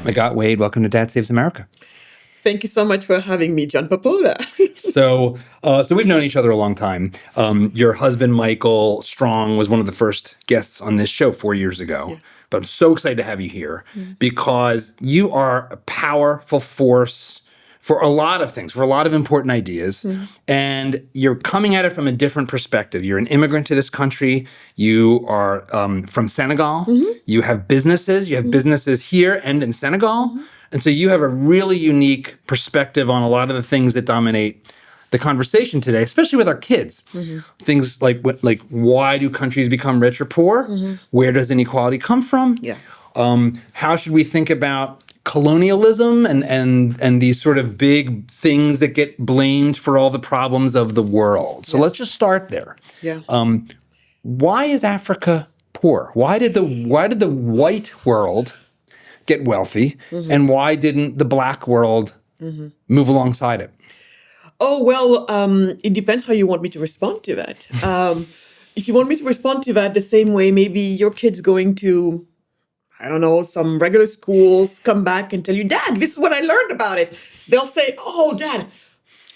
Magatte Wade, welcome to Dad Saves America. Thank you so much for having me, John Popola. So we've known each other a long time. Your husband, Michael Strong, was one of the first guests on this show 4 years ago. Yeah. But I'm so excited to have you here because you are a powerful force for a lot of things, for a lot of important ideas. And you're coming at it from a different perspective. You're an immigrant to this country. You are from Senegal. You have businesses. You have businesses here and in Senegal. And so you have a really unique perspective on a lot of the things that dominate the conversation today, especially with our kids. Things like why do countries become rich or poor? Where does inequality come from? Yeah. How should we think about colonialism and these sort of big things that get blamed for all the problems of the world? So let's just start there. Yeah. Why is Africa poor? Why did the white world get wealthy, and why didn't the black world move alongside it? Oh, well, it depends how you want me to respond to that. If you want me to respond to that the same way, maybe your kid's going to, I don't know, some regular schools, come back and tell you, Dad, this is what I learned about it. They'll say, oh, Dad,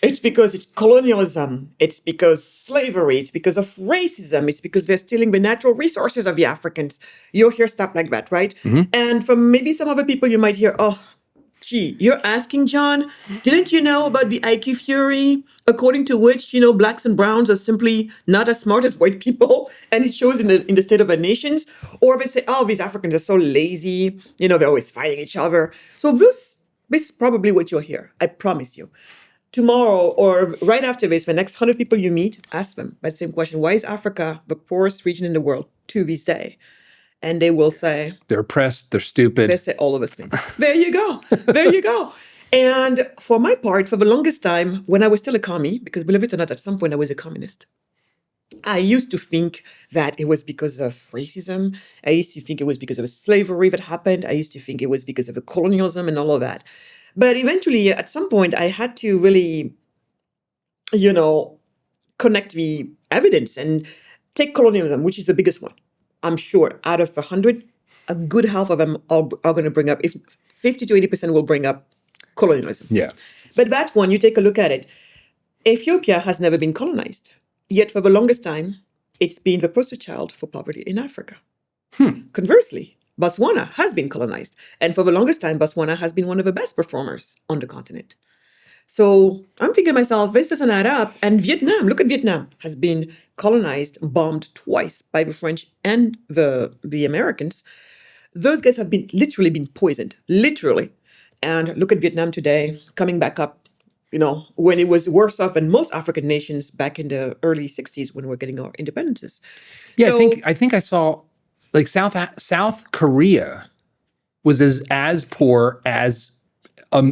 it's because it's colonialism. It's because slavery. It's because of racism. It's because they're stealing the natural resources of the Africans. You'll hear stuff like that, right? And from maybe some other people, you might hear, oh, gee, you're asking, John, didn't you know about the IQ theory, according to which, blacks and browns are simply not as smart as white people, and it shows in the state of our nations? Or they say, oh, these Africans are so lazy, they're always fighting each other. So this is probably what you'll hear, I promise you. Tomorrow or right after this, the next 100 people you meet, ask them that same question. Why is Africa the poorest region in the world to this day? And they will say, they're oppressed, they're stupid. They say all of those things. There you go. There you go. And for my part, for the longest time, when I was still a commie, because believe it or not, at some point I was a communist, I used to think that it was because of racism. I used to think it was because of slavery that happened. I used to think it was because of the colonialism and all of that. But eventually, at some point, I had to really, connect the evidence and take colonialism, which is the biggest one. I'm sure out of 100, a good half of them are going to bring up, if 50 to 80% will bring up colonialism. Yeah. But that one, you take a look at it. Ethiopia has never been colonized. Yet for the longest time, it's been the poster child for poverty in Africa. Conversely, Botswana has been colonized. And for the longest time, Botswana has been one of the best performers on the continent. So I'm thinking to myself, this doesn't add up. And Vietnam, look at Vietnam, has been colonized, bombed twice by the French and the Americans. Those guys have literally been poisoned, literally. And look at Vietnam today, coming back up, when it was worse off than most African nations back in the early 60s when we were getting our independences. Yeah, So, I think I saw like South Korea was as poor as a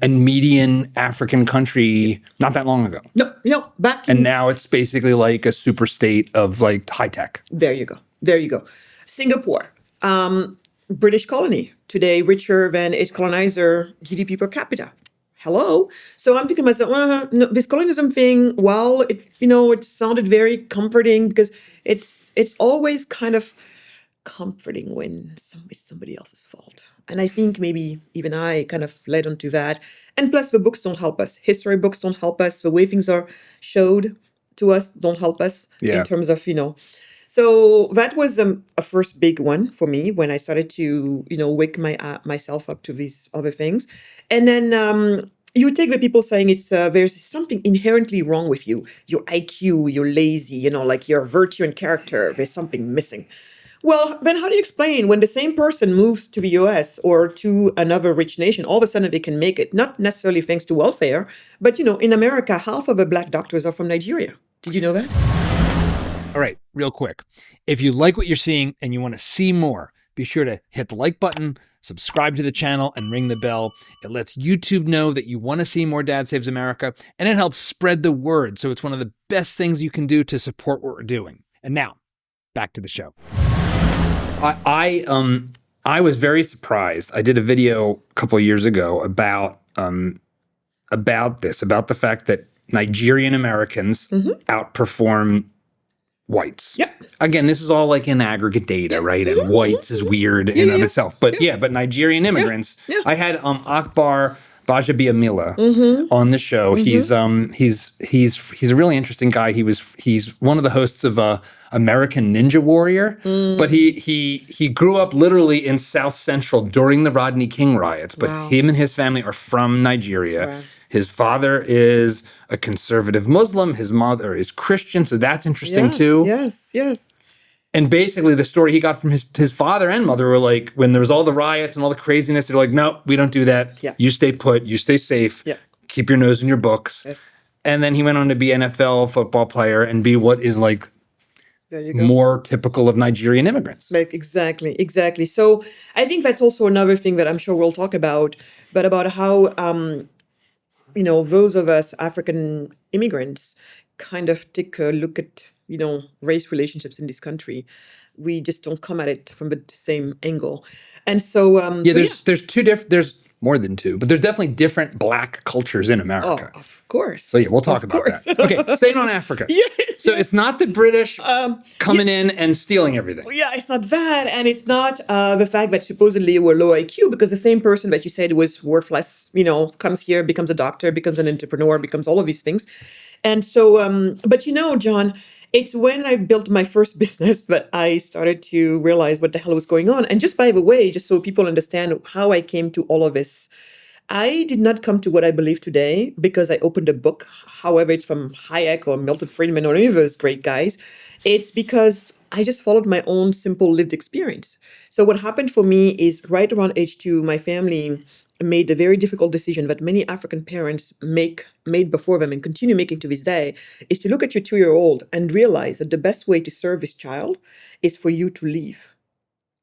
median African country not that long ago. No, back in... And now it's basically like a super state of like high tech. There you go. Singapore, British colony, today richer than its colonizer GDP per capita. Hello. So I'm thinking to myself, no, this colonialism thing, while it sounded very comforting because it's always kind of comforting when it's somebody else's fault. And I think maybe even I kind of led onto that. And plus the books don't help us. History books don't help us. The way things are showed to us don't help us in terms of, So that was a first big one for me when I started to, wake myself up to these other things. And then you take the people saying there's something inherently wrong with you. Your IQ, you're lazy, like your virtue and character, there's something missing. Well, then how do you explain when the same person moves to the US or to another rich nation, all of a sudden they can make it, not necessarily thanks to welfare, but, in America, half of the black doctors are from Nigeria. Did you know that? All right, real quick. If you like what you're seeing and you want to see more, be sure to hit the like button, subscribe to the channel, and ring the bell. It lets YouTube know that you want to see more Dad Saves America, and it helps spread the word. So it's one of the best things you can do to support what we're doing. And now, back to the show. I was very surprised. I did a video a couple of years ago about the fact that Nigerian Americans outperform whites. Yep. Again, this is all like in aggregate data, right? And whites is weird in and of itself. But but Nigerian immigrants. Yeah. I had Akbar Bajabiamila on the show. He's a really interesting guy. He's one of the hosts of American Ninja Warrior, but he grew up literally in South Central during the Rodney King riots. But him and his family are from Nigeria. Wow. His father is a conservative Muslim. His mother is Christian, so that's interesting too. Yes. And basically, the story he got from his father and mother were like, when there was all the riots and all the craziness, they're like, no, we don't do that. Yeah. You stay put. You stay safe. Yeah. Keep your nose in your books. Yes. And then he went on to be NFL football player and be what is like more typical of Nigerian immigrants. Like exactly. So I think that's also another thing that I'm sure we'll talk about, but about how those of us African immigrants kind of take a look at race relationships in this country. We just don't come at it from the same angle. And so there's two different, there's more than two, but there's definitely different Black cultures in America. Oh, of course. So we'll talk about that. Okay, staying on Africa. So it's not the British coming in and stealing everything. Yeah, it's not that, and it's not the fact that supposedly we're low IQ, because the same person that you said was worthless, comes here, becomes a doctor, becomes an entrepreneur, becomes all of these things. And so, but John, it's when I built my first business that I started to realize what the hell was going on. And just by the way, just so people understand how I came to all of this, I did not come to what I believe today because I opened a book, however it's from Hayek or Milton Friedman or any of those great guys. It's because I just followed my own simple lived experience. So what happened for me is right around age 2, my family made a very difficult decision that many African parents made before them and continue making to this day, is to look at your 2-year-old and realize that the best way to serve this child is for you to leave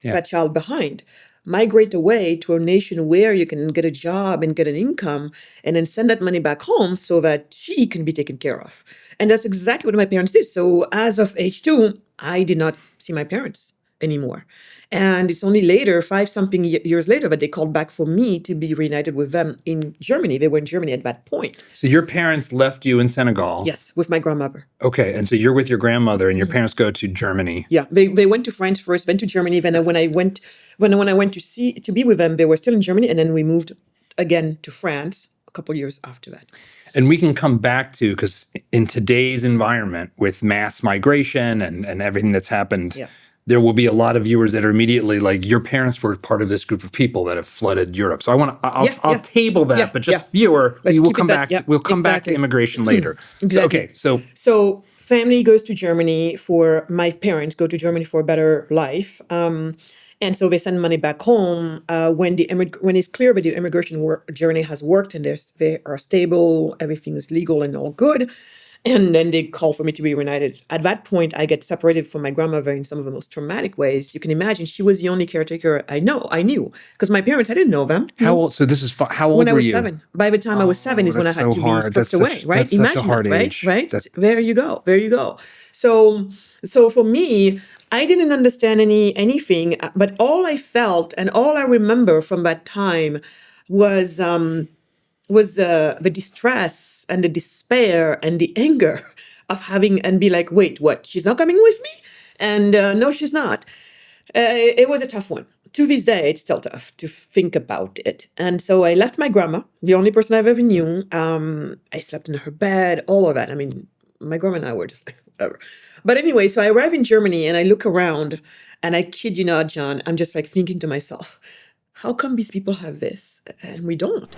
that child behind. Migrate away to a nation where you can get a job and get an income and then send that money back home so that she can be taken care of. And that's exactly what my parents did. So as of age 2, I did not see my parents anymore. And it's only later, 5-something years later, that they called back for me to be reunited with them in Germany. They were in Germany at that point. So your parents left you in Senegal? Yes, with my grandmother. Okay, and so you're with your grandmother, and your parents go to Germany. Yeah, they went to France first, went to Germany. Then when I went to be with them, they were still in Germany, and then we moved again to France a couple years after that. And we can come back to, because in today's environment with mass migration and everything that's happened, there will be a lot of viewers that are immediately like, your parents were part of this group of people that have flooded Europe. So I'll table that, but just viewer, we'll come back. We'll come back to immigration later. Exactly. So family goes to Germany my parents go to Germany for a better life. And so they send money back home when it's clear that the immigration journey has worked and they are stable, everything is legal and all good. And then they call for me to be reunited. At that point, I get separated from my grandmother in some of the most traumatic ways. You can imagine she was the only caretaker I knew. Because my parents, I didn't know them. How old? So this is how old were you? When I was 7. By the time I was 7 is when I had to be stripped away, right? That's such a hard age. Right? There you go. So for me, I didn't understand anything, but all I felt and all I remember from that time was the distress and the despair and the anger of having and be like, wait, what? She's not coming with me? And no, she's not. It was a tough one. To this day, it's still tough to think about it. And so I left my grandma, the only person I've ever knew. I slept in her bed, all of that. I mean, my grandma and I were just like, whatever. But anyway, so I arrive in Germany and I look around and I kid you not, John, I'm just like thinking to myself, how come these people have this and we don't?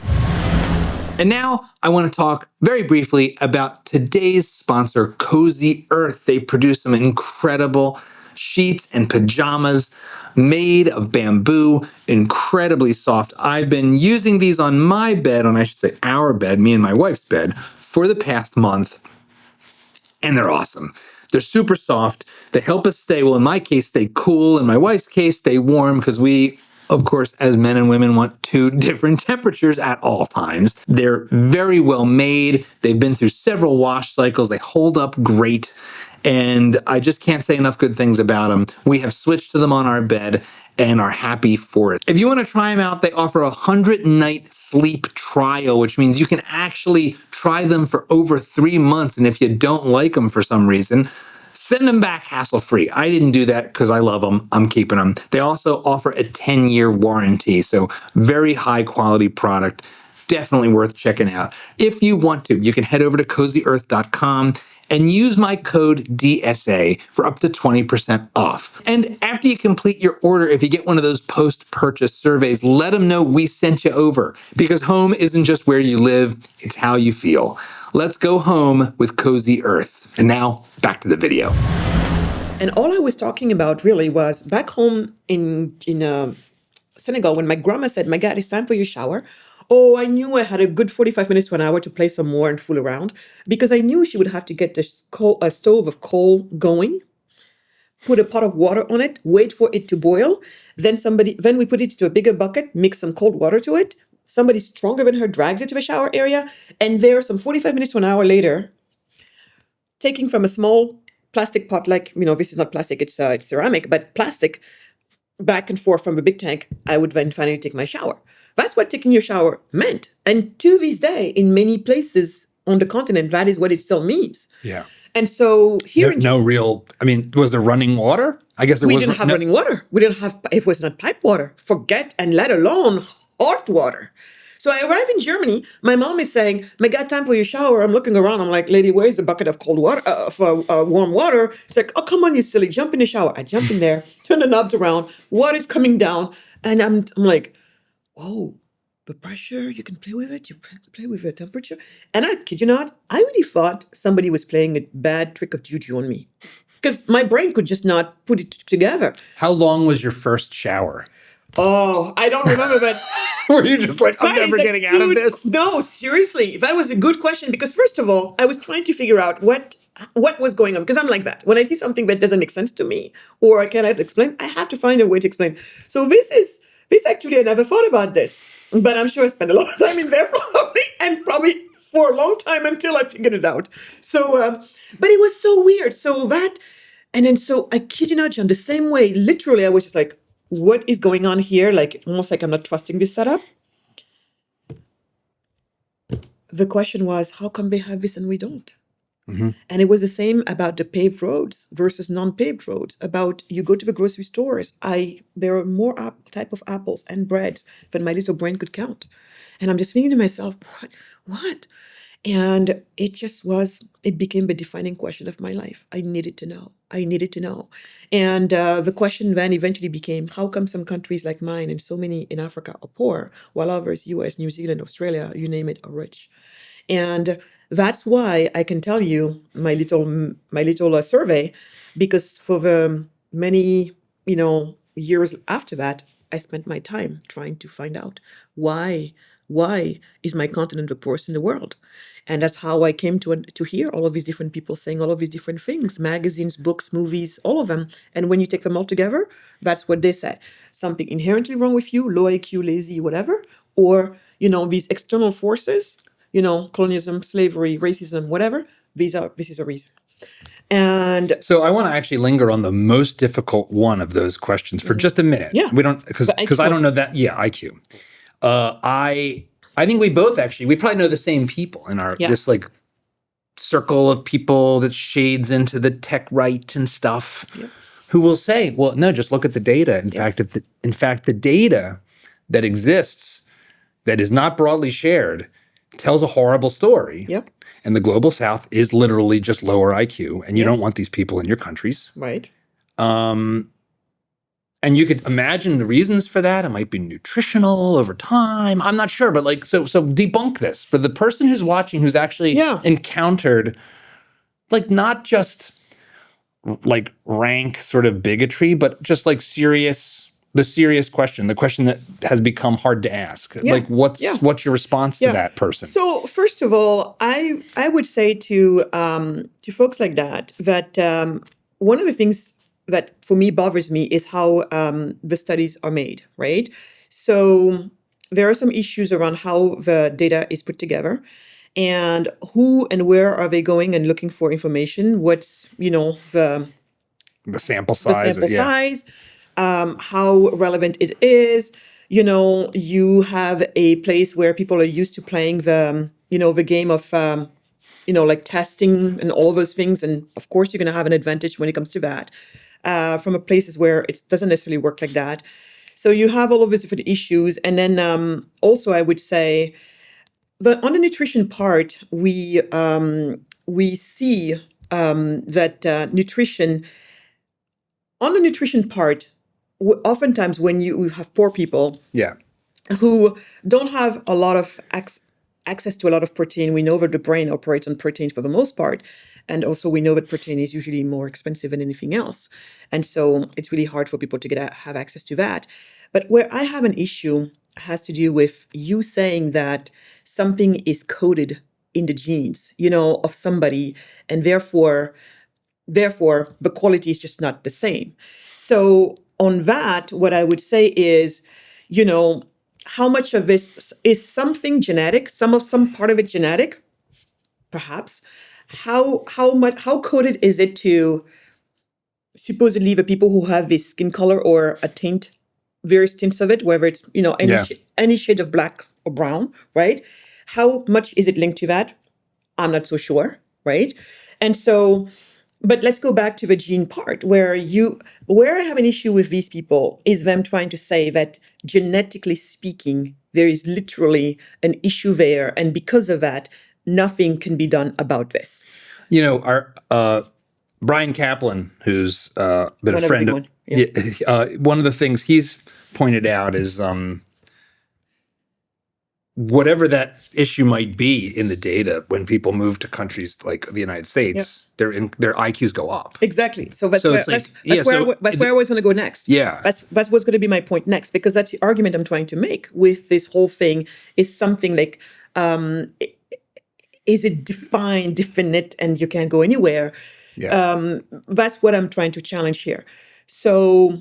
And now I want to talk very briefly about today's sponsor, Cozy Earth. They produce some incredible sheets and pajamas made of bamboo, incredibly soft. I've been using these on my bed, I should say our bed, me and my wife's bed, for the past month. And they're awesome. They're super soft. They help us stay, well, in my case, stay cool. In my wife's case, stay warm, because we, of course, as men and women, want 2 different temperatures at all times. They're very well made. They've been through several wash cycles. They hold up great. And I just can't say enough good things about them. We have switched to them on our bed and are happy for it. If you want to try them out, they offer a 100-night sleep trial, which means you can actually try them for over 3 months. And if you don't like them for some reason, Send them back hassle-free. I didn't do that because I love them. I'm keeping them. They also offer a 10-year warranty, so very high-quality product. Definitely worth checking out. If you want to, you can head over to cozyearth.com and use my code DSA for up to 20% off. And after you complete your order, if you get one of those post-purchase surveys, let them know we sent you over, because home isn't just where you live, it's how you feel. Let's go home with Cozy Earth. And now, back to the video. And all I was talking about really was back home in Senegal, when my grandma said, Magatte, it's time for your shower. Oh, I knew I had a good 45 minutes to an hour to play some more and fool around, because I knew she would have to get the stove of coal going, put a pot of water on it, wait for it to boil. Then we put it into a bigger bucket, mix some cold water to it. Somebody stronger than her drags it to the shower area. And there, some 45 minutes to an hour later, taking from a small plastic pot, like, this is not plastic, it's ceramic, but plastic, back and forth from a big tank, I would then finally take my shower. That's what taking your shower meant. And to this day, in many places on the continent, that is what it still means. Yeah. And so here was there running water? I guess we didn't have running water. We didn't have, it was not pipe water, forget, and let alone hot water. So I arrive in Germany. My mom is saying, Magatte, time for your shower. I'm looking around. I'm like, lady, where's the bucket of cold water, warm water? She's like, oh, come on, you silly. Jump in the shower. I jump in there, turn the knobs around. Water's coming down. And I'm like, oh, the pressure, you can play with it. You play with the temperature. And I kid you not, I really thought somebody was playing a bad trick of juju on me, because my brain could just not put it together. How long was your first shower? Oh, I don't remember, but were you just like, I'm never getting out of this? No, seriously. That was a good question, because first of all, I was trying to figure out what was going on, because I'm like that. When I see something that doesn't make sense to me or I cannot explain, I have to find a way to explain. So this actually, I never thought about this, but I'm sure I spent a lot of time in there probably for a long time until I figured it out. So, but it was so weird. So I kid you not, John, the same way, literally, I was just like, what is going on here? Like, almost like I'm not trusting this setup. The question was, how come they have this and we don't? Mm-hmm. And it was the same about the paved roads versus non-paved roads. About, you go to the grocery stores, there are more type of apples and breads than my little brain could count. And I'm just thinking to myself, what? And it became the defining question of my life. I needed to know. And the question then eventually became, how come some countries like mine and so many in Africa are poor, while others, US, New Zealand, Australia, you name it, are rich? And that's why I can tell you my little survey, because for the many, years after that, I spent my time trying to find out why is my continent the poorest in the world? And that's how I came to hear all of these different people saying all of these different things, magazines, books, movies, all of them. And when you take them all together, that's what they say. Something inherently wrong with you, low IQ, lazy, whatever, or, these external forces, colonialism, slavery, racism, whatever, this is a reason. And so I want to actually linger on the most difficult one of those questions for just a minute. Yeah. We don't, because I don't know that. Yeah, IQ. I think we both we probably know the same people in this like circle of people that shades into the tech right and stuff, who will say, well, no, just look at the data. In fact, the data that exists that is not broadly shared tells a horrible story. Yep. And the global south is literally just lower IQ, and you don't want these people in your countries. Right. And you could imagine the reasons for that. It might be nutritional over time. I'm not sure, but so debunk this for the person who's watching, who's actually encountered, like, not just like rank sort of bigotry, but just like the serious question, the question that has become hard to ask. Yeah. Like, what's your response to that person? So first of all, I would say to folks like that one of the things that for me bothers me is how the studies are made, right? So there are some issues around how the data is put together, and who and where are they going and looking for information? What's the sample size? How relevant it is. You have a place where people are used to playing the game of like testing and all of those things. And of course, you're going to have an advantage when it comes to that from places where it doesn't necessarily work like that. So you have all of these different issues. And then also, I would say, but on the nutrition part, we see that nutrition, on the nutrition part, oftentimes when you have poor people Yeah. who don't have a lot of access to a lot of protein, we know that the brain operates on protein for the most part. And also we know that protein is usually more expensive than anything else. And so it's really hard for people to have access to that. But where I have an issue has to do with you saying that something is coded in the genes, of somebody, and therefore the quality is just not the same. So on that, what I would say is, how much of this is something genetic, some part of it genetic, perhaps. How coded is it to supposedly the people who have this skin color or a tint, various tints of it, whether it's any shade of black or brown, right? How much is it linked to that? I'm not so sure, right? And so, but let's go back to the gene part where I have an issue with these people is them trying to say that genetically speaking, there is literally an issue there. And because of that, nothing can be done about this. Our Brian Kaplan, who's been a friend of, one of the things he's pointed out is whatever that issue might be in the data, when people move to countries like the United States, their IQs go up. Exactly. So that's where I was going to go next. Yeah. That's what's going to be my point next, because that's the argument I'm trying to make with this whole thing is something like, is it definite, and you can't go anywhere? Yeah. That's what I'm trying to challenge here. So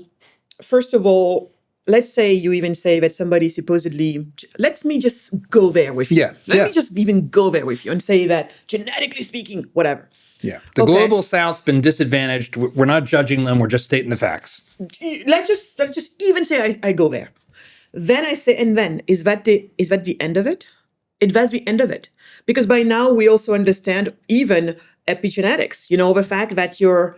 first of all, let's say you even say that somebody supposedly, let me just go there with you. Yeah. Let me just even go there with you and say that genetically speaking, whatever. Yeah. The global South's been disadvantaged. We're not judging them. We're just stating the facts. Let's just even say I go there. Then I say, and then is that the end of it? That's the end of it. Because by now we also understand even epigenetics, the fact that your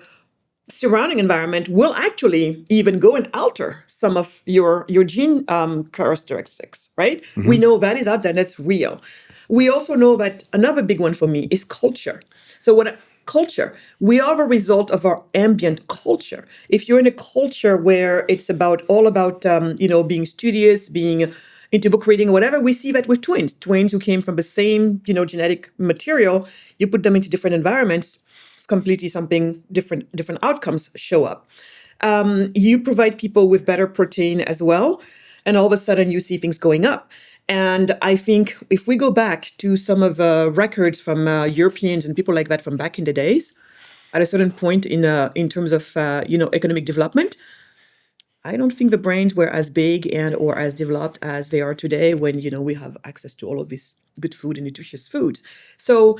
surrounding environment will actually even go and alter some of your gene characteristics, right? Mm-hmm. We know that is out there, that's real. We also know that another big one for me is culture. So culture, we are the result of our ambient culture. If you're in a culture where it's all about being studious, being into book reading or whatever, we see that with twins who came from the same, genetic material, you put them into different environments, it's completely something different outcomes show up. You provide people with better protein as well, and all of a sudden you see things going up. And I think if we go back to some of the records from Europeans and people like that from back in the days, at a certain point in terms of economic development, I don't think the brains were as big or as developed as they are today when, we have access to all of this good food and nutritious foods. So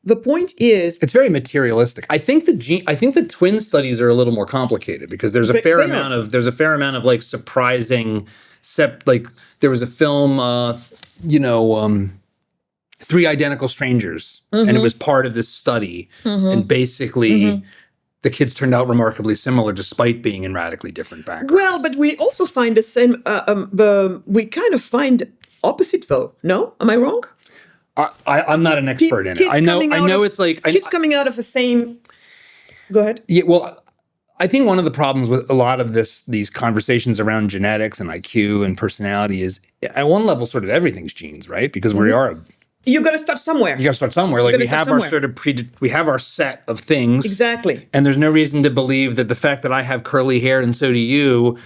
the point is, it's very materialistic. I think the twin studies are a little more complicated because there's a fair amount of like surprising, like there was a film, Three Identical Strangers, mm-hmm. and it was part of this study, mm-hmm. and basically. Mm-hmm. The kids turned out remarkably similar despite being in radically different backgrounds. Well, but we also find the same, we kind of find opposite though, no? Am I wrong? I'm not an expert in it. I know it's like... Kids coming out of the same... Go ahead. Yeah, well, I think one of the problems with a lot of these conversations around genetics and IQ and personality is, at one level, sort of everything's genes, right? Because mm-hmm. we are... You got to start somewhere. You got to start somewhere. Like we have our set of things. Exactly. And there's no reason to believe that the fact that I have curly hair and so do you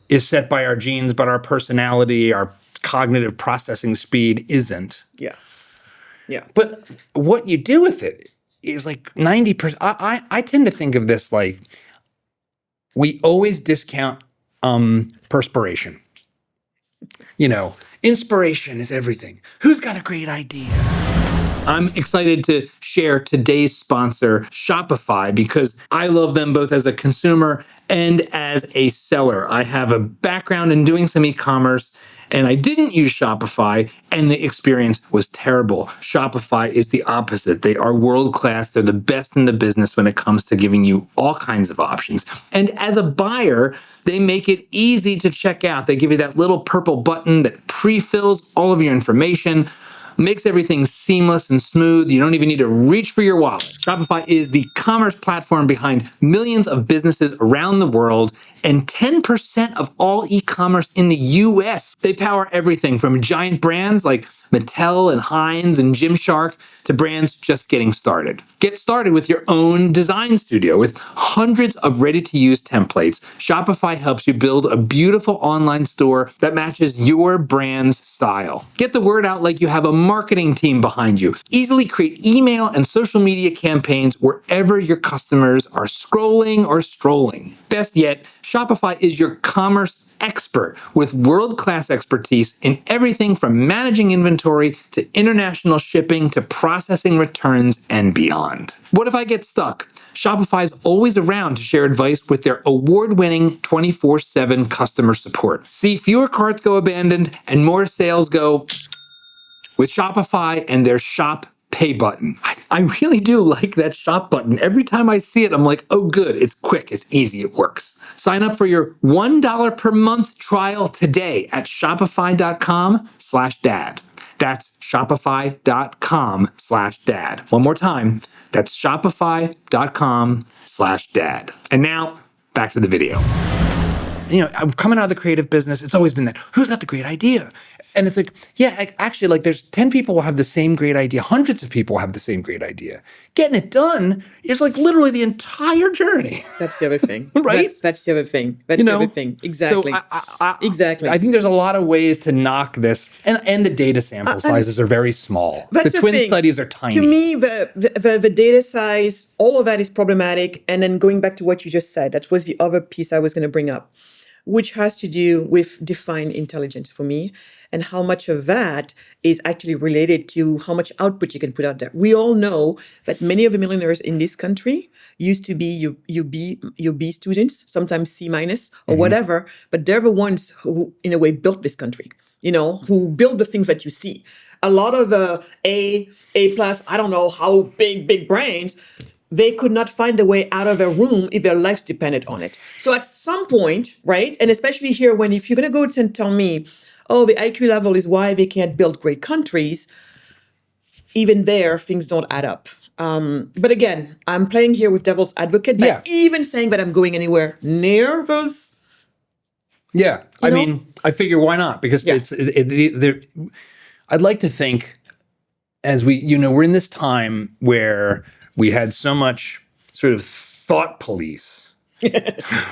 is set by our genes, but our personality, our cognitive processing speed isn't. Yeah. Yeah. But what you do with it is like 90%. I tend to think of this like we always discount perspiration. Inspiration is everything. Who's got a great idea? I'm excited to share today's sponsor, Shopify, because I love them both as a consumer and as a seller. I have a background in doing some e-commerce, and I didn't use Shopify, and the experience was terrible. Shopify is the opposite. They are world-class. They're the best in the business when it comes to giving you all kinds of options. And as a buyer, they make it easy to check out. They give you that little purple button that pre-fills all of your information, makes everything seamless and smooth. You don't even need to reach for your wallet. Shopify is the commerce platform behind millions of businesses around the world and 10% of all e-commerce in the US. They power everything from giant brands like Mattel and Heinz and Gymshark to brands just getting started. Get started with your own design studio with hundreds of ready-to-use templates. Shopify helps you build a beautiful online store that matches your brand's style. Get the word out like you have a marketing team behind you. Easily create email and social media campaigns wherever your customers are scrolling or strolling. Best yet, Shopify is your commerce expert with world-class expertise in everything from managing inventory to international shipping to processing returns and beyond. What if I get stuck? Shopify is always around to share advice with their award-winning 24/7 customer support. See fewer carts go abandoned and more sales go with Shopify and their shop pay button. I really do like that shop button. Every time I see it, I'm like, oh good, it's quick, it's easy, it works. Sign up for your $1 per month trial today at shopify.com/dad. That's shopify.com/dad. One more time, that's shopify.com/dad. And now, back to the video. I'm coming out of the creative business. It's always been that, who's got the great idea? And it's like, yeah, actually, like there's 10 people will have the same great idea. Hundreds of people have the same great idea. Getting it done is like literally the entire journey. That's the other thing. Right? That's the other thing. That's the other thing. Exactly. So exactly. I think there's a lot of ways to knock this. And the data sample sizes are very small. The twin studies are tiny. To me, the data size, all of that is problematic. And then going back to what you just said, that was the other piece I was going to bring up, which has to do with defined intelligence for me, and how much of that is actually related to how much output you can put out there. We all know that many of the millionaires in this country used to be UB students, sometimes C- or whatever, but they're the ones who, in a way, built this country, who build the things that you see. A lot of A+, I don't know how big brains, they could not find a way out of a room if their lives depended on it. So at some point, right, and especially here, if you're going to go and tell me, oh, the IQ level is why they can't build great countries, even there, things don't add up. But again, I'm playing here with devil's advocate by even saying that I'm going anywhere near those. Yeah, I mean, I figure why not? Because I'd like to think as we're in this time where we had so much sort of thought police,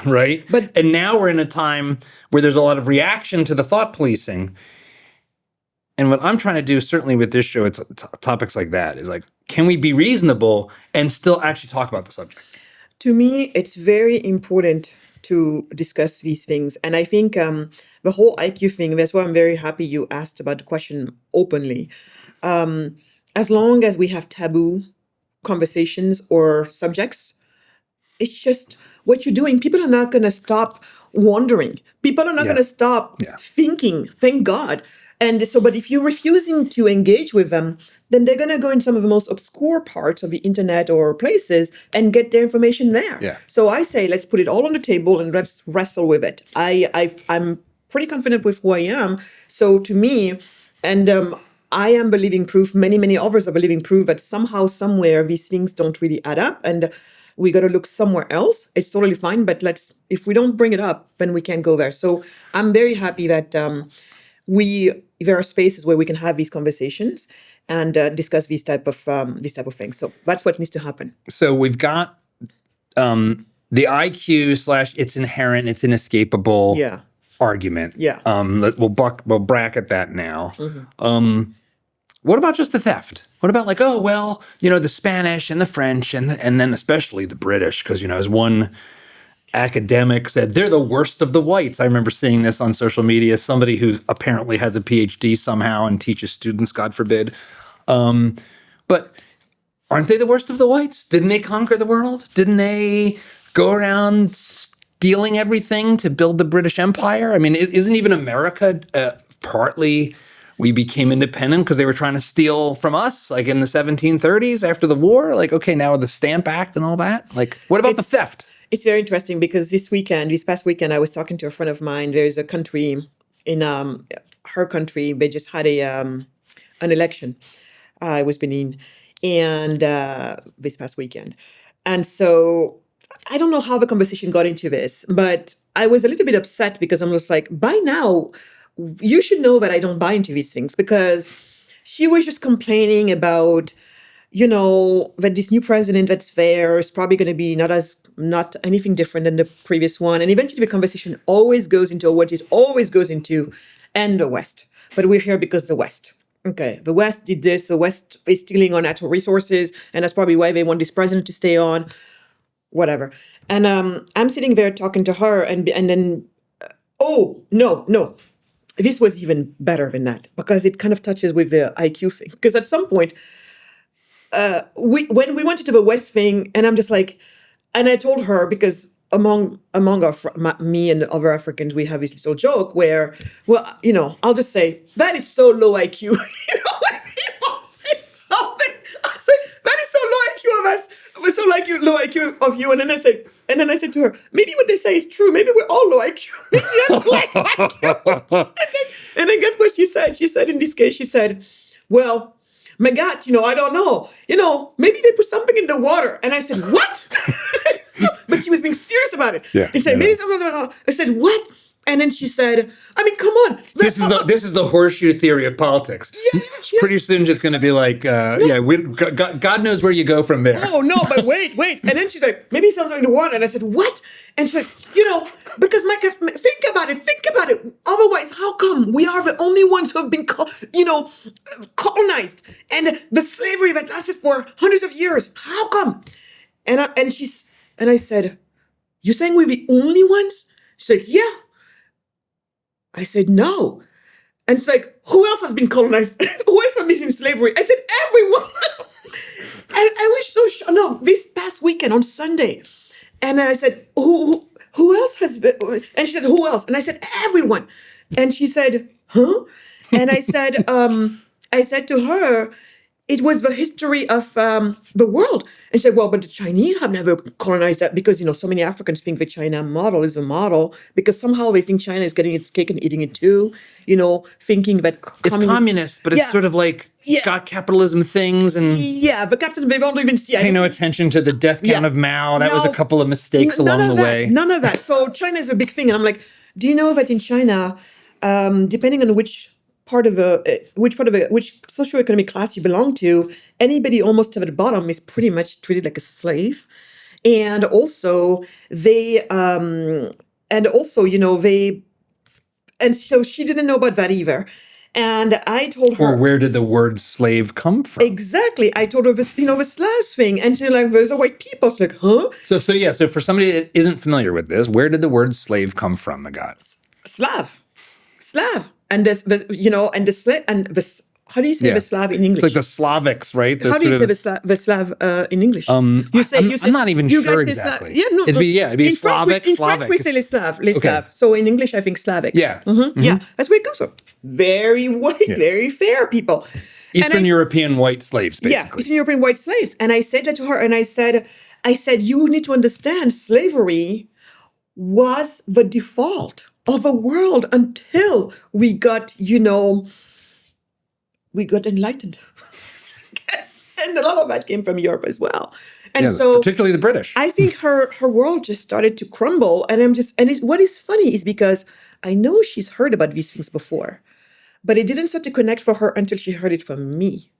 right? And now we're in a time where there's a lot of reaction to the thought policing. And what I'm trying to do, certainly with this show, it's topics like that, is like, can we be reasonable and still actually talk about the subject? To me, it's very important to discuss these things. And I think the whole IQ thing, that's why I'm very happy you asked about the question openly. As long as we have taboo conversations or subjects, it's just what you're doing. People are not going to stop wondering. People are not going to stop thinking, thank God. And so, but if you're refusing to engage with them, then they're going to go in some of the most obscure parts of the internet or places and get their information there. Yeah. So I say, let's put it all on the table and let's wrestle with it. I'm pretty confident with who I am. So to me, and I am believing proof, many others are believing proof that somehow, somewhere, these things don't really add up. And we got to look somewhere else. It's totally fine. But if we don't bring it up, then we can't go there. So I'm very happy that there are spaces where we can have these conversations and discuss these type of things. So that's what needs to happen. So we've got the IQ / it's inherent, it's inescapable argument. Yeah. We'll bracket that now. Mm-hmm. What about just the theft? What about like, oh, well, the Spanish and the French and then especially the British, because, as one academic said, they're the worst of the whites. I remember seeing this on social media, somebody who apparently has a PhD somehow and teaches students, God forbid. But aren't they the worst of the whites? Didn't they conquer the world? Didn't they go around stealing everything to build the British Empire? I mean, isn't even America partly we became independent because they were trying to steal from us, like in the 1730s after the war? Like, okay, now with the Stamp Act and all that? Like, what about the theft? It's very interesting because this past weekend, I was talking to a friend of mine. There's a country in her country, they just had an election. It was Benin, and this past weekend. And so I don't know how the conversation got into this, but I was a little bit upset because I'm just like, by now, you should know that I don't buy into these things, because she was just complaining about, that this new president that's there is probably going to be not anything different than the previous one. And eventually the conversation always goes into what it always goes into, and the West. But we're here because the West. Okay, the West did this. The West is stealing our natural resources, and that's probably why they want this president to stay on. Whatever. And I'm sitting there talking to her, and then, oh, no. This was even better than that, because it kind of touches with the IQ thing. Because at some point, when we went into the West thing, and I'm just like, and I told her, because among me and other Africans, we have this little joke where, well, I'll just say, that is so low IQ. When people say something, I say, that is so low IQ of us. We're so low IQ of you. And then I said to her, maybe what they say is true. Maybe we're all low IQ. Maybe I'm low IQ. And then guess what she said? She said, in this case, she said, well, Magatte, I don't know. Maybe they put something in the water. And I said, what? But she was being serious about it. Yeah. They said, maybe something. I said, what? And then she said, I mean, come on. This is the horseshoe theory of politics. Yeah. Pretty soon just going to be like, God knows where you go from there. Oh, no, but wait. And then she's like, maybe something in the water. And I said, what? And she's like, because Micah, think about it. Otherwise, how come we are the only ones who have been, colonized, and the slavery that lasted for hundreds of years? How come? And I said, you're saying we're the only ones? She said, yeah. I said, no. And it's like, who else has been colonized? Who else has been in slavery? I said, everyone. I was so shocked. No, this past weekend on Sunday. And I said, who else has been? And she said, who else? And I said, everyone. And she said, huh? And I said to her, it was the history of the world. And she said, well, but the Chinese have never colonized that, because, so many Africans think the China model is a model, because somehow they think China is getting its cake and eating it too, thinking that... It's communist, but it's sort of like got capitalism things and... Yeah, the capitalism, they don't even see... Pay no attention to the death count of Mao. That was a couple of mistakes along the way. None of that. So China is a big thing. And I'm like, do you know that in China, depending on which socioeconomic class you belong to, anybody almost at the bottom is pretty much treated like a slave. And also and so she didn't know about that either. And I told her... Or where did the word slave come from? Exactly. I told her this, the Slavs thing. And she's like, there's a white people. It's like, huh? So for somebody that isn't familiar with this, where did the word slave come from, Magatte? Slav. And how do you say the Slav in English? It's like the Slavics, right? How do you say the Slav in English? I'm not even sure exactly. It'd be Slavic. In French, we say les Slav. So in English, I think Slavic. Yeah. Mm-hmm. Yeah, that's where it comes from. Very white, very fair people. Eastern European white slaves, basically. Yeah, Eastern European white slaves. And I said that to her, and I said, you need to understand, slavery was the default of the world until we got, we got enlightened. Yes. And a lot of that came from Europe as well. And so particularly the British. I think her world just started to crumble. And what is funny is because I know she's heard about these things before, but it didn't start to connect for her until she heard it from me.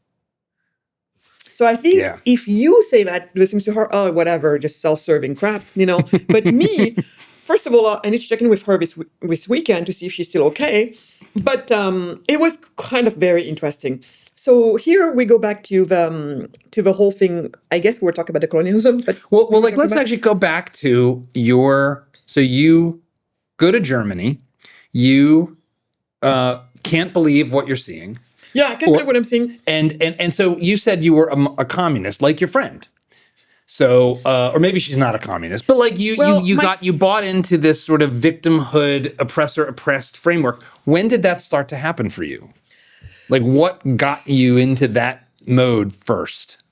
So I think if you say that, listening to her, oh, whatever, just self-serving crap, But me, first of all, I need to check in with her this weekend to see if she's still okay. But it was kind of very interesting. So here we go back to the whole thing. I guess we're talking about the colonialism. But let's actually go back to so you go to Germany. You can't believe what you're seeing. Yeah, I can't believe what I'm seeing. And so you said you were a communist, like your friend. So, or maybe she's not a communist, but like you bought into this sort of victimhood, oppressor oppressed framework. When did that start to happen for you? Like, what got you into that mode first?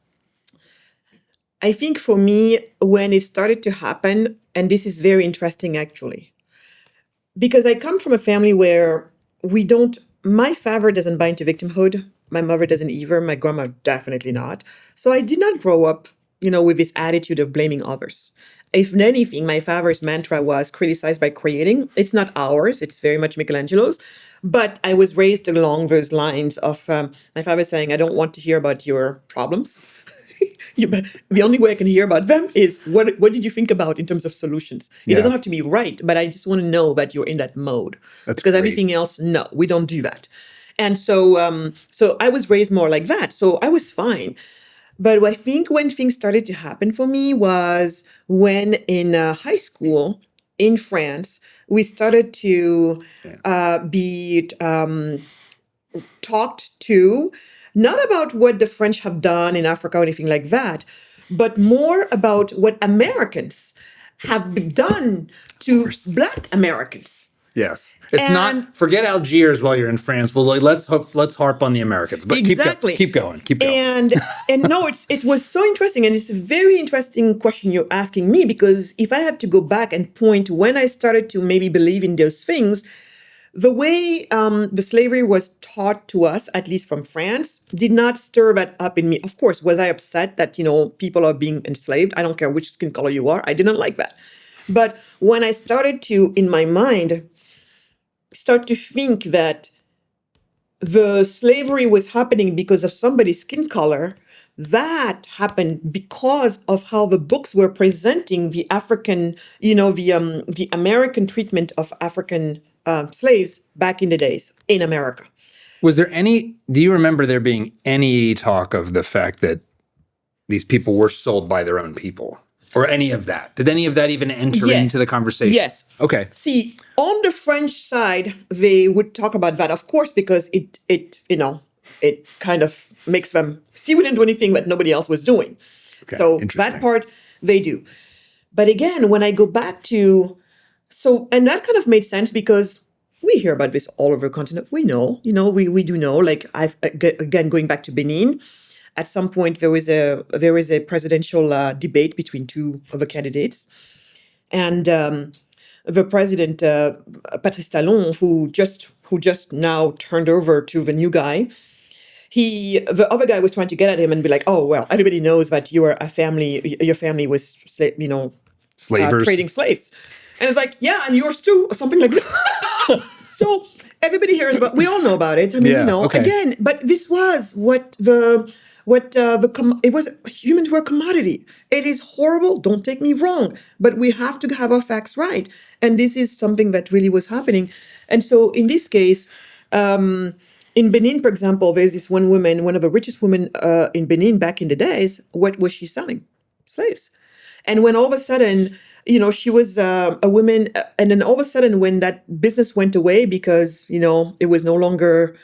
I think for me, when it started to happen, and this is very interesting actually, because I come from a family where my father doesn't buy into victimhood. My mother doesn't either. My grandma definitely not. So I did not grow up, with this attitude of blaming others. If anything, my father's mantra was criticize by creating. It's not ours. It's very much Michelangelo's. But I was raised along those lines of my father saying, I don't want to hear about your problems. The only way I can hear about them is what did you think about in terms of solutions? It doesn't have to be right, but I just want to know that you're in that mode. Because great. everything else, no, we don't do that. And so I was raised more like that. So I was fine. But I think when things started to happen for me was when in high school in France, we started to be talked to, not about what the French have done in Africa or anything like that, but more about what Americans have done to Black Americans. Yes. It's not forget Algiers while you're in France. Well, like, let's harp on the Americans. But exactly. keep going. And no, it was so interesting, and it's a very interesting question you're asking me, because if I have to go back and point when I started to maybe believe in those things, the way the slavery was taught to us, at least from France, did not stir that up in me. Of course, was I upset that people are being enslaved? I don't care which skin color you are. I didn't like that. But when I started to, in my mind, start to think that the slavery was happening because of somebody's skin color, that happened because of how the books were presenting the African, the American treatment of African slaves back in the days in America. Do you remember there being any talk of the fact that these people were sold by their own people? Or any of that? Did any of that even enter into the conversation? Yes. Okay. See, on the French side, they would talk about that, of course, because it kind of makes them see we didn't do anything that nobody else was doing. Okay. So that part they do. But again, when I go back to and that kind of made sense because we hear about this all over the continent. We know, we do know. Like again going back to Benin. At some point, there was a presidential debate between two of the candidates, and the president, Patrice Talon, who just now turned over to the new guy, the other guy was trying to get at him and be like, "Oh well, everybody knows that your family was slavers, trading slaves," and it's like, "Yeah, and yours too," or something like that. So everybody hears about. We all know about it. I mean, again, but this was it was humans were a commodity. It is horrible. Don't take me wrong, but we have to have our facts right. And this is something that really was happening. And so in this case, in Benin, for example, there's this one woman, one of the richest women in Benin back in the days. What was she selling? Slaves. And when all of a sudden, she was a woman, and then all of a sudden when that business went away because, it was no longer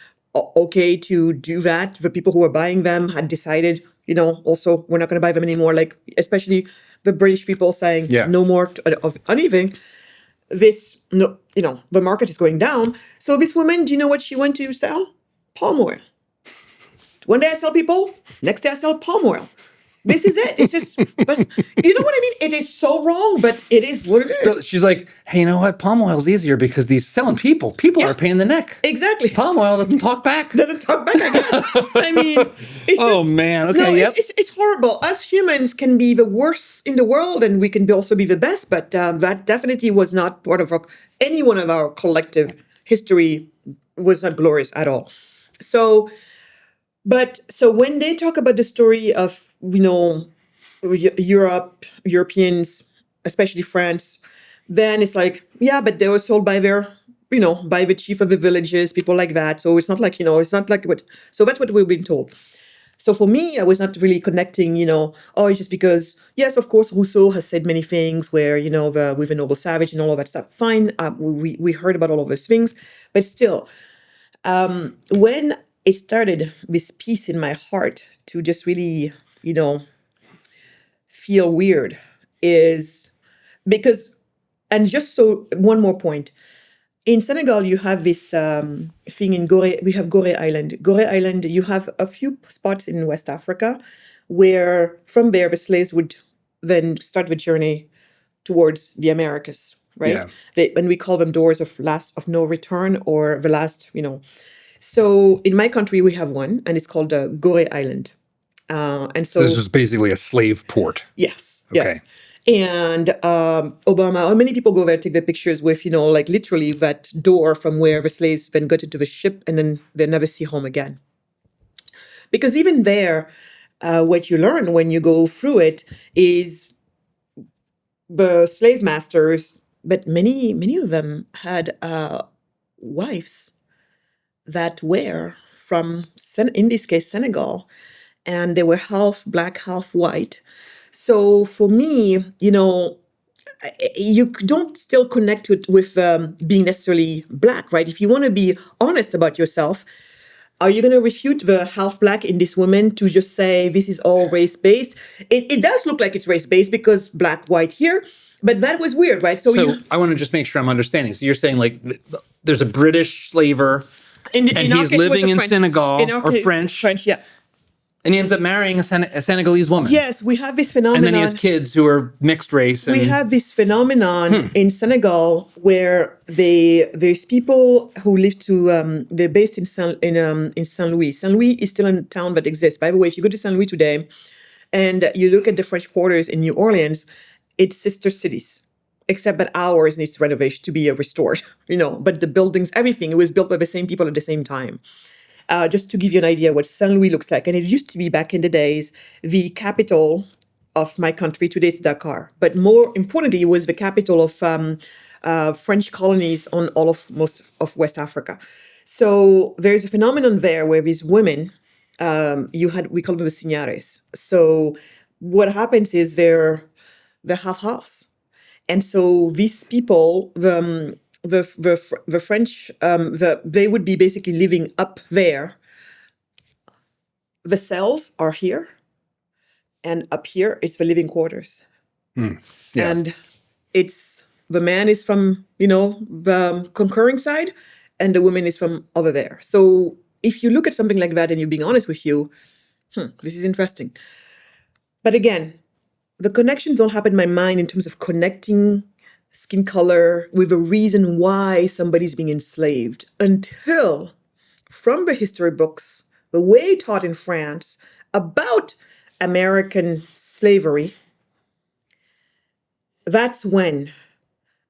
okay to do that. The people who were buying them had decided, also we're not going to buy them anymore. Like especially the British people saying no more of anything. The market is going down. So this woman, do you know what she went to sell? Palm oil. One day I sell people, next day I sell palm oil. This is it. It's just, you know what I mean? It is so wrong, but it is what it is. She's like, hey, you know what? Palm oil is easier because these selling people are a pain in the neck. Exactly. Palm oil doesn't talk back. I guess. I mean, it's just. Man. Okay. No, yep. It's horrible. Us humans can be the worst in the world, and we can also be the best. But that definitely was not part of any one of our collective history. Was not glorious at all. So when they talk about the story of Europeans, especially France, then it's like, yeah, but they were sold by their, by the chief of the villages, people like that. So it's not like, it's not like what. So that's what we've been told. So for me, I was not really connecting, it's just because, yes, of course, Rousseau has said many things where, with a noble savage and all of that stuff. Fine, we heard about all of those things, but still, when it started this piece in my heart to just really, feel weird is because, and just so one more point, in Senegal you have this thing in Gorée. We have Gorée Island. Gorée Island. You have a few spots in West Africa where from there the slaves would then start the journey towards the Americas, right? Yeah. And we call them doors of no return, or the last, So in my country we have one, and it's called Gorée Island. And So this was basically a slave port. yes, Okay. yes. And Obama, or many people go there, take their pictures with, like literally that door from where the slaves then got into the ship and then they never see home again. Because even there, what you learn when you go through it is the slave masters, but many of them had wives that were from, in this case, Senegal, and they were half black, half white. So for me, you don't still connect it with being necessarily black, right? If you want to be honest about yourself, are you going to refute the half black in this woman to just say this is all race based? It does look like it's race based because black, white here, but that was weird, right? So I want to just make sure I'm understanding. So you're saying like there's a British slaver and he's living in Senegal or French. French, yeah. And he ends up marrying a Senegalese woman. Yes, we have this phenomenon. And then he has kids who are mixed race. We have this phenomenon in Senegal where there's people who live they're based in Saint Louis. Saint Louis is still a town that exists. By the way, if you go to Saint Louis today and you look at the French quarters in New Orleans, it's sister cities, except that ours needs renovation to be restored, but the buildings, everything, it was built by the same people at the same time. Just to give you an idea what Saint Louis looks like. And it used to be, back in the days, the capital of my country. Today it's Dakar. But more importantly, it was the capital of French colonies on most of West Africa. So there's a phenomenon there where these women, we call them the signares. So what happens is they're half-halves. And so these people, the French, they would be basically living up there. The cells are here, and up here it's the living quarters. Yeah. And the man is from, the conquering side, and the woman is from over there. So if you look at something like that and you're being honest with you, this is interesting. But again, the connections don't happen in my mind in terms of connecting skin color with a reason why somebody's being enslaved until, from the history books, the way taught in France about American slavery, that's when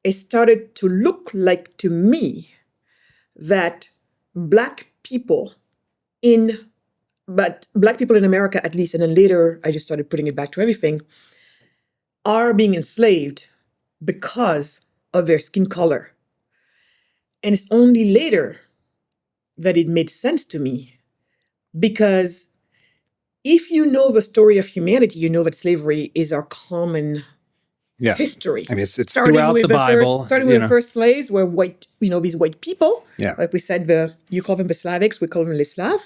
it started to look like to me that black people in America at least, and then later I just started putting it back to everything, are being enslaved because of their skin color. And it's only later that it made sense to me, because if you know the story of humanity, you know that slavery is our common history. I mean, it's throughout the Bible. Starting with the first slaves were white, these white people. Yeah. Like we said, you call them the Slavics, we call them les Slaves.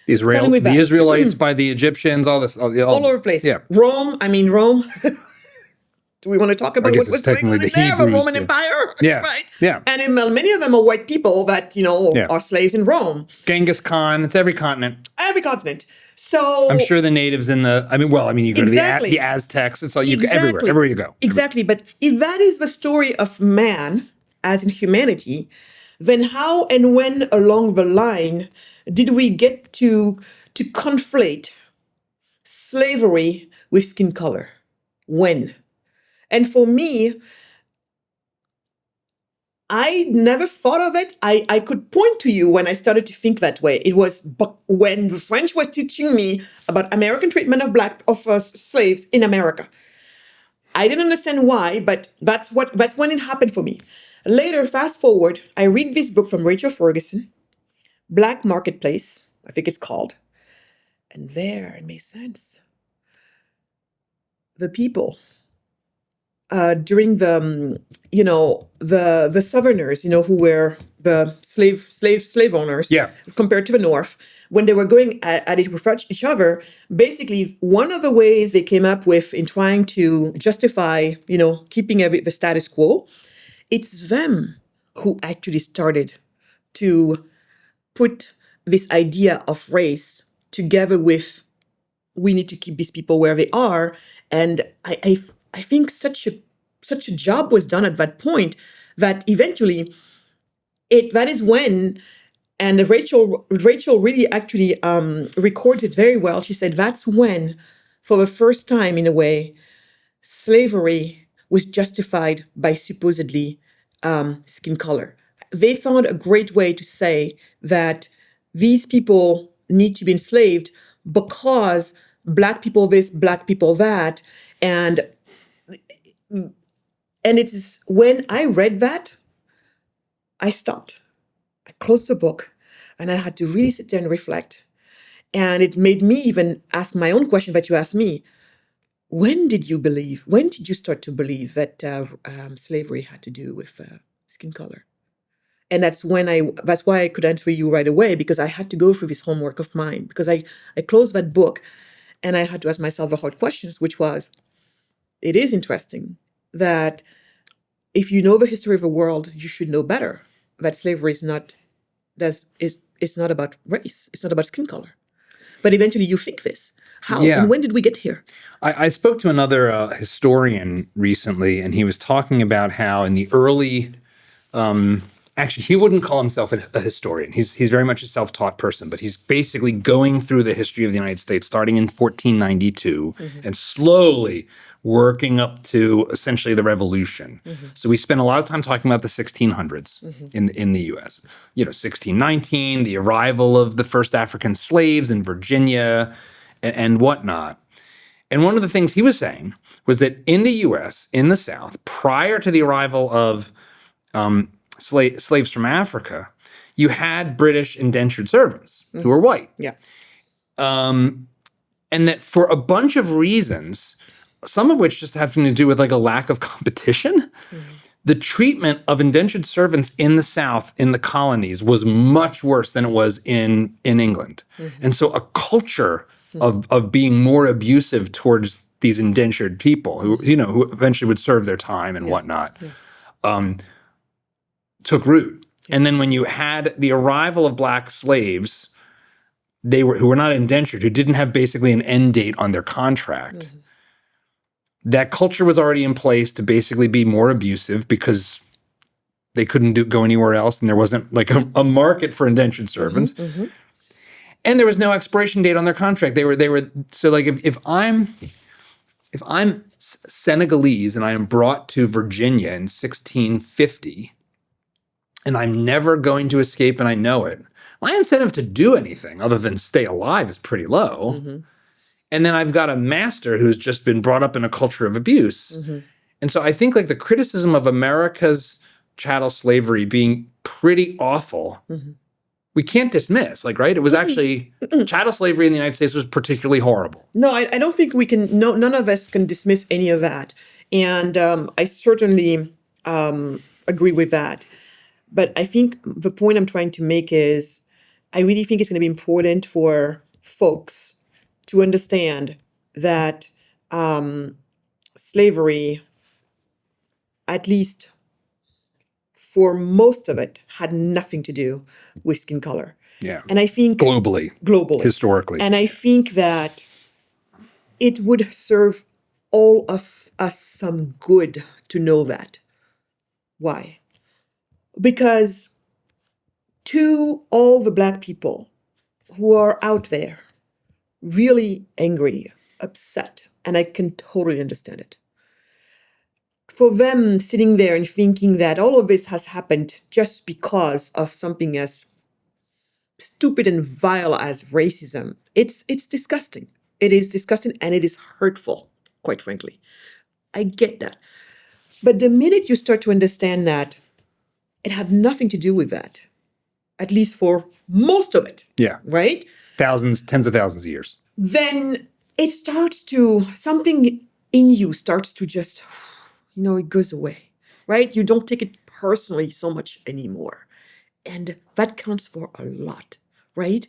The Israelites by the Egyptians, all this. All over the place. Yeah. Rome. Do we want to talk about what was going on in there? The Roman Empire? Yeah. Right? Yeah. And many of them are white people that, are slaves in Rome. Genghis Khan, it's every continent. Every continent. So I'm sure the natives you go to the Aztecs, it's all everywhere you go. Exactly. But if that is the story of man, as in humanity, then how and when along the line did we get to conflate slavery with skin color? When? And for me, I never thought of it. I could point to you when I started to think that way. It was when the French was teaching me about American treatment of slaves in America. I didn't understand why, but that's when it happened for me. Later, fast forward, I read this book from Rachel Ferguson, Black Marketplace, I think it's called. And there it made sense. The people during the Southerners, who were the slave owners, Yeah. compared to the North, when they were going at it with each other, basically one of the ways they came up with in trying to justify, keeping the status quo, it's them who actually started to put this idea of race together with, we need to keep these people where they are. And I think such a job was done at that point that eventually that is when, and Rachel really actually records it very well. She said that's when, for the first time in a way, slavery was justified by supposedly skin color. They found a great way to say that these people need to be enslaved because Black people this, Black people that, and it is when I read that, I stopped. I closed the book, and I had to really sit there and reflect. And it made me even ask my own question that you asked me. When did you start to believe that slavery had to do with skin color? And that's why I could answer you right away, because I had to go through this homework of mine, because I closed that book and I had to ask myself the hard questions, which was, it is interesting that if you know the history of the world, you should know better that slavery is not about race. It's not about skin color. But eventually you think this. How? Yeah. And when did we get here? I spoke to another historian recently, and he was talking about how in the early, actually, he wouldn't call himself a historian. He's very much a self-taught person, but he's basically going through the history of the United States starting in 1492 and slowly working up to essentially the Revolution. So we spent a lot of time talking about the 1600s in the U.S. 1619, the arrival of the first African slaves in Virginia and whatnot. And one of the things he was saying was that in the U.S., in the South, prior to the arrival of slaves from Africa, you had British indentured servants who were white. Yeah. And that for a bunch of reasons, some of which just having to do with like a lack of competition, the treatment of indentured servants in the South, in the colonies, was much worse than it was in England. And so a culture of being more abusive towards these indentured people who eventually would serve their time and whatnot, took root. And then when you had the arrival of Black slaves, who were not indentured, who didn't have basically an end date on their contract, that culture was already in place to basically be more abusive because they couldn't go anywhere else, and there wasn't like a market for indentured servants. And there was no expiration date on their contract. They were so like if I'm Senegalese and I am brought to Virginia in 1650, and I'm never going to escape and I know it, my incentive to do anything other than stay alive is pretty low. And then I've got a master who's just been brought up in a culture of abuse. And so I think like the criticism of America's chattel slavery being pretty awful, we can't dismiss, right? It was actually, chattel slavery in the United States was particularly horrible. No, I don't think we can, none of us can dismiss any of that. And I certainly agree with that. But I think the point I'm trying to make is, I really think it's going to be important for folks to understand that slavery, at least for most of it, had nothing to do with skin color. Yeah. And I think globally, historically. And I think that it would serve all of us some good to know that. Why? Because to all the Black people who are out there really angry, upset, and I can totally understand it, for them sitting there and thinking that all of this has happened just because of something as stupid and vile as racism, it's disgusting. It is disgusting and it is hurtful, quite frankly. I get that. But the minute you start to understand that it had nothing to do with that, at least for most of it, right? Tens of thousands of years. Then it starts to, something in you starts to just, it goes away, right? You don't take it personally so much anymore. And that counts for a lot, right?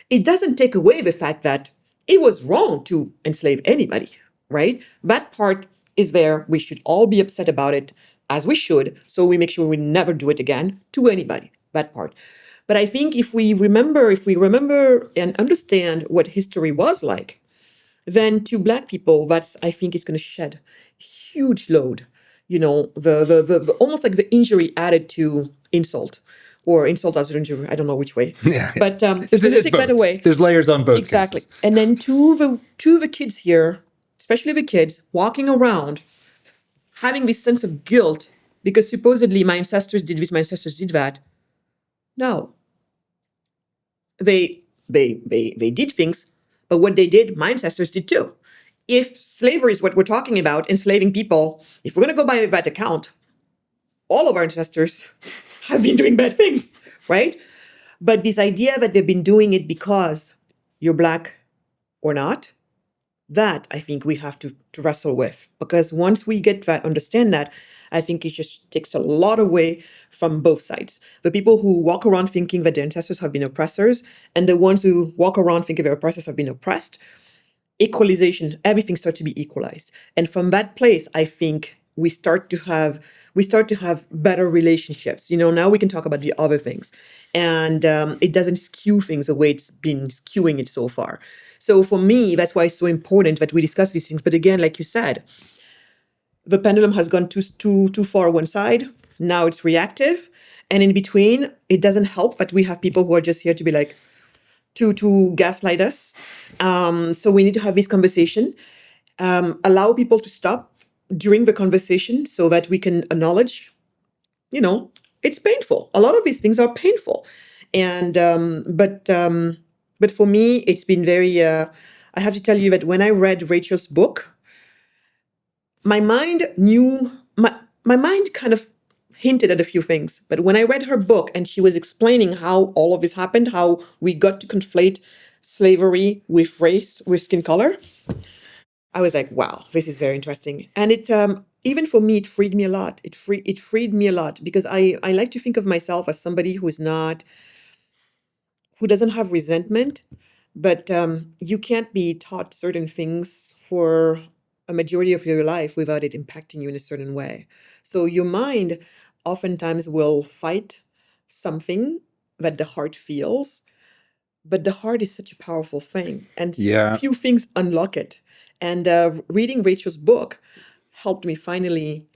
It doesn't take away the fact that it was wrong to enslave anybody, right? That part is there. We should all be upset about it, as we should. So we make sure we never do it again to anybody, that part. But I think if we remember and understand what history was like, then to Black people, that's, I think, is going to shed huge load. The almost like the injury added to insult, or insult as an injury. I don't know which way. Yeah. But so It's let's take that both. away. There's layers on both Exactly. cases. And then to the kids here, especially the kids walking around, having this sense of guilt because supposedly my ancestors did this, my ancestors did that. No. They did things, but what they did, my ancestors did too. If slavery is what we're talking about, enslaving people, if we're going to go by that account, all of our ancestors have been doing bad things, right? But this idea that they've been doing it because you're Black or not, that I think we have to wrestle with. Because once we get that, understand that, I think it just takes a lot away from both sides. The people who walk around thinking that their ancestors have been oppressors, and the ones who walk around thinking their oppressors have been oppressed, equalization, everything starts to be equalized. And from that place, I think we start to have better relationships. Now we can talk about the other things, and it doesn't skew things the way it's been skewing it so far. So for me, that's why it's so important that we discuss these things. But again, like you said, the pendulum has gone too far one side. Now it's reactive, and in between, it doesn't help that we have people who are just here to be like to gaslight us. So we need to have this conversation. Allow people to stop during the conversation so that we can acknowledge, it's painful. A lot of these things are painful. And, but for me, it's been very, I have to tell you that when I read Rachel's book, my mind kind of hinted at a few things. But when I read her book and she was explaining how all of this happened, how we got to conflate slavery with race, with skin color, I was like, wow, this is very interesting. And it, even for me, it freed me a lot. It freed me a lot because I like to think of myself as somebody who doesn't have resentment, but you can't be taught certain things for a majority of your life without it impacting you in a certain way. So your mind oftentimes will fight something that the heart feels, but the heart is such a powerful thing, and few things unlock it. And reading Rachel's book helped me finally.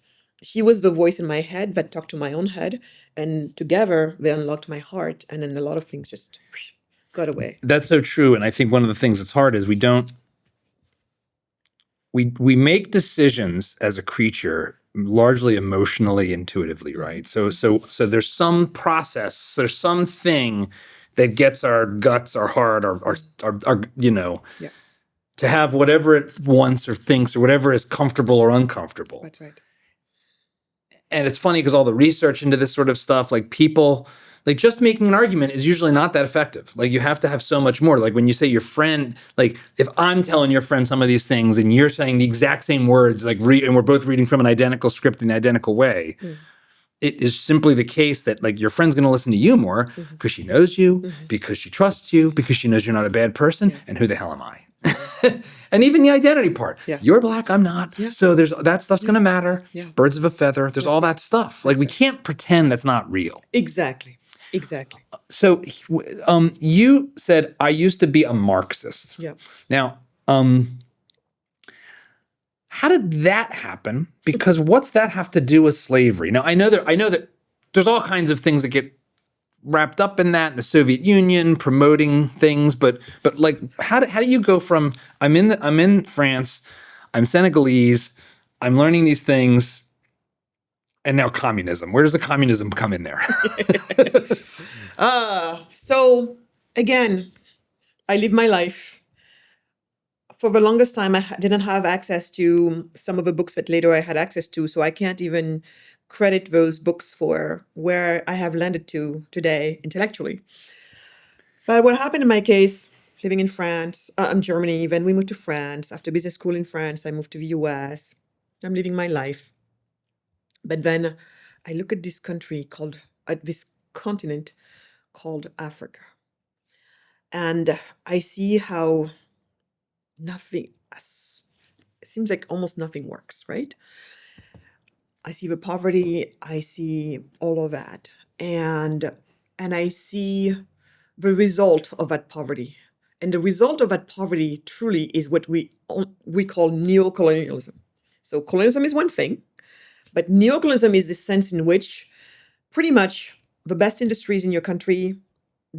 She was the voice in my head that talked to my own head, and together they unlocked my heart, and then a lot of things just got away. That's so true. And I think one of the things that's hard is we make decisions as a creature largely emotionally, intuitively, right? So there's some process, there's something that gets our guts, our heart, our to have whatever it wants or thinks or whatever is comfortable or uncomfortable. That's right. And it's funny because all the research into this sort of stuff, like people, like just making an argument is usually not that effective. Like you have to have so much more. Like when you say your friend, like if I'm telling your friend some of these things and you're saying the exact same words, like and we're both reading from an identical script in the identical way, it is simply the case that like your friend's going to listen to you more because she knows you, because she trusts you, because she knows you're not a bad person, and who the hell am I? And even the identity part. Yeah. You're Black, I'm not. Yeah. So there's that stuff's going to matter. Yeah. Birds of a feather. There's all that stuff. Like we can't pretend that's not real. Exactly. So you said, I used to be a Marxist. Yeah. Now, how did that happen? Because what's that have to do with slavery? Now, I know that there's all kinds of things that get wrapped up in that, the Soviet Union promoting things, but like how do you go from I'm in France, I'm Senegalese, I'm learning these things, and now communism? Where does the communism come in there? So again, I live my life. For the longest time, I didn't have access to some of the books that later I had access to, so I can't even credit those books for where I have landed to today intellectually. But what happened in my case, living in France, Germany, then we moved to France. After business school in France, I moved to the US. I'm living my life. But then I look at this country continent called Africa. And I see how nothing, it seems like almost nothing works, right? I see the poverty, I see all of that. And I see the result of that poverty. And the result of that poverty truly is what we call neocolonialism. So colonialism is one thing, but neocolonialism is the sense in which pretty much the best industries in your country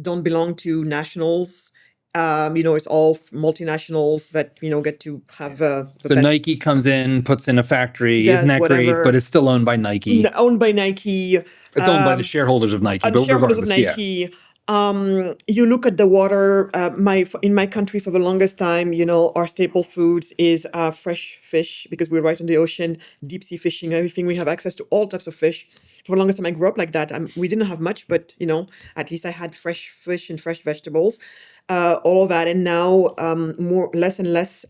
don't belong to nationals. It's all multinationals that, get to have the So best. Nike comes in, puts in a factory, Does isn't that whatever. great? But it's still owned by Nike. Owned by Nike. It's owned by the shareholders of Nike. And But shareholders of regardless, Nike. You look at the water. In my country for the longest time, our staple foods is fresh fish because we're right on the ocean, deep sea fishing, everything. We have access to all types of fish. For the longest time, I grew up like that. We didn't have much, but at least I had fresh fish and fresh vegetables, all of that. And now, less and less,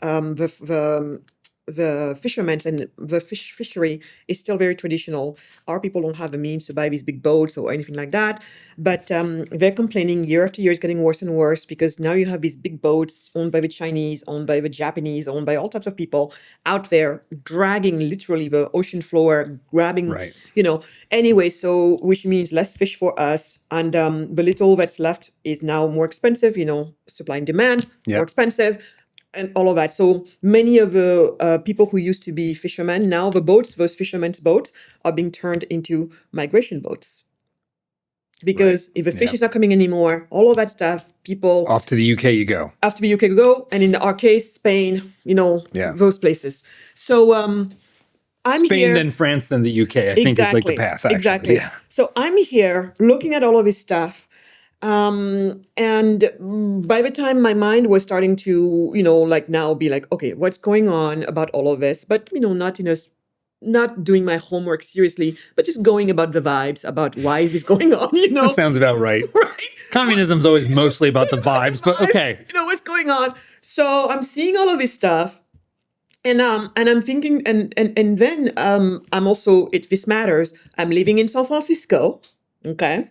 the fishermen and the fishery is still very traditional. Our people don't have the means to buy these big boats or anything like that. But they're complaining year after year. It's getting worse and worse because now you have these big boats owned by the Chinese, owned by the Japanese, owned by all types of people out there dragging literally the ocean floor, grabbing, Right. Anyway, so which means less fish for us. And the little that's left is now more expensive, supply and demand, Yep. more expensive. And all of that. So many of the people who used to be fishermen, now those fishermen's boats are being turned into migration boats. Because if the fish is not coming anymore, all of that stuff, people Off to the UK you go. after the UK go, and in our case, Spain, those places. So I'm Spain, here. then France, then the UK, I think is like the path, actually. Exactly. Yeah. So I'm here looking at all of this stuff. And by the time my mind was starting to, now be like, okay, what's going on about all of this? But, not doing my homework seriously, but just going about the vibes, about why is this going on, That sounds about right. Right? Communism's always mostly about the vibes, but okay. What's going on? So I'm seeing all of this stuff. And I'm thinking, and then I'm also, this matters, I'm living in San Francisco, okay?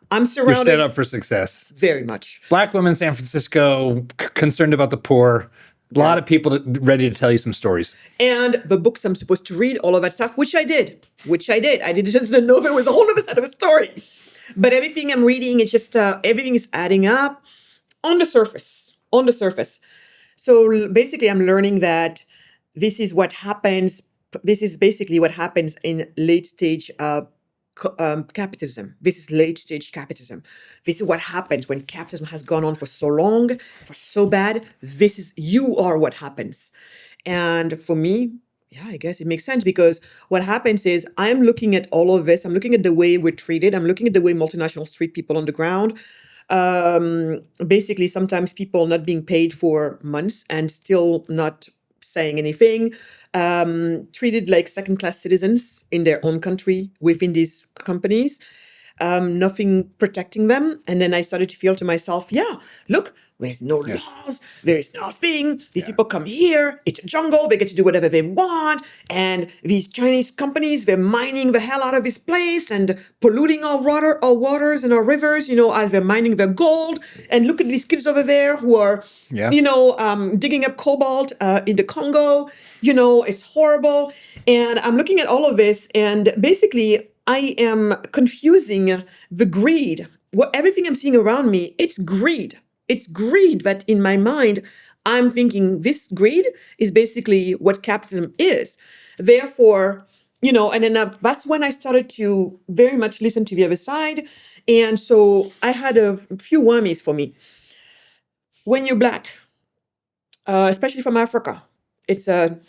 I'm You're surrounded set up for success. very much. Black women in San Francisco, concerned about the poor. A lot of people ready to tell you some stories. And the books I'm supposed to read, all of that stuff, which I did. I didn't know there was a whole other side of a story. But everything I'm reading, it's just, everything is adding up on the surface. So basically, I'm learning that this is what happens. This is basically what happens in late stage capitalism. This is late stage capitalism. This is what happens when capitalism has gone on for so long, for so bad. You are what happens. And for me, I guess it makes sense because what happens is I'm looking at all of this. I'm looking at the way we're treated. I'm looking at the way multinationals treat people on the ground. Basically, sometimes people not being paid for months and still not saying anything. Treated like second-class citizens in their own country within these companies, nothing protecting them. And then I started to feel to myself, look, there's no laws, there's nothing. These people come here, it's a jungle, they get to do whatever they want. And these Chinese companies, they're mining the hell out of this place and polluting our waters and our rivers, as they're mining their gold. And look at these kids over there who are, digging up cobalt in the Congo. It's horrible. And I'm looking at all of this, and basically I am confusing the greed. Everything I'm seeing around me, it's greed. It's greed that in my mind, I'm thinking this greed is basically what capitalism is. Therefore, and then that's when I started to very much listen to the other side. And so I had a few whammies for me. When you're Black, especially from Africa, it's a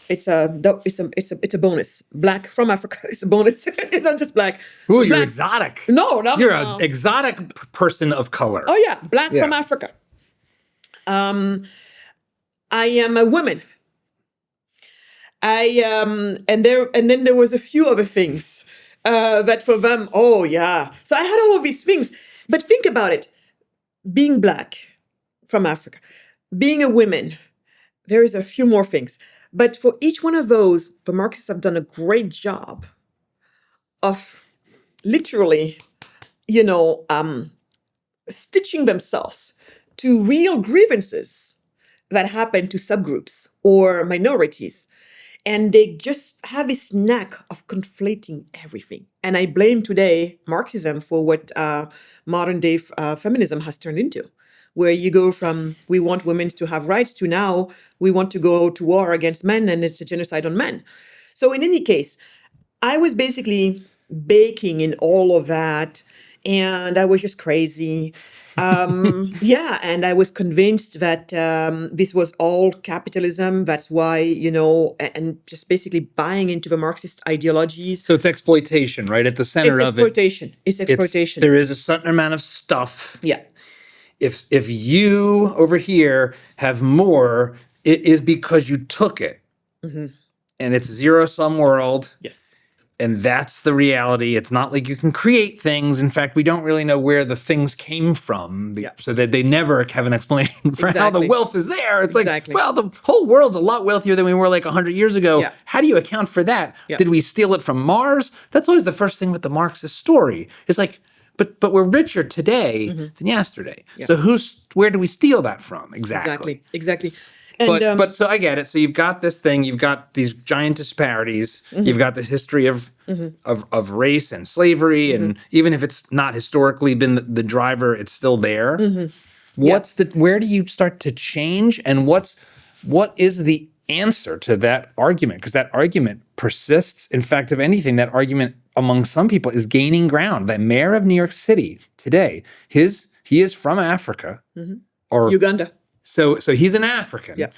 bonus. Black from Africa is a bonus. It's not just Black. Ooh, So you're Black, exotic. No. You're an exotic person of color. Oh yeah, Black from Africa. I am a woman. And then there was a few other things that for them, So I had all of these things. But think about it. Being Black from Africa, being a woman, there is a few more things. But for each one of those, the Marxists have done a great job of literally stitching themselves to real grievances that happen to subgroups or minorities. And they just have this knack of conflating everything. And I blame today Marxism for what modern day feminism has turned into, where you go from we want women to have rights to now we want to go to war against men and it's a genocide on men. So in any case, I was basically baking in all of that, and I was just crazy. Yeah, and I was convinced that this was all capitalism. That's why, and just basically buying into the Marxist ideologies. So it's exploitation, right? At the center It's of it. exploitation. It's exploitation. There is a certain amount of stuff. Yeah. If you over here have more, it is because you took it. Mm-hmm. And it's a zero-sum world. Yes. And that's the reality. It's not like you can create things. In fact, we don't really know where the things came from. So that they never have an explanation for how the wealth is there. It's like, well, the whole world's a lot wealthier than we were like 100 years ago. Yeah. How do you account for that? Yeah. Did we steal it from Mars? That's always the first thing with the Marxist story. It's like, but we're richer today than yesterday. Yeah. So where do we steal that from? Exactly. And, but so I get it. So you've got this thing. You've got these giant disparities. You've got this history of race and slavery, and even if it's not historically been the driver, it's still there. Where do you start to change, and what is the answer to that argument? Because that argument persists. In fact, if anything, that argument among some people is gaining ground. The mayor of New York City today, he is from Africa or Uganda. So he's an African. Yeah.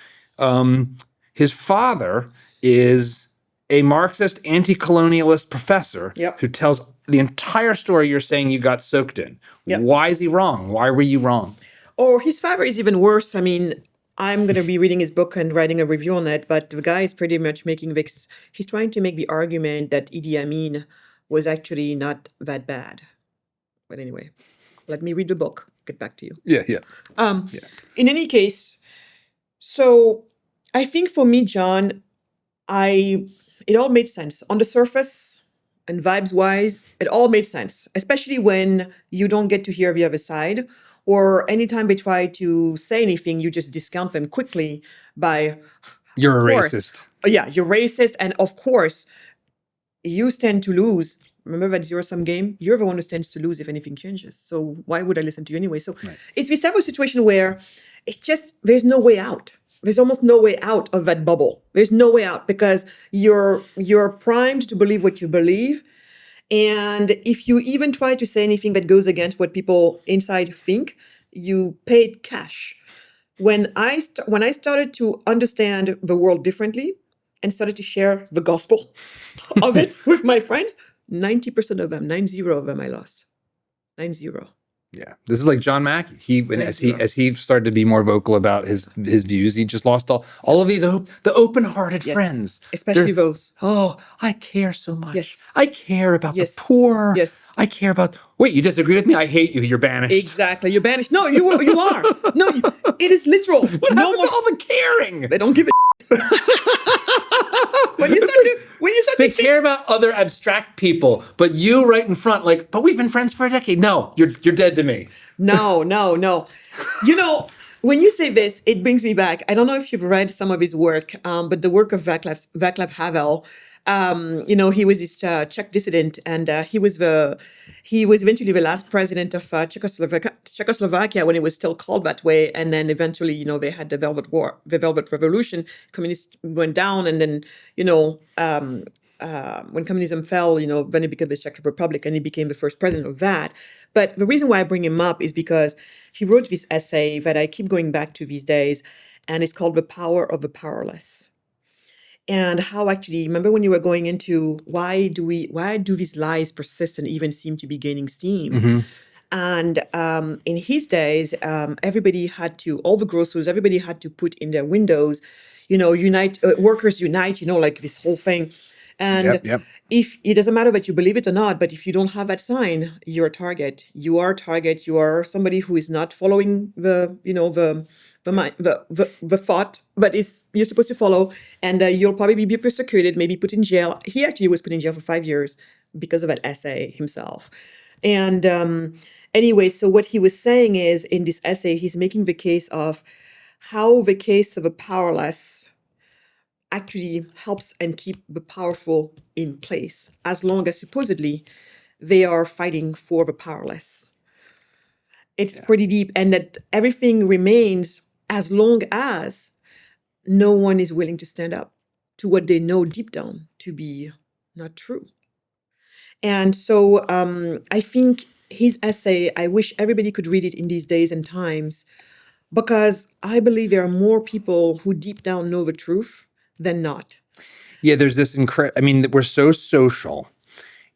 His father is a Marxist anti-colonialist professor who tells the entire story you're saying you got soaked in. Yep. Why is he wrong? Why were you wrong? Or his father is even worse. I mean, I'm going to be reading his book and writing a review on it, but the guy is pretty much he's trying to make the argument that Idi Amin was actually not that bad. But anyway, let me read the book. Get back to you. Yeah. In any case, so I think for me, John, it all made sense on the surface and vibes wise. It all made sense, especially when you don't get to hear the other side, or anytime they try to say anything, you just discount them quickly by you're a racist. Yeah, you're racist, and of course, you stand to lose. Remember that zero-sum game? You're the one who stands to lose if anything changes. So why would I listen to you anyway? So it's this type of situation where it's just, there's no way out. There's almost no way out of that bubble. There's no way out because you're primed to believe what you believe. And if you even try to say anything that goes against what people inside think, you paid cash. When I started to understand the world differently and started to share the gospel of it with my friends, 90% of them, 90 of them I lost. 90. Yeah. This is like John Mackey. As he started to be more vocal about his views, he just lost all of these the open-hearted friends. Especially those. Oh, I care so much. Yes. I care about the poor. Yes. I care about wait, you disagree with me? I hate you. You're banished. Exactly. You're banished. No, you are. No, it is literal. What happened to all the caring? They don't give a when you start they care about other abstract people, but you right in front, like, but we've been friends for a decade. No, you're dead to me. No. When you say this, it brings me back. I don't know if you've read some of his work, but the work of Václav Havel. He was this Czech dissident, and he was eventually the last president of Czechoslovakia when it was still called that way. And then eventually, they had the Velvet Revolution. Communists went down, and then, when communism fell, then it became the Czech Republic, and he became the first president of that. But the reason why I bring him up is because he wrote this essay that I keep going back to these days, and it's called "The Power of the Powerless." And how actually, remember when you were going into why do these lies persist and even seem to be gaining steam? Mm-hmm. And in his days, all the grocers, everybody had to put in their windows, workers unite, like this whole thing. And if it doesn't matter that you believe it or not, but if you don't have that sign, you're a target. You are a target. You are somebody who is not following the thought, but you're supposed to follow, and you'll probably be persecuted, maybe put in jail. He actually was put in jail for 5 years because of that essay himself. And anyway, so what he was saying is in this essay, he's making the case of how the case of a powerless actually helps and keep the powerful in place, as long as supposedly they are fighting for the powerless. It's pretty deep, and that everything remains as long as no one is willing to stand up to what they know deep down to be not true. And so I think his essay, I wish everybody could read it in these days and times, because I believe there are more people who deep down know the truth than not. Yeah, there's this I mean, we're so social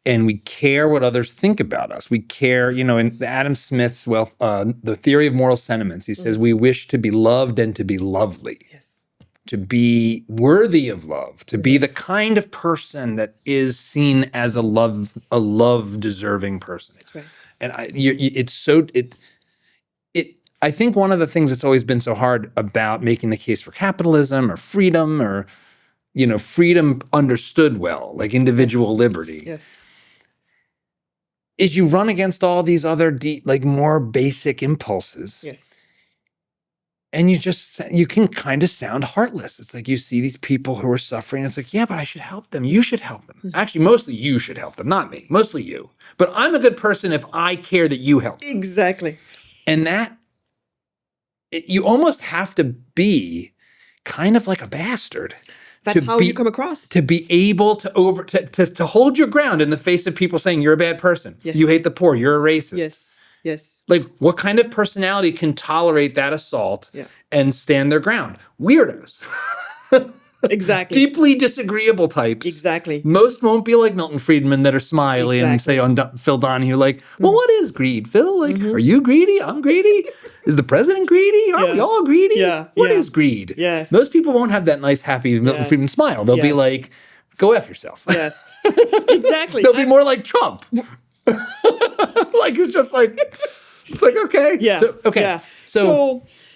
and we care what others think about us. We care, you know, in Adam Smith's, the theory of moral sentiments, he says, we wish to be loved and to be lovely. Yes. To be worthy of love, to be the kind of person that is seen as a love-deserving person. That's right. And I think one of the things that's always been so hard about making the case for capitalism or freedom, or, you know, freedom understood well, like individual liberty, Yes. is you run against all these other more basic impulses. Yes. And you can kind of sound heartless. It's like you see these people who are suffering. It's like, yeah, but I should help them. You should help them. Actually, mostly you should help them, not me. Mostly you. But I'm a good person if I care that you help. Exactly. And you almost have to be kind of like a bastard. That's how you come across. To be able to hold your ground in the face of people saying you're a bad person. Yes. You hate the poor. You're a racist. Yes. Yes. Like, what kind of personality can tolerate that assault and stand their ground? Weirdos. Exactly. Deeply disagreeable types. Exactly. Most won't be like Milton Friedman that are smiley and say on Phil Donahue, like, well, what is greed, Phil? Like, are you greedy? I'm greedy. Is the president greedy? Aren't we all greedy? Yeah. What is greed? Yes. Most people won't have that nice, happy Milton Friedman smile. They'll be like, go F yourself. Yes. Exactly. They'll be more like Trump. Like, it's just like, okay. Yeah. So, okay. Yeah.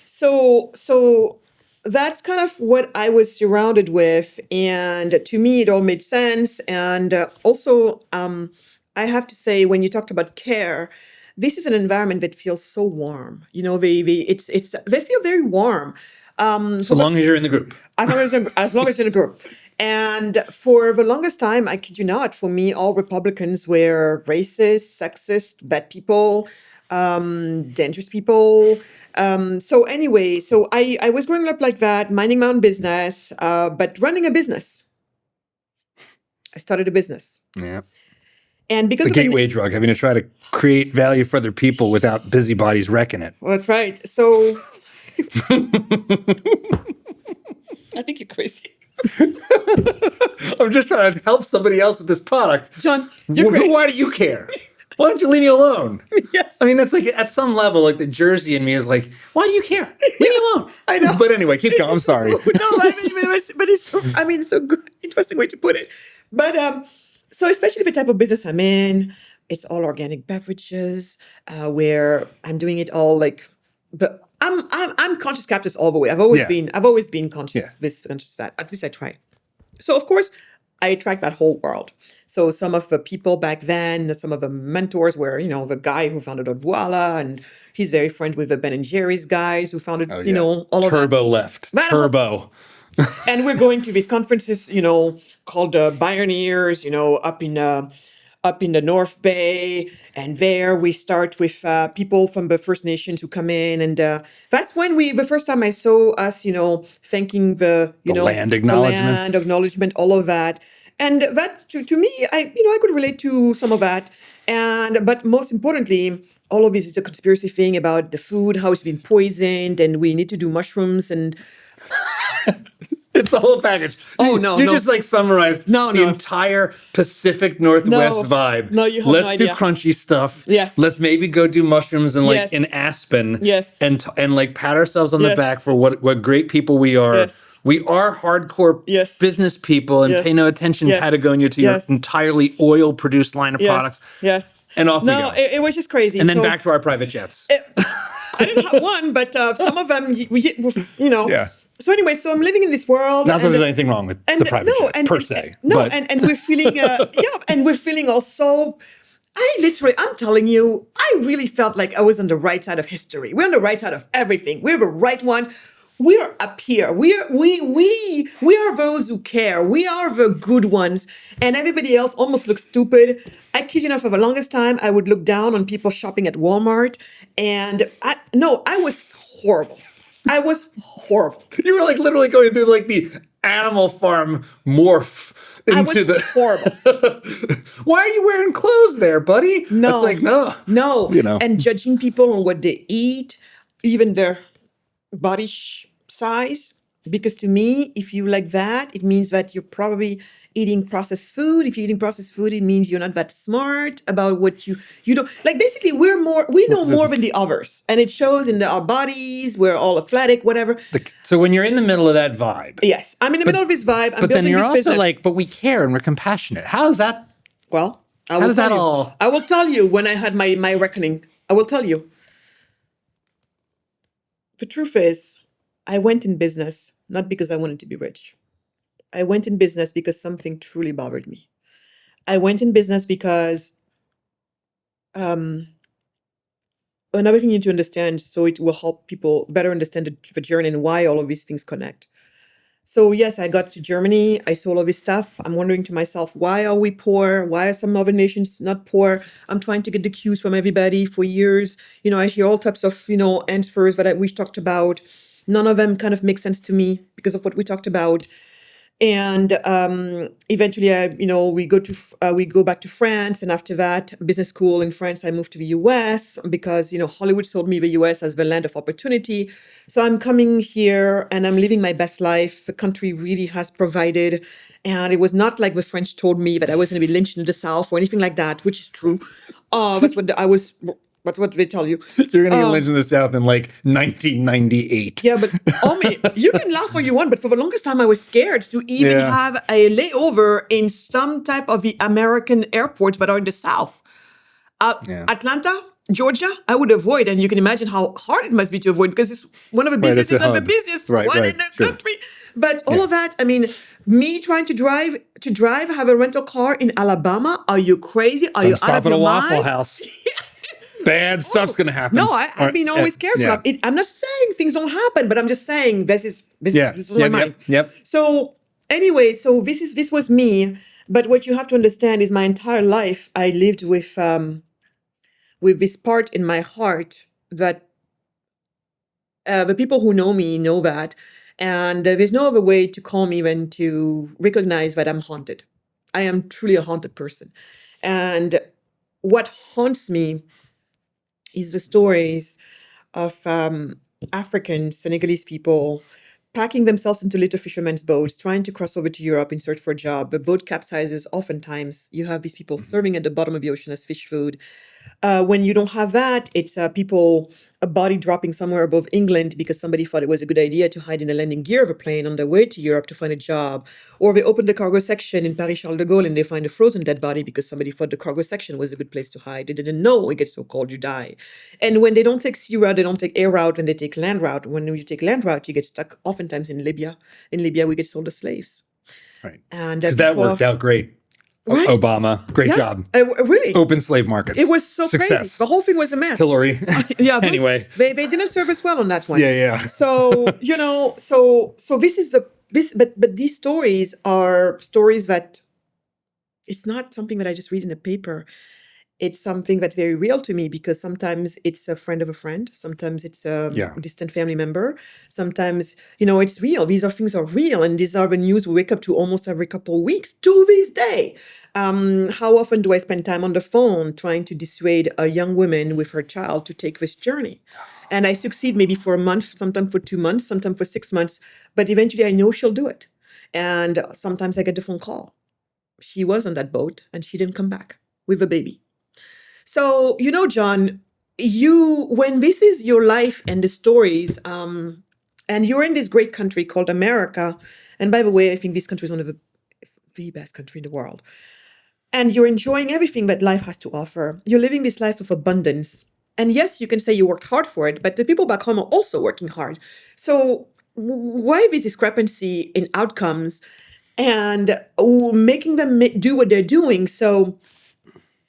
So that's kind of what I was surrounded with. And to me, it all made sense. And also, I have to say, when you talked about care, this is an environment that feels so warm. You know, they feel very warm. So long as you're in the group. As long as you're in a group. And for the longest time, I kid you not, for me, all Republicans were racist, sexist, bad people, dangerous people. So anyway, I was growing up like that, minding my own business, but running a business. I started a business. Yeah. And because the gateway drug, having to try to create value for other people without busybodies wrecking it. Well, that's right. So I think you're crazy. I'm just trying to help somebody else with this product. John, you're crazy. Why do you care? Why don't you leave me alone? Yes. I mean, that's like, at some level, like the Jersey in me is like, why do you care? Leave me alone. I know. But anyway, keep going. I'm sorry. But it's so, it's a good, interesting way to put it. But so especially the type of business I'm in, it's all organic beverages, where I'm doing it all like, but I'm conscious capitalist all the way. I've always been conscious conscious of that. At least I try. So of course, I attract that whole world. So some of the people back then, some of the mentors were, you know, the guy who founded Odwalla, and he's very friends with the Ben and Jerry's guys who founded, you know, all of that. Turbo left. Turbo. And we're going to these conferences, you know, called Pioneers, you know, up in the North Bay, and there we start with people from the First Nations who come in, and that's when the first time I saw us, you know, thanking the land acknowledgement, all of that, and that to me, I could relate to some of that, but most importantly, all of this is a conspiracy thing about the food, how it's been poisoned, and we need to do mushrooms and. It's the whole package. You just like summarized the entire Pacific Northwest vibe. No, you have Let's no idea. do crunchy stuff. Yes. Let's maybe go do mushrooms and like in Aspen. Yes. And like pat ourselves on the back for what great people we are. Yes. We are hardcore business people and pay no attention, Patagonia, to your entirely oil-produced line of products. Yes. And off we go. No, it was just crazy. And then back to our private jets. I didn't have one, but some of them, you know. Yeah. So anyway, so I'm living in this world. Not that there's anything wrong with the private jet, per se. And we're feeling, and we're feeling also I'm telling you, I really felt like I was on the right side of history. We're on the right side of everything. We're the right one. We're up here. We are those who care. We are the good ones. And everybody else almost looks stupid. I kid you not, for the longest time, I would look down on people shopping at Walmart. And I was horrible. I was horrible. You were like literally going through like the Animal Farm morph I was into horrible. Why are you wearing clothes there, buddy? No. It's like, No. You know. And judging people on what they eat, even their body size. Because to me, if you like that, it means that you're probably eating processed food. If you're eating processed food, it means you're not that smart about what you don't like. Basically, we know more than the others, and it shows in our bodies. We're all athletic, whatever. So when you're in the middle of that vibe, Yes, I'm in the middle of this vibe. I'm but then building you're this also business. like, but we care and we're compassionate. How's that? Well, How does that all? I will tell you when I had my reckoning. I will tell you. The truth is, I went in business not because I wanted to be rich. I went in business because something truly bothered me. I went in business because another thing you need to understand, so it will help people better understand the journey and why all of these things connect. So yes, I got to Germany. I saw all of this stuff. I'm wondering to myself, why are we poor? Why are some other nations not poor? I'm trying to get the cues from everybody for years. I hear all types of, answers that we talked about. None of them kind of make sense to me because of what we talked about. And eventually, we go back to France, and after that, business school in France, I moved to the U.S. because Hollywood told me the U.S. as the land of opportunity. So I'm coming here and I'm living my best life. The country really has provided, and it was not like the French told me that I was going to be lynched in the South or anything like that, which is true. That's what they tell you. You're going to get lynched in the South in like 1998. Yeah, but you can laugh all you want, but for the longest time, I was scared to even have a layover in some type of the American airports that are in the South. Atlanta, Georgia, I would avoid, and you can imagine how hard it must be to avoid because it's one of the busiest, if not the busiest one in the country. But all of that, I mean, me trying to drive, have a rental car in Alabama. Are you crazy? Are you out of your mind? Stop at a Waffle House. Bad stuff's going to happen. No, I've been always careful. Yeah. I'm not saying things don't happen, but I'm just saying this is my mind. Yep. So anyway, this was me. But what you have to understand is my entire life I lived with this part in my heart that the people who know me know that, and there's no other way to call me than to recognize that I'm haunted. I am truly a haunted person, and what haunts me is the stories of African Senegalese people packing themselves into little fishermen's boats, trying to cross over to Europe in search for a job. The boat capsizes. Oftentimes, you have these people serving at the bottom of the ocean as fish food. When you don't have that, it's a body dropping somewhere above England because somebody thought it was a good idea to hide in the landing gear of a plane on their way to Europe to find a job. Or they open the cargo section in Paris Charles de Gaulle and they find a frozen dead body because somebody thought the cargo section was a good place to hide. They didn't know it gets so cold, you die. And when they don't take sea route, they don't take air route, and they take land route. When you take land route, you get stuck oftentimes in Libya. In Libya, we get sold as slaves. Right. And because that worked out great. Right. Obama, great job. Really. Open slave markets. It was so crazy. The whole thing was a mess. Hillary. Anyway. They didn't serve us well on that one. Yeah. So, so this is but these stories are stories that it's not something that I just read in a paper. It's something that's very real to me because sometimes it's a friend of a friend. Sometimes it's a distant family member. Sometimes, it's real. These things are real. And these are the news we wake up to almost every couple of weeks to this day. How often do I spend time on the phone trying to dissuade a young woman with her child to take this journey? And I succeed maybe for a month, sometimes for 2 months, sometimes for 6 months. But eventually I know she'll do it. And sometimes I get the phone call. She was on that boat and she didn't come back with a baby. So, John, when this is your life and the stories, and you're in this great country called America, and by the way, I think this country is one of the best country in the world, and you're enjoying everything that life has to offer. You're living this life of abundance. And yes, you can say you worked hard for it, but the people back home are also working hard. So why this discrepancy in outcomes and making them do what they're doing? So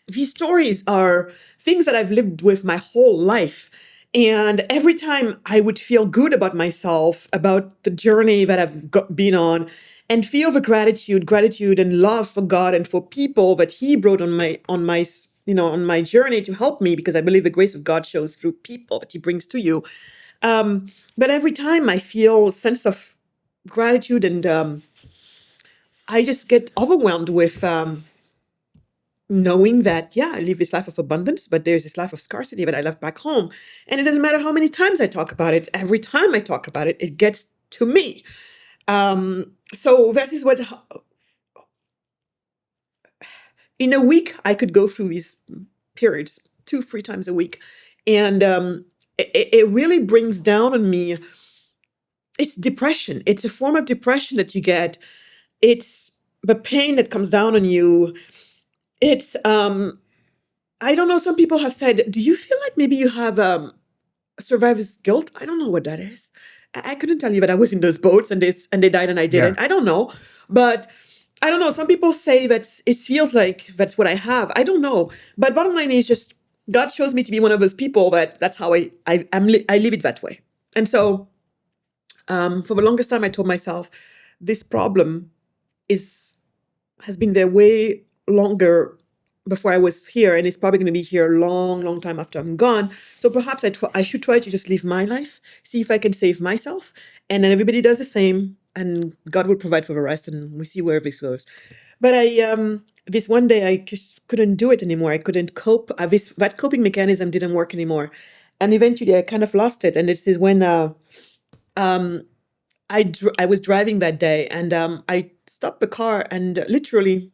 these stories are things that I've lived with my whole life. And every time I would feel good about myself, about the journey that I've been on, and feel the gratitude and love for God and for people that He brought on my journey to help me, because I believe the grace of God shows through people that He brings to you. But every time I feel a sense of gratitude, and I just get overwhelmed with knowing that, yeah, I live this life of abundance, but there's this life of scarcity that I left back home. And it doesn't matter how many times I talk about it. Every time I talk about it, it gets to me. So that is what, in a week, I could go through these periods 2-3 times a week. And it really brings down on me. It's depression. It's a form of depression that you get. It's the pain that comes down on you. It's, I don't know, some people have said, do you feel like maybe you have survivor's guilt? I don't know what that is. I couldn't tell you that I was in those boats and they died and I didn't. Yeah. I don't know. But I don't know. Some people say that it feels like that's what I have. I don't know. But bottom line is just God shows me to be one of those people that's how I live it that way. And so for the longest time, I told myself, this problem has been there way longer before I was here, and it's probably going to be here a long, long time after I'm gone. So perhaps I should try to just live my life, see if I can save myself, and then everybody does the same, and God will provide for the rest, and we see where this goes. But this one day, I just couldn't do it anymore. I couldn't cope. That coping mechanism didn't work anymore, and eventually I kind of lost it. And this is when I was driving that day, and I stopped the car, and literally,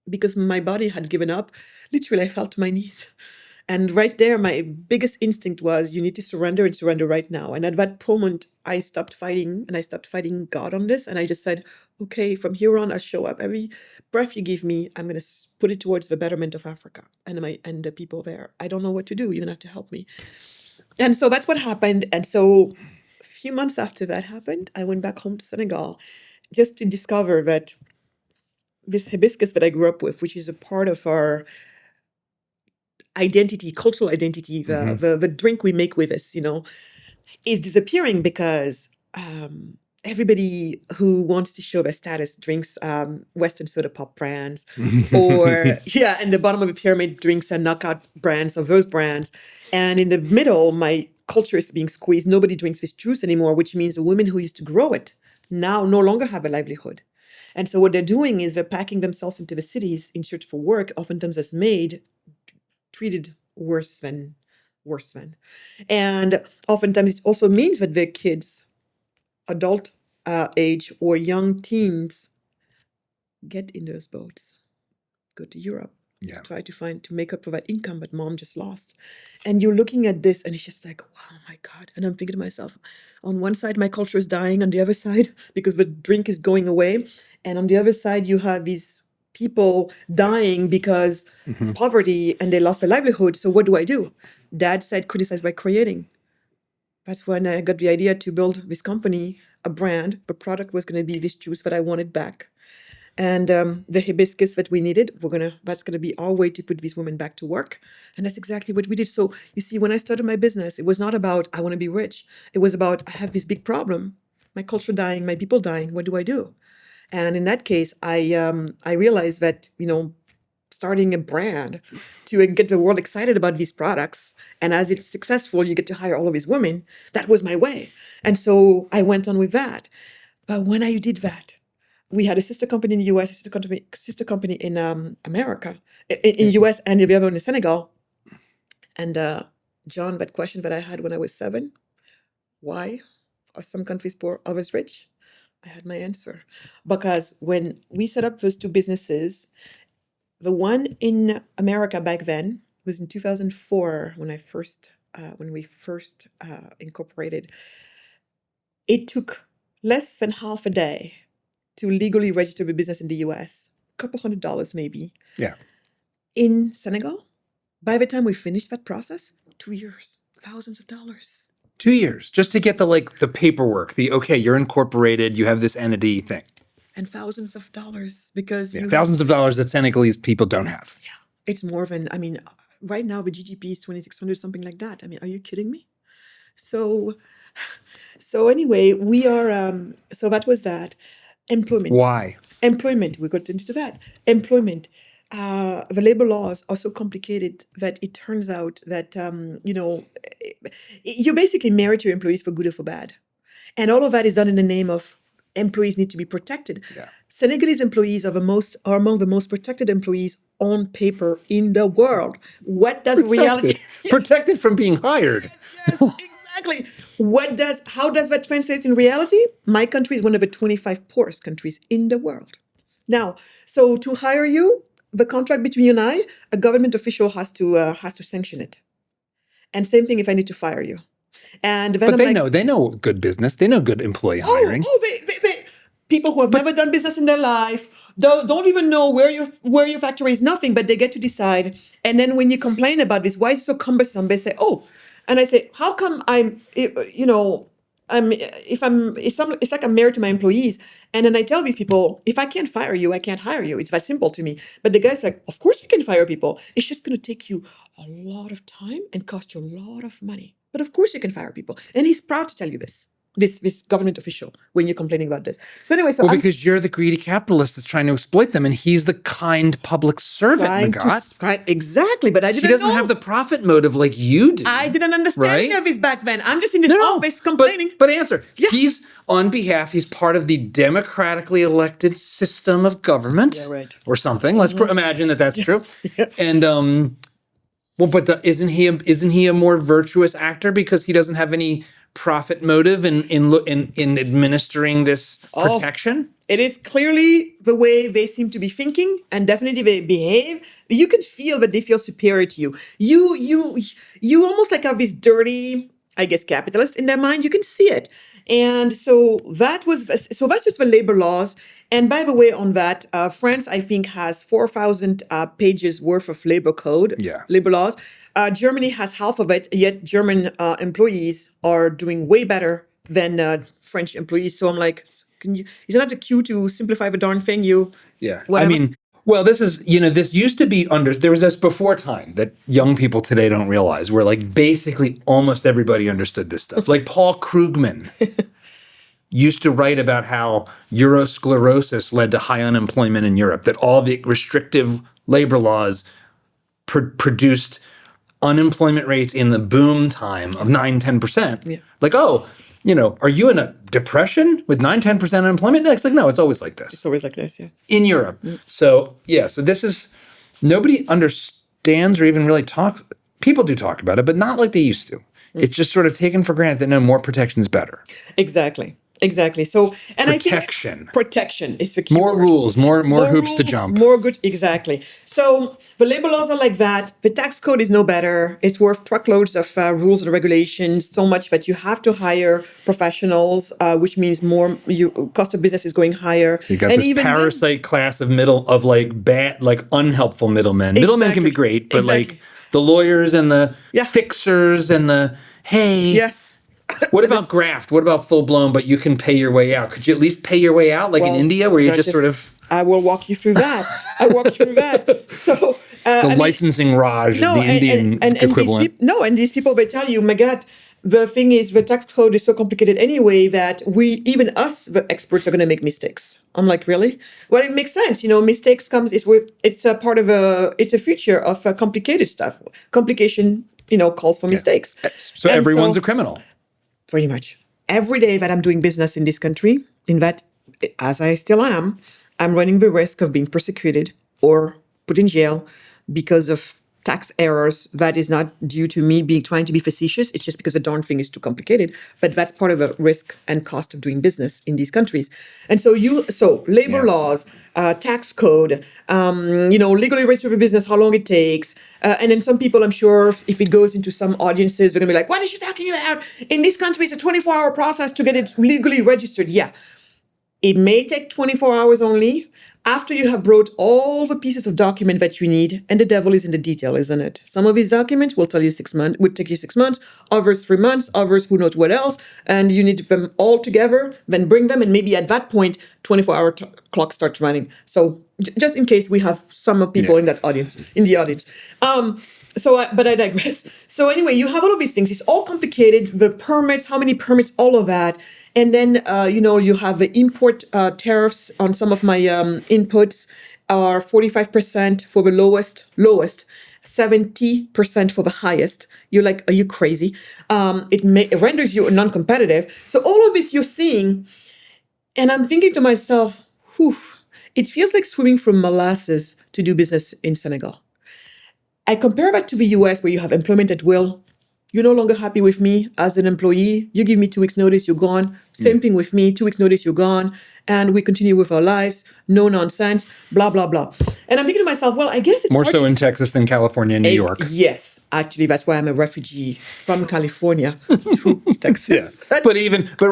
because my body had given up, literally I fell to my knees. And right there, my biggest instinct was, you need to surrender, and surrender right now. And at that moment, I stopped fighting, and I stopped fighting God on this. And I just said, okay, from here on, I'll show up. Every breath you give me, I'm going to put it towards the betterment of Africa and the people there. I don't know what to do. You're going to have to help me. And so that's what happened. And so a few months after that happened, I went back home to Senegal just to discover that this hibiscus that I grew up with, which is a part of our identity, cultural identity, the drink we make with us, is disappearing because everybody who wants to show their status drinks Western soda pop brands, or and the bottom of the pyramid drinks knockout brands of those brands, and in the middle, my culture is being squeezed. Nobody drinks this juice anymore, which means the women who used to grow it now no longer have a livelihood. And so what they're doing is they're packing themselves into the cities in search for work, oftentimes as maid, treated worse than. And oftentimes it also means that their kids, adult age or young teens, get in those boats, go to Europe, try to make up for that income that mom just lost. And you're looking at this and it's just like, wow, my God. And I'm thinking to myself, on one side, my culture is dying, on the other side, because the drink is going away. And on the other side, you have these people dying because poverty, and they lost their livelihood. So what do? Dad said, criticize by creating. That's when I got the idea to build this company, a brand. The product was going to be this juice that I wanted back. And the hibiscus that we needed, that's going to be our way to put these women back to work. And that's exactly what we did. So you see, when I started my business, it was not about, I want to be rich. It was about, I have this big problem. My culture dying, my people dying. What do? And in that case, I realized that, starting a brand to get the world excited about these products, and as it's successful, you get to hire all of these women. That was my way. And so I went on with that. But when I did that, we had a sister company in the US, a sister company in America, in US, and the other one in Senegal. And John, that question that I had when I was 7, why are some countries poor, others rich? I had my answer. Because when we set up those two businesses, the one in America back then was in 2004 when we first incorporated. It took less than half a day to legally register the business in the US, a couple $100 maybe. Yeah. In Senegal, by the time we finished that process, 2 years, thousands of dollars. 2 years just to get the paperwork, you're incorporated, you have this entity thing. And thousands of dollars because thousands of dollars that Senegalese people don't have. Yeah. It's more of an, I mean, right now the GDP is 2,600, something like that. I mean, are you kidding me? So, so anyway, we are, so that was that. Employment. Why? Employment, we got into that. Employment. The labor laws are so complicated that it turns out that, you're basically married to your employees for good or for bad. And all of that is done in the name of employees need to be protected. Yeah. Senegalese employees are among the most protected employees on paper in the world. What does reality... Protected from being hired. Yes, exactly. How does that translate in reality? My country is one of the 25 poorest countries in the world. Now, so to hire you, the contract between you and I, a government official has to sanction it. And same thing if I need to fire you. And then But they know good business. They know good employee hiring. They people who have never done business in their life don't even know where your factory is, nothing, but they get to decide. And then when you complain about this, why is it so cumbersome? They say, oh, and I say, how come it's like I'm married to my employees. And then I tell these people, if I can't fire you, I can't hire you. It's that simple to me. But the guy's like, of course you can fire people. It's just going to take you a lot of time and cost you a lot of money. But of course you can fire people. And he's proud to tell you this government official, when you're complaining about this. So anyway, because you're the greedy capitalist that's trying to exploit them, and he's the kind public servant, Magatte. Exactly, but I didn't know. He doesn't have the profit motive like you do. I didn't understand any of this back then. I'm just in this office complaining. But answer. Yeah. He's part of the democratically elected system of government. Yeah, right. Or something. Let's imagine that that's true. Yeah. And, isn't he a more virtuous actor because he doesn't have any profit motive in administering this protection? It is clearly the way they seem to be thinking, and definitely they behave. You can feel that they feel superior to you. You almost like have this dirty, I guess, capitalist in their mind. You can see it. And so that's just the labor laws. And by the way, on that, France, I think, has 4,000 pages worth of labor code, labor laws. Germany has half of it, yet German employees are doing way better than French employees. So I'm like, is it not a cue to simplify the darn thing? Whatever. I mean, well, this used to be there was this before time that young people today don't realize, where like basically almost everybody understood this stuff. Like Paul Krugman used to write about how Eurosclerosis led to high unemployment in Europe, that all the restrictive labor laws produced unemployment rates in the boom time of 9-10%. Yeah. Like, are you in a depression with 9-10% unemployment? It's like, no, it's always like this. It's always like this, yeah. In Europe. Mm. So this is, nobody understands or even really talks. People do talk about it, but not like they used to. Mm. It's just sort of taken for granted that no, more protection is better. Exactly. So, and protection. I think protection is the key. More word. Rules, more hoops to jump. More good, exactly. So the labor laws are like that. The tax code is no better. It's worth truckloads of rules and regulations, so much that you have to hire professionals, which means cost of business is going higher. You got this parasite class of unhelpful middlemen. Exactly. Middlemen can be great, but like the lawyers and the fixers and the Yes. What about graft? What about full blown, but you can pay your way out? Could you at least pay your way out, like in India, where you just sort of... I will walk you through that. So the licensing Raj is the Indian equivalent. And these people, they tell you, Magatte, the thing is, the tax code is so complicated anyway that even us, the experts, are going to make mistakes. I'm like, really? Well, it makes sense. Mistakes it's a feature of complicated stuff. Complication, calls for mistakes. So everyone's a criminal. Pretty much. Every day that I'm doing business in this country, in that, as I still am, I'm running the risk of being persecuted or put in jail because of tax errors. That is not due to me trying to be facetious. It's just because the darn thing is too complicated. But that's part of the risk and cost of doing business in these countries. And so labor laws, tax code, legally register for business, how long it takes. And then some people, I'm sure, if it goes into some audiences, they're going to be like, what is she talking about? In this country, it's a 24-hour process to get it legally registered. Yeah. It may take 24 hours only after you have brought all the pieces of document that you need. And the devil is in the detail, isn't it? Some of these documents will tell you 6 months, would take you 6 months, others 3 months, others who knows what else. And you need them all together, then bring them. And maybe at that point, 24-hour clock starts running. So just in case we have some people in the audience. But I digress. So anyway, you have all of these things. It's all complicated. The permits, how many permits, all of that. And then, you have the import tariffs on some of my inputs are 45% for the lowest, 70% for the highest. You're like, are you crazy? It renders you non-competitive. So all of this you're seeing, and I'm thinking to myself, it feels like swimming through molasses to do business in Senegal. I compare that to the US where you have employment at will. You're no longer happy with me as an employee. You give me 2 weeks notice, you're gone. Same thing with me, 2 weeks notice, you're gone. And we continue with our lives, no nonsense, blah, blah, blah. And I'm thinking to myself, well, I guess it's more so in Texas than California and New York. Yes, actually, that's why I'm a refugee from California to Texas. But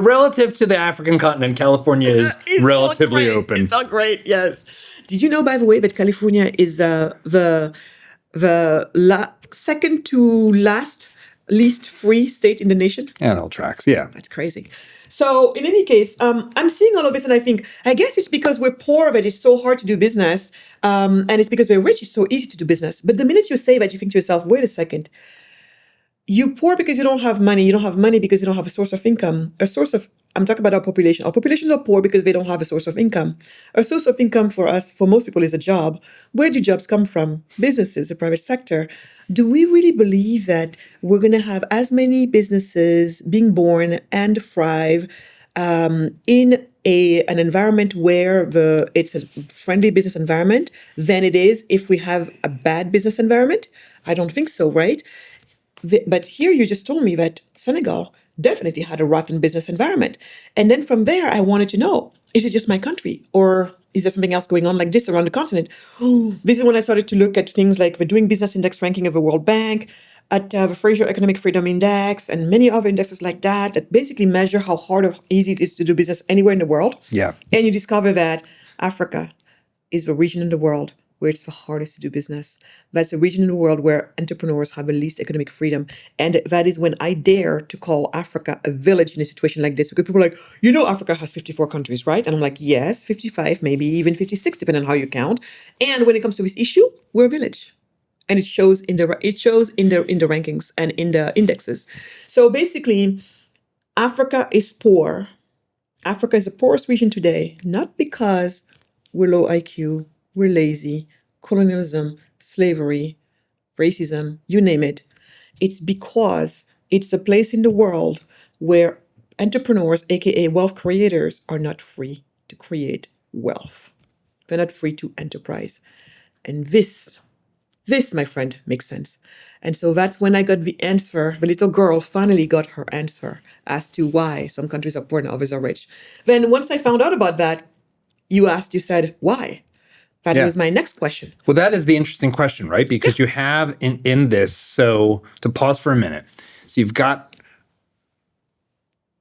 relative to the African continent, California is relatively open. It's all great, yes. Did you know, by the way, that California is the second to last least free state in the nation? And all tracks, yeah. That's crazy. So in any case, I'm seeing all of this and I think, I guess it's because we're poor that it's so hard to do business. And it's because we're rich, it's so easy to do business. But the minute you say that, you think to yourself, wait a second. You're poor because you don't have money. You don't have money because you don't have a source of income. I'm talking about our population. Our populations are poor because they don't have a source of income. A source of income for us, for most people, is a job. Where do jobs come from? Businesses, the private sector. Do we really believe that we're going to have as many businesses being born and thrive in an environment where it's a friendly business environment than it is if we have a bad business environment? I don't think so, right? But here you just told me that Senegal definitely had a rotten business environment. And then from there, I wanted to know, is it just my country? Or is there something else going on like this around the continent? This is when I started to look at things like the Doing Business Index ranking of the World Bank, at the Fraser Economic Freedom Index, and many other indexes like that basically measure how hard or easy it is to do business anywhere in the world. Yeah. And you discover that Africa is the region in the world where it's the hardest to do business. That's a region in the world where entrepreneurs have the least economic freedom. And that is when I dare to call Africa a village in a situation like this. Because people are like, Africa has 54 countries, right? And I'm like, yes, 55, maybe even 56, depending on how you count. And when it comes to this issue, we're a village. And it shows in the rankings and in the indexes. So basically, Africa is poor. Africa is the poorest region today, not because we're low IQ, we're lazy, colonialism, slavery, racism, you name it. It's because it's a place in the world where entrepreneurs, aka wealth creators, are not free to create wealth. They're not free to enterprise. And this, my friend, makes sense. And so that's when I got the answer. The little girl finally got her answer as to why some countries are poor and others are rich. Then once I found out about that, you said, why? That was my next question. Well, that is the interesting question, right? Because you have in this, so to pause for a minute. So you've got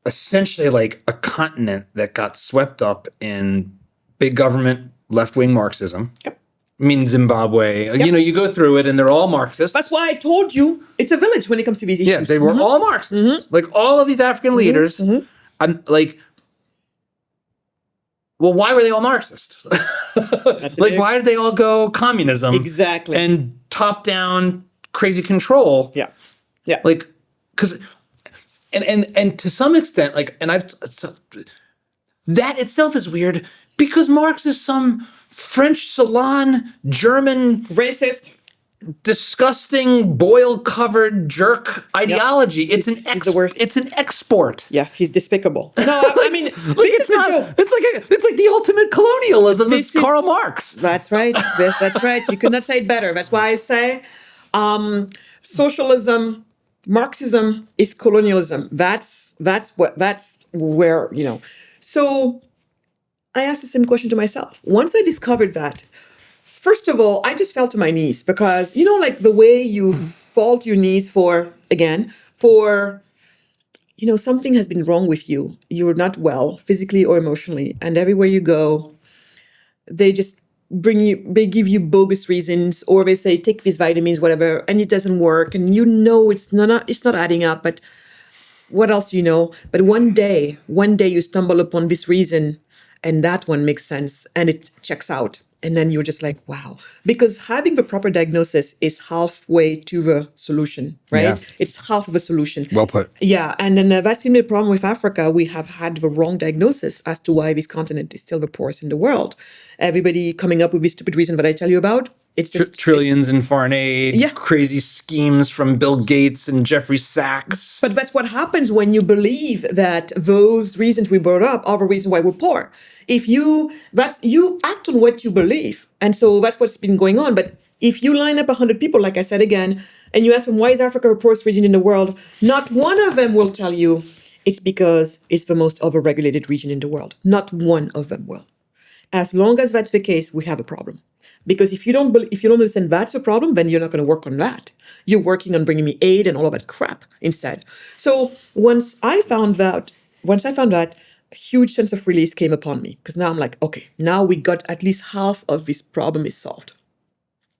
essentially like a continent that got swept up in big government, left-wing Marxism. Yep. I mean, Zimbabwe, you go through it and they're all Marxists. That's why I told you it's a village when it comes to these issues. Yeah, they were all Marxists. Like all of these African leaders. I'm like, well, why were they all Marxist? Why did they all go communism? Exactly. And top-down crazy control? Yeah. Yeah. Like, because, and to some extent, that itself is weird because Marx is some French salon, German, racist, disgusting, boil-covered jerk ideology. Yep. He's the worst. It's an export. Yeah, he's despicable. No, I mean, it's not. It's like the ultimate colonialism. This is Karl Marx. That's right. Yes, that's right. You could not say it better. That's why I say, socialism, Marxism is colonialism. That's where. So I asked the same question to myself. Once I discovered that, first of all, I just fell to my knees because, like the way you fall to your knees for, something has been wrong with you. You're not well physically or emotionally. And everywhere you go, they just they give you bogus reasons, or they say, take these vitamins, whatever, and it doesn't work. And it's not adding up, but what else do you know? But one day you stumble upon this reason, and that one makes sense and it checks out. And then you're just like, wow. Because having the proper diagnosis is halfway to the solution, right? Yeah. It's half of a solution. Well put. Yeah. And then that's been the problem with Africa. We have had the wrong diagnosis as to why this continent is still the poorest in the world. Everybody coming up with this stupid reason that I tell you about. It's just trillions in foreign aid, Yeah. crazy schemes from Bill Gates and Jeffrey Sachs. But that's what happens when you believe that those reasons we brought up are the reason why we're poor. If you act on what you believe. And so that's what's been going on. But if you line up 100 people, like I said again, and you ask them, why is Africa the poorest region in the world? Not one of them will tell you it's because it's the most overregulated region in the world. Not one of them will. As long as that's the case, we have a problem. Because if you don't understand that's a problem, then you're not going to work on that. You're working on bringing me aid and all of that crap instead. So once I found that, a huge sense of release came upon me. Because now I'm like, okay, now we got at least half of this problem is solved.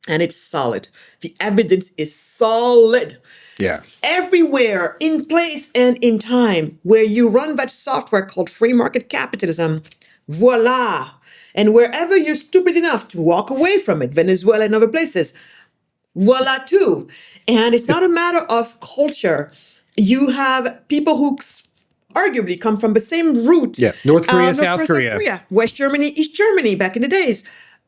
And it's solid. The evidence is solid. Yeah. Everywhere, in place and in time, where you run that software called free market capitalism, voila. And wherever you're stupid enough to walk away from it, Venezuela and other places, voila too. And it's not a matter of culture. You have people who arguably come from the same root. Yeah, North Korea, South Korea. West Germany, East Germany, back in the days.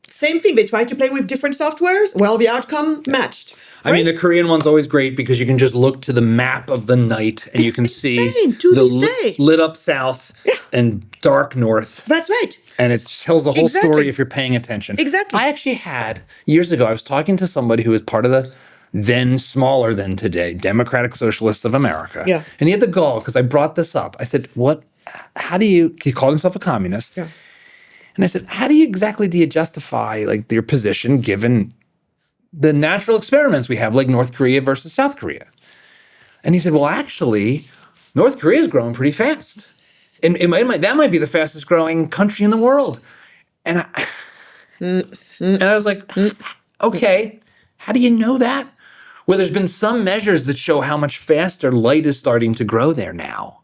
Same thing. They tried to play with different softwares. Well, the outcome matched. I mean, the Korean one's always great because you can just look to the map of the night and you can see the lit up south and dark north. That's right. And it tells the whole story if you're paying attention. Exactly. I actually had, years ago, I was talking to somebody who was part of the then smaller than today Democratic Socialists of America. Yeah. And he had the gall, because I brought this up. I said, he called himself a communist. Yeah. And I said, how do you justify like your position given the natural experiments we have, like North Korea versus South Korea? And he said, well, actually, North Korea is growing pretty fast. And that might be the fastest growing country in the world. And I was like, okay, how do you know that? Well, there's been some measures that show how much faster light is starting to grow there now.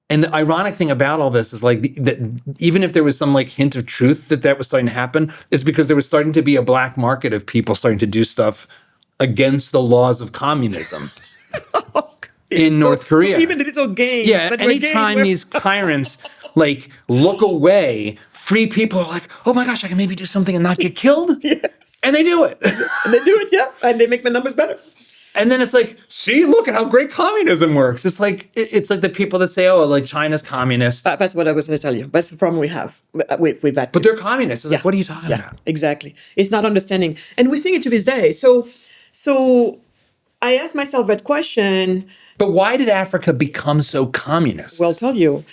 And the ironic thing about all this is like that even if there was some like hint of truth that was starting to happen, it's because there was starting to be a black market of people starting to do stuff against the laws of communism in North Korea. Even the little games. Yeah, anytime these tyrants like look away, free people are like, oh my gosh, I can maybe do something and not get killed. Yes. And they do it. And they do it, yeah. And they make the numbers better. And then it's like, see, look at how great communism works. It's like the people that say, oh, like China's communist. That's what I was going to tell you. That's the problem we have with that. But they're communists. It's like, what are you talking about? Exactly. It's not understanding. And we're seeing it to this day. So I asked myself that question. But why did Africa become so communist? Well, I'll tell you.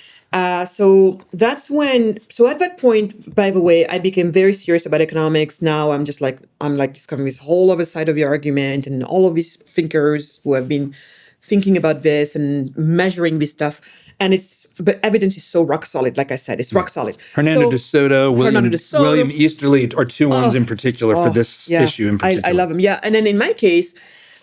So that's when, at that point, by the way, I became very serious about economics. Now I'm discovering this whole other side of the argument and all of these thinkers who have been thinking about this and measuring this stuff. And but evidence is so rock solid. Like I said, it's rock solid. Hernando de Soto, William Easterly are two ones in particular for this issue in particular. I love them. Yeah. And then in my case,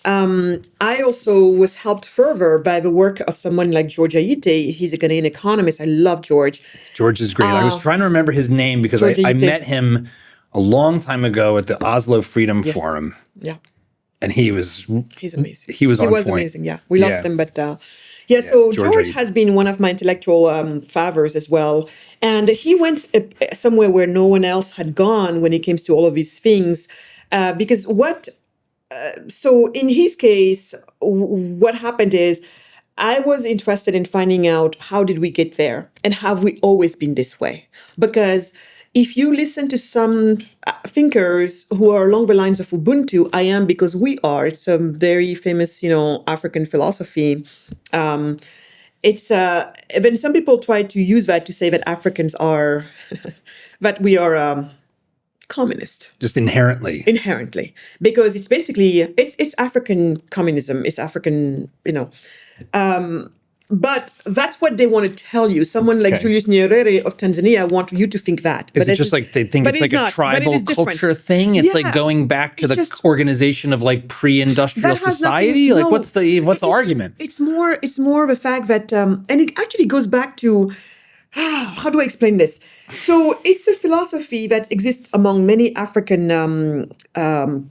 I also was helped further by the work of someone like George Aite. He's a Ghanaian economist. I love George. George is great. I was trying to remember his name because I met him a long time ago at the Oslo Freedom Forum. Yeah. And he's amazing. He was on point. Amazing, yeah. We lost him, but so George has been one of my intellectual favors as well. And he went somewhere where no one else had gone when it came to all of these things. Because so in his case, what happened is I was interested in finding out how did we get there and have we always been this way? Because if you listen to some thinkers who are along the lines of Ubuntu, I am because we are. It's a very famous, African philosophy. It's then some people try to use that to say that Africans are that we are. Communist. Just inherently. Because it's basically, it's African communism. It's African, But that's what they want to tell you. Someone like Okay. Julius Nyerere of Tanzania want you to think that. Is But it this just like they think but it's like a not. But it tribal is different. culture thing? It's Yeah. like going back to It's the just- organization of like pre-industrial That has society? nothing- Like no. what's the argument? It's more of a fact that, and it actually goes back to, how do I explain this? So it's a philosophy that exists among many African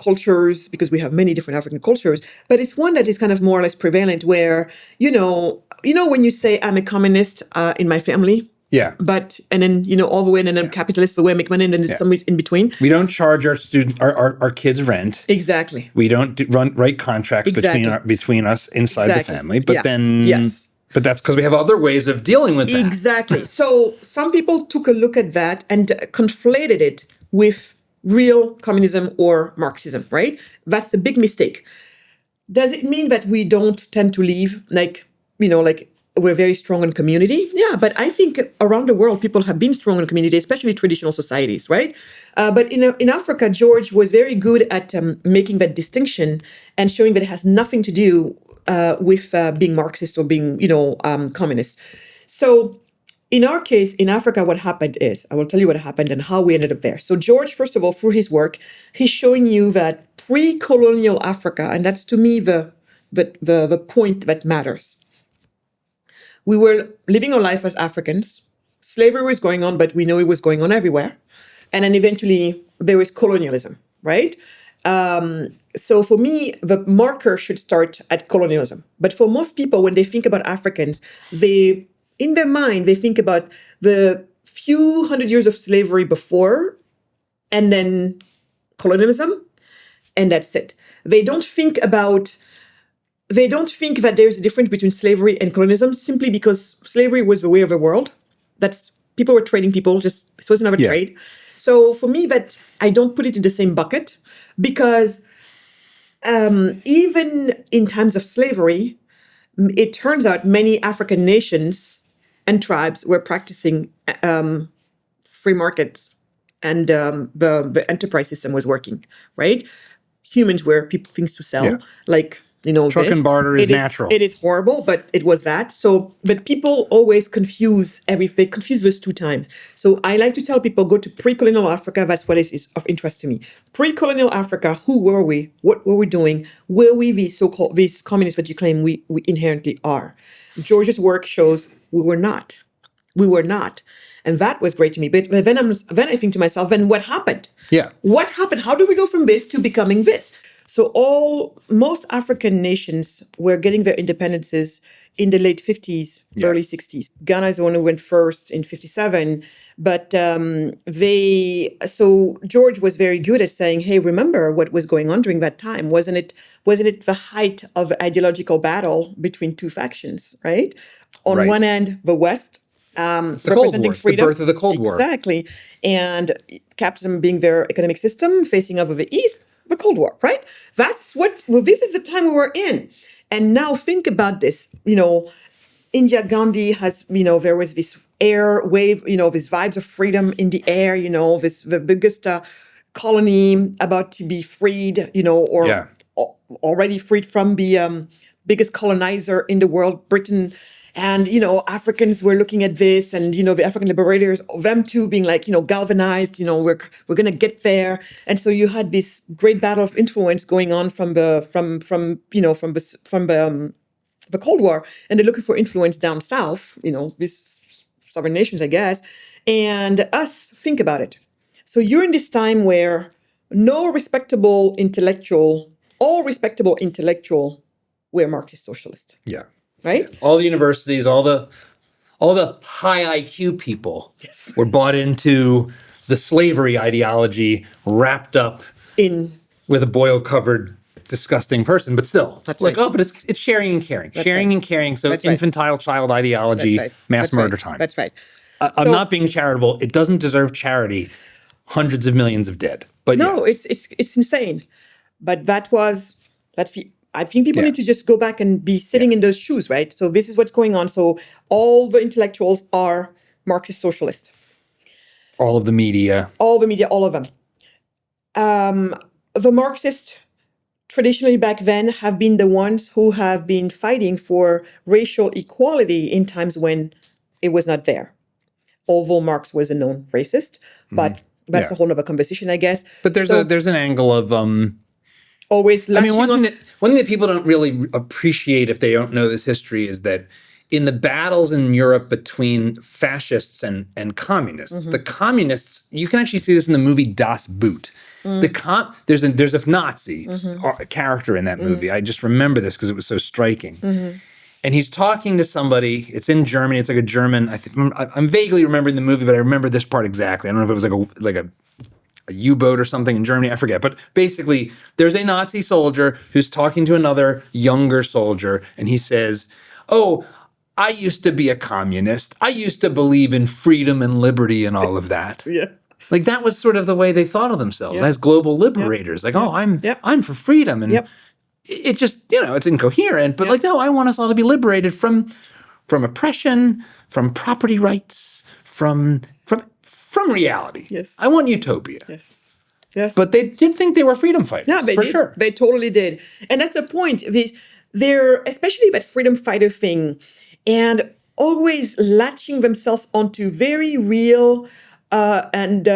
cultures, because we have many different African cultures, but it's one that is kind of more or less prevalent where, when you say I'm a communist in my family, Yeah. but, and then, all the way, and then I'm capitalist, the way I make money, and then there's some in between. We don't charge our kids rent. Exactly. We don't write contracts Exactly. between us inside the Exactly. family. But Yeah. then, Yes. but that's because we have other ways of dealing with that. Exactly. So some people took a look at that and conflated it with real communism or Marxism, right? That's a big mistake. Does it mean that we don't tend to live like we're very strong in community? Yeah, but I think around the world, people have been strong in community, especially traditional societies, right? But in Africa, George was very good at making that distinction and showing that it has nothing to do with being Marxist or being, communist. So in our case, in Africa, what happened is, I will tell you what happened and how we ended up there. So George, first of all, through his work, he's showing you that pre-colonial Africa, and that's to me the point that matters. We were living our life as Africans. Slavery was going on, but we know it was going on everywhere. And then eventually there was colonialism, right? So for me, the marker should start at colonialism. But for most people, when they think about Africans, in their mind, they think about the few hundred years of slavery before, and then colonialism, and that's it. They don't think that there's a difference between slavery and colonialism simply because slavery was the way of the world. People were trading people, just this was another trade. So for me, that I don't put it in the same bucket because even in times of slavery, it turns out many African nations and tribes were practicing free markets, and the enterprise system was working, right? Humans were things to sell, like Truck and barter is natural. It is horrible, but it was that. So, but people always confuse everything, confuse those two times. So I like to tell people, go to pre-colonial Africa. That's what is of interest to me. Pre-colonial Africa, who were we? What were we doing? Were we these communists that you claim we inherently are? George's work shows we were not. We were not. And that was great to me. But then I think to myself, then what happened? Yeah. What happened? How do we go from this to becoming this? So most African nations were getting their independences in the late 50s, early 60s. Ghana is the one who went first in 57. But so George was very good at saying, hey, remember what was going on during that time? Wasn't it the height of ideological battle between two factions, right? On one end, the West, representing freedom. The birth of the Cold War. Exactly. And capitalism being their economic system, facing off of the East, the Cold War, right? This is the time we were in. And now think about this, India Gandhi has, there was this air wave, these vibes of freedom in the air, the biggest colony about to be freed, already freed from the biggest colonizer in the world, Britain. And, Africans were looking at this and, the African liberators, them too being like, galvanized, we're going to get there. And so you had this great battle of influence going on from the Cold War. And they're looking for influence down south, these sovereign nations, I guess. And us, think about it. So you're in this time where all respectable intellectual were Marxist socialists. Yeah. Right? All the universities, all the high IQ people were bought into the slavery ideology, wrapped up with a boil-covered, disgusting person. But still, but it's sharing and caring, and caring. So it's infantile child ideology, mass murder time. That's right. I'm not being charitable. It doesn't deserve charity. Hundreds of millions of dead. But no, it's insane. But I think people need to just go back and be sitting in those shoes, right? So this is what's going on. So all the intellectuals are Marxist socialists. All of the media. All of them. The Marxist traditionally back then have been the ones who have been fighting for racial equality in times when it was not there. Although Marx was a known racist, but that's a whole other conversation, I guess. But there's an angle of always. I mean, one thing that people don't really appreciate if they don't know this history is that in the battles in Europe between fascists and communists, the communists, you can actually see this in the movie Das Boot. There's a Nazi character in that movie. I just remember this because it was so striking. And he's talking to somebody. It's in Germany. It's like a German. I'm vaguely remembering the movie, but I remember this part exactly. I don't know if it was like a U-boat or something in Germany. I forget. But basically, there's a Nazi soldier who's talking to another younger soldier, and he says, "Oh, I used to be a communist. I used to believe in freedom and liberty and all of that." Yeah. Like that was sort of the way they thought of themselves as global liberators. Like, oh, I'm for freedom. And it just, it's incoherent. But like, no, I want us all to be liberated from oppression, from property rights, from reality. Yes. I want utopia. Yes. Yes. But they did think they were freedom fighters. Yeah, they for did. sure. They totally did. And that's the point. They're, especially that freedom fighter thing, and always latching themselves onto very real and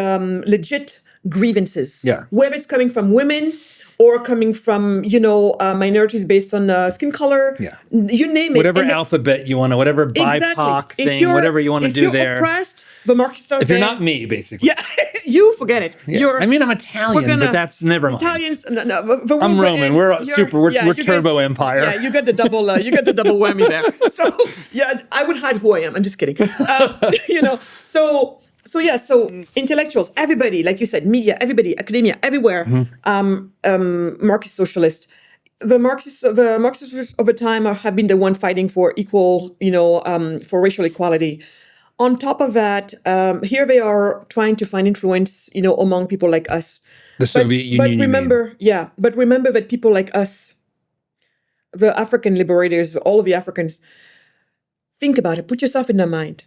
legit grievances. Yeah. Whether it's coming from women or coming from, minorities based on skin color. Yeah. You name it. Whatever alphabet you want to, whatever BIPOC thing, whatever you want to do there. If you're oppressed, the Marxists are if you're not me, basically. Yeah, you forget it. Yeah. I'm Italian, but that's never mind. Italians, I'm Roman. We're turbo empire. Yeah, you got the double. You got the double whammy there. So yeah, I would hide who I am. I'm just kidding. So intellectuals, everybody, like you said, media, everybody, academia, everywhere, Marxist socialists. The Marxists over time have been the one fighting for equal, for racial equality. On top of that, here they are trying to find influence, among people like us. The Soviet Union. But remember that people like us, the African liberators, all of the Africans, think about it. Put yourself in their mind.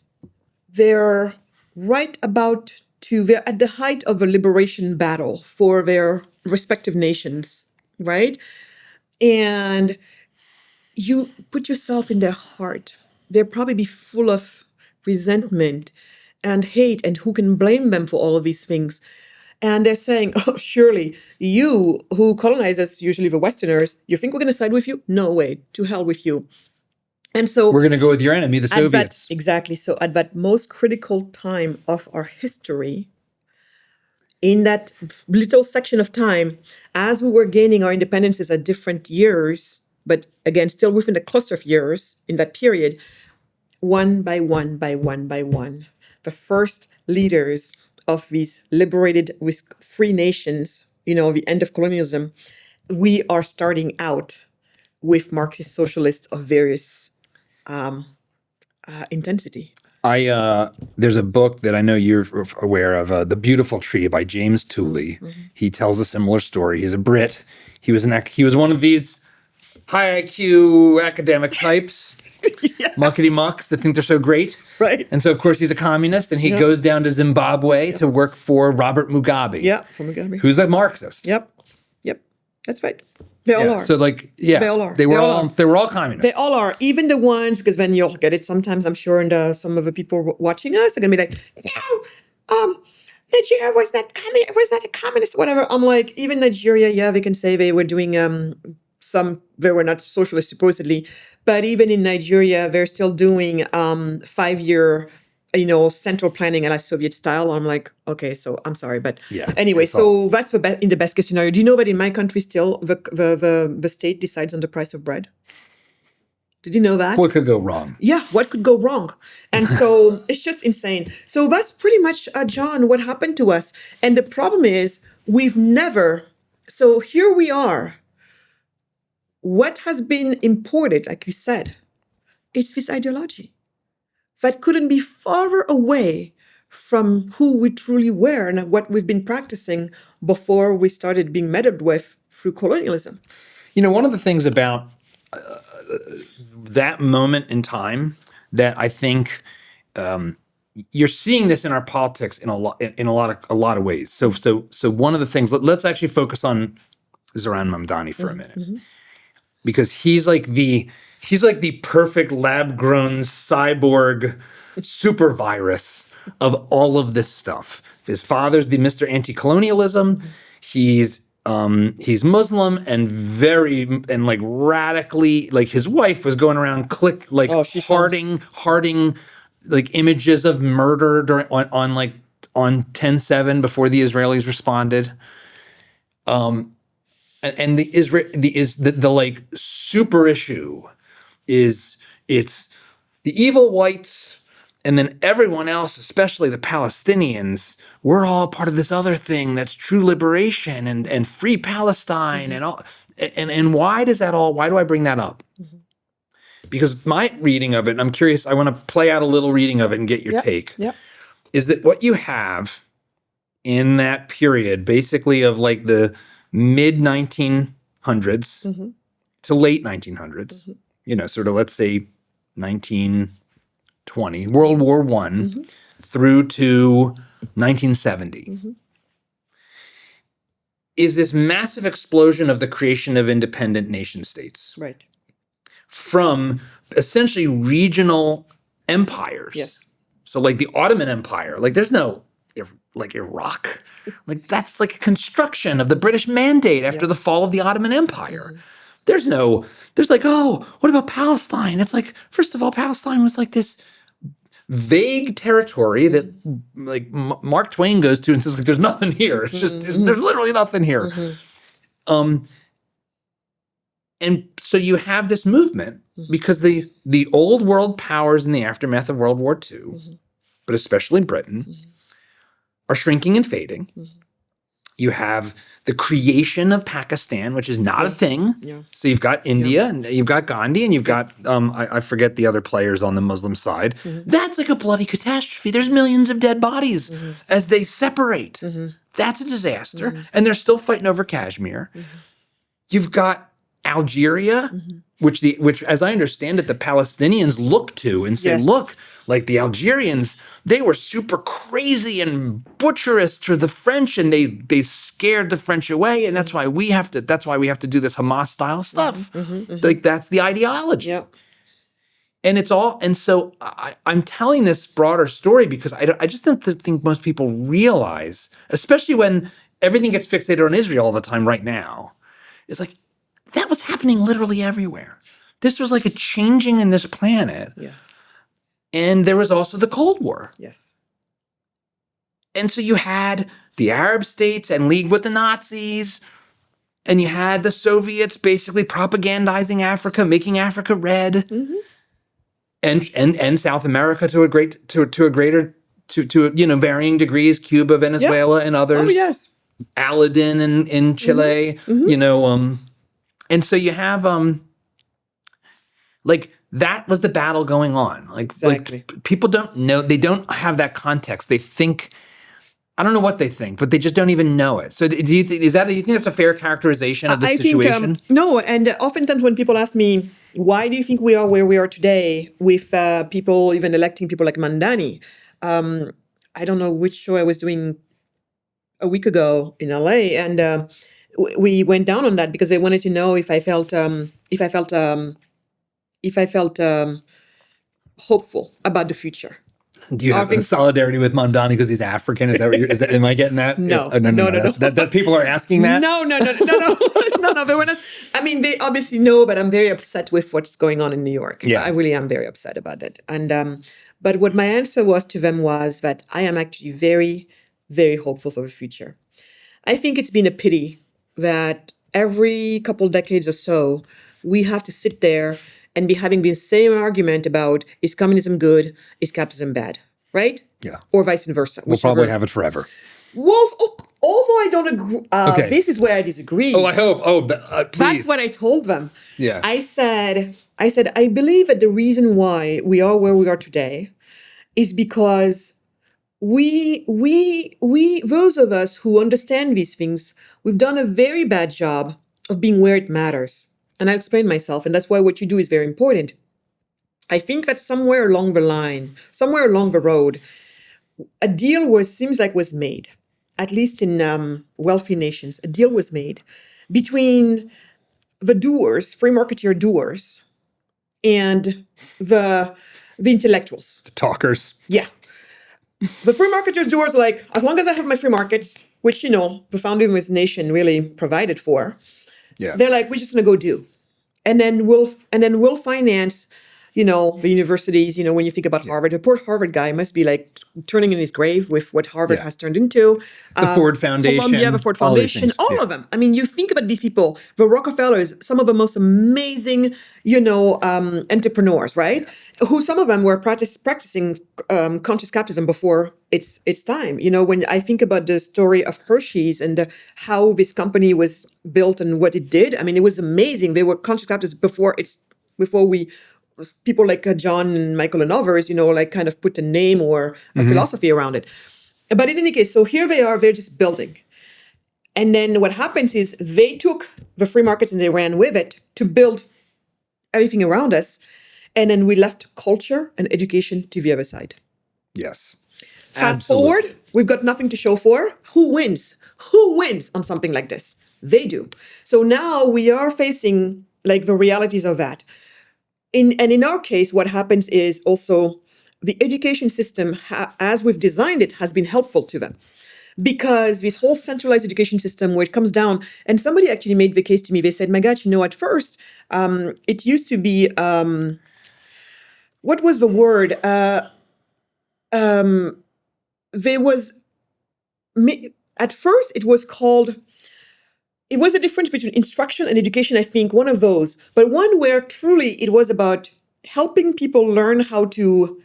They're they're at the height of a liberation battle for their respective nations, right? And you put yourself in their heart. They'll probably be full of resentment and hate, and who can blame them for all of these things? And they're saying, oh, surely you who colonize us, usually the Westerners, you think we're going to side with you? No way, to hell with you. And so we're going to go with your enemy, the Soviets. Exactly. So at that most critical time of our history, in that little section of time, as we were gaining our independences at different years, but again, still within the cluster of years in that period, one by one, the first leaders of these liberated free nations, the end of colonialism, we are starting out with Marxist socialists of various intensity. There's a book that I know you're aware of, The Beautiful Tree by James Tooley. He tells a similar story. He's a Brit. He was one of these high IQ academic types, muckety mucks that think they're so great. Right. And so, of course, he's a communist, and he goes down to Zimbabwe to work for Robert Mugabe. Yeah, for Mugabe. Who's a Marxist. Yep. That's right. They all are. So they all are. They were all communists. They all are. Even the ones, because then you'll get it sometimes, I'm sure, and some of the people watching us are going to be like, no, Nigeria was not a communist, whatever. I'm like, even Nigeria, they can say they were doing they were not socialist supposedly, but even in Nigeria, they're still doing 5-year, central planning a la Soviet style. I'm like, okay, so I'm sorry, but anyway, so that's in the best case scenario. Do you know that in my country still the state decides on the price of bread? Did you know that? What could go wrong? Yeah, what could go wrong? And so it's just insane. So that's pretty much, John, what happened to us. And the problem is so here we are. What has been imported, like you said, it's this ideology that couldn't be farther away from who we truly were and what we've been practicing before we started being meddled with through colonialism. One of the things about that moment in time that I think you're seeing this in our politics in a lot of ways. So one of the things, let's actually focus on Zoran Mamdani for a minute, because he's like the perfect lab-grown cyborg super virus of all of this stuff. His father's the Mr. Anti-Colonialism. He's Muslim and like radically, like his wife was going around hearting like images of murder on 10/7 before the Israelis responded. And the like super issue is it's the evil whites and then everyone else, especially the Palestinians, we're all part of this other thing that's true liberation and free Palestine and all. And why do I bring that up? Because my reading of it, and I'm curious, I want to play out a little reading of it and get your take, is that what you have in that period, basically of like the mid 1900s to late 1900s, sort of, let's say 1920, World War I through to 1970, is this massive explosion of the creation of independent nation states. Right. From essentially regional empires. Yes. So like the Ottoman Empire, like there's no, like Iraq, like that's like a construction of the British Mandate after the fall of the Ottoman Empire. There's like, oh, what about Palestine? It's like, first of all, Palestine was like this vague territory that like Mark Twain goes to and says like, there's nothing here. It's just, there's literally nothing here. And so you have this movement because the old world powers in the aftermath of World War II, but especially Britain, are shrinking and fading. You have the creation of Pakistan, which is not a thing. So you've got India and you've got Gandhi and you've got, I forget the other players on the Muslim side. That's like a bloody catastrophe. There's millions of dead bodies as they separate. That's a disaster. And they're still fighting over Kashmir. You've got Algeria, which as I understand it, the Palestinians look to and say, look, like the Algerians, they were super crazy and butcherous to the French, and they scared the French away, and that's why we have to do this Hamas style stuff. Like that's the ideology. And it's all, and so I'm telling this broader story because I just don't think most people realize, especially when everything gets fixated on Israel all the time right now. It's like, that was happening literally everywhere. This was like a changing in this planet. And there was also the Cold War. And so you had the Arab states and league with the Nazis, and you had the Soviets basically propagandizing Africa, making Africa red, and South America to varying degrees, Cuba, Venezuela, and others. Aladdin in Chile, and so you have like that was the battle going on. Like people don't know, they don't have that context. They think, I don't know what they think, but they just don't even know it. So do you think that's a fair characterization of the situation? No, and oftentimes when people ask me, why do you think we are where we are today with people even electing people like Mamdani? I don't know which show I was doing a week ago in LA, and we went down on that because they wanted to know if I felt hopeful about the future. Do you have solidarity with Mamdani because he's African? Is that what am I getting that? No. No. That people are asking that? No. They were not. I mean, they obviously know, but I'm very upset with what's going on in New York. I really am very upset about it. And but what my answer was to them was that I am actually very, very hopeful for the future. I think it's been a pity that every couple decades or so, we have to sit there and be having the same argument about, is communism good, is capitalism bad, right? Or vice versa. We'll probably have it forever. Well, although I don't agree, this is where I disagree. Oh, I hope. Please. That's what I told them. Yeah. I said, I believe that the reason why we are where we are today is because we, those of us who understand these things, we've done a very bad job of being where it matters. And I'll explain myself. And that's why what you do is very important. I think that somewhere along the line, somewhere along the road, a deal was made, at least in wealthy nations, a deal was made between the doers, free marketeer doers, and the intellectuals. The talkers. Yeah. The free marketers doers, like, as long as I have my free markets, which, the founding of this nation really provided for, Yeah. they're like, we're just gonna go do. And then we'll finance, the universities. When you think about Harvard, a poor Harvard guy must be like turning in his grave with what Harvard has turned into. The Ford Foundation. Columbia, the Ford all these Foundation, things. all Yeah. of them. I mean, you think about these people, the Rockefellers, some of the most amazing, entrepreneurs, right? Who some of them were practicing conscious capitalism before its time. When I think about the story of Hershey's and how this company was built and what it did, I mean, it was amazing. They were conscious capitalists before people like John and Michael and others, kind of put a name or a philosophy around it. But in any case, so here they are, they're just building. And then what happens is they took the free markets and they ran with it to build everything around us. And then we left culture and education to the other side. Yes. Fast Absolutely. forward, we've got nothing to show for. Who wins? Who wins on something like this? They do. So now we are facing like the realities of that. In our case, what happens is also the education system, as we've designed it, has been helpful to them. Because this whole centralized education system where it comes down, and somebody actually made the case to me, they said, Magatte, at first, it used to be, what was the word? At first it was called, it was a difference between instruction and education, I think, one of those, but one where truly it was about helping people learn how to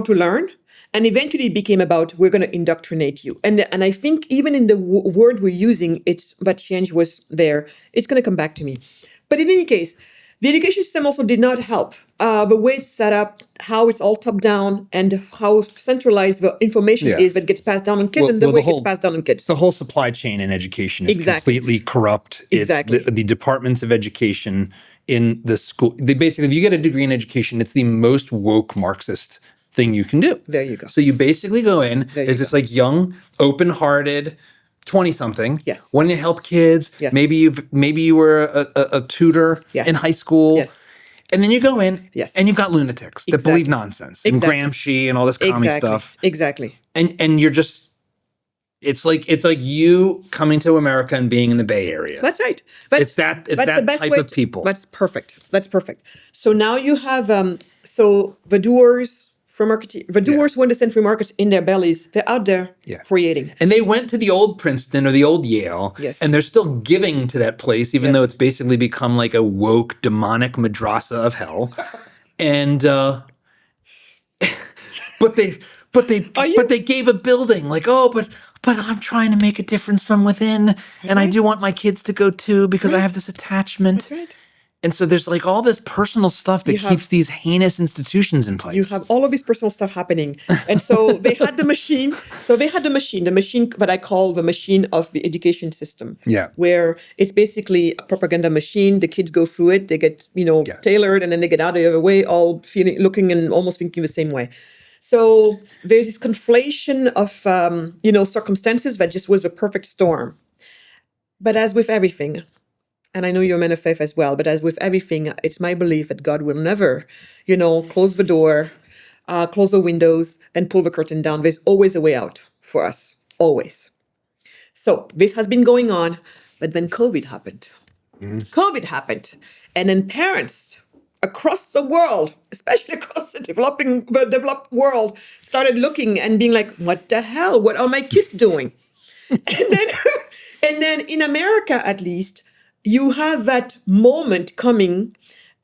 learn, and eventually it became about we're going to indoctrinate you. And I think even in the word we're using, that change was there. It's going to come back to me. But in any case, the education system also did not help. The way it's set up, how it's all top down, and how centralized the information is that gets passed down on kids, and the way it gets passed down on kids. The whole supply chain in education is completely corrupt. Exactly. It's the departments of education in the school. Basically, if you get a degree in education, it's the most woke Marxist thing you can do. There you go. So you basically go in as this like young, open-hearted 20-something. Yes. Wanting to help kids. Yes. Maybe you were a tutor in high school. Yes. And then you go in and you've got lunatics that believe nonsense and Gramsci and all this commie stuff. Exactly. And you're just, it's like you coming to America and being in the Bay Area. That's right. It's that type of people. That's perfect. So now you have so the doers free market, the doers who understand free markets in their bellies, they're out there creating. And they went to the old Princeton or the old Yale, and they're still giving to that place, even though it's basically become like a woke, demonic madrasa of hell. And but they gave a building like, but I'm trying to make a difference from within, and I do want my kids to go too because I have this attachment. That's right. And so there's like all this personal stuff that keeps these heinous institutions in place. You have all of this personal stuff happening. And so they had the machine. The machine that I call the machine of the education system. Yeah. Where it's basically a propaganda machine. The kids go through it. They get, tailored, and then they get out of the other way, all looking and almost thinking the same way. So there's this conflation of, circumstances that just was a perfect storm. But as with everything, and I know you're a man of faith as well, but as with everything, it's my belief that God will never, close the door, close the windows, and pull the curtain down. There's always a way out for us, always. So this has been going on, but then COVID happened. COVID happened. And then parents across the world, especially across the developed world, started looking and being like, what the hell? What are my kids doing? and then in America, at least, you have that moment coming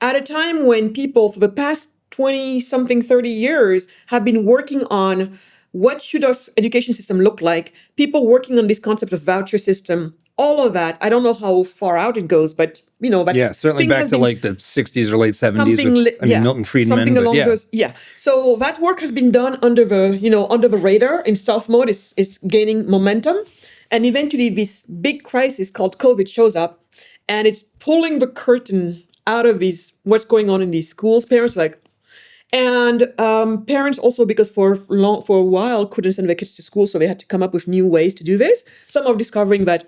at a time when people for the past 20-something, 30 years have been working on what should our education system look like, people working on this concept of voucher system, all of that. I don't know how far out it goes, but, that's... certainly back to like the 60s or late 70s. Milton Friedman. Something along those, So that work has been done under the radar in stealth mode. It's gaining momentum. And eventually this big crisis called COVID shows up. And it's pulling the curtain out of what's going on in these schools. Parents parents also, because for a while couldn't send their kids to school, so they had to come up with new ways to do this. Some are discovering that,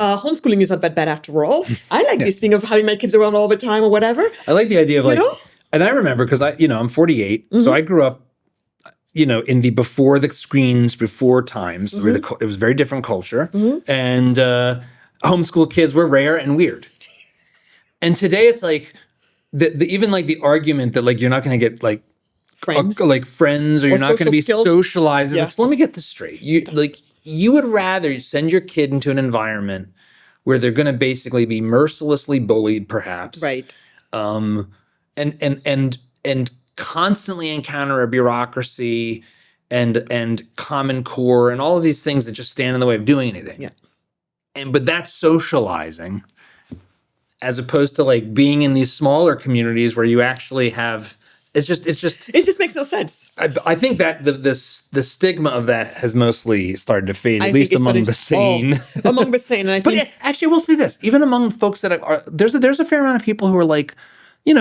homeschooling is not that bad after all. I like this thing of having my kids around all the time or whatever. I like the idea of like, know? and I remember because I'm 48, so I grew up, in the before the screens, before times, where it was very different culture, and homeschool kids were rare and weird. And today it's like even like the argument that like you're not going to get like Friends. friends, or you're not going to be skills. socialized. Yeah. Like, so let me get this straight. You would rather send your kid into an environment where they're going to basically be mercilessly bullied, perhaps, Right. and constantly encounter a bureaucracy and Common Core and all of these things that just stand in the way of doing anything. Yeah. But that's socializing, as opposed to like being in these smaller communities where you actually have. It just makes no sense. I think that the stigma of that has mostly started to fade, at least among the sane. Among the sane, and I think. But actually, we'll say this: even among folks that are there's a fair amount of people who are like,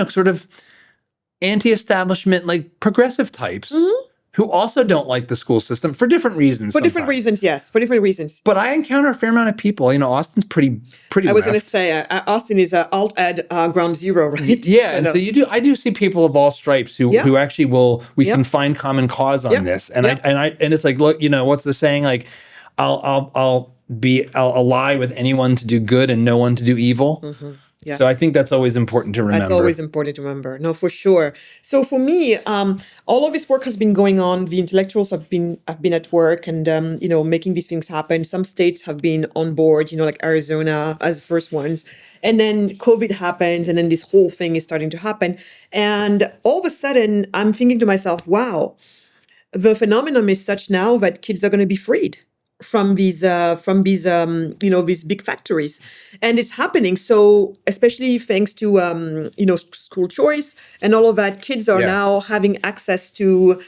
sort of anti-establishment, like progressive types, who also don't like the school system for different reasons. For different reasons, yes. For different reasons. But I encounter a fair amount of people. Austin's pretty. I was going to say, Austin is alt-ed ground zero, right? Yeah, and so I do see people of all stripes who actually we can find common cause on this, and and it's like, look, what's the saying? Like, I'll ally with anyone to do good and no one to do evil. Mm-hmm. Yeah. So I think that's always important to remember. That's always important to remember. No, for sure. So for me, all of this work has been going on. The intellectuals have been at work and making these things happen. Some states have been on board, like Arizona as the first ones. And then COVID happens, and then this whole thing is starting to happen. And all of a sudden, I'm thinking to myself, wow, the phenomenon is such now that kids are going to be freed from these big factories, and it's happening. So especially thanks to school choice and all of that, kids are now having access to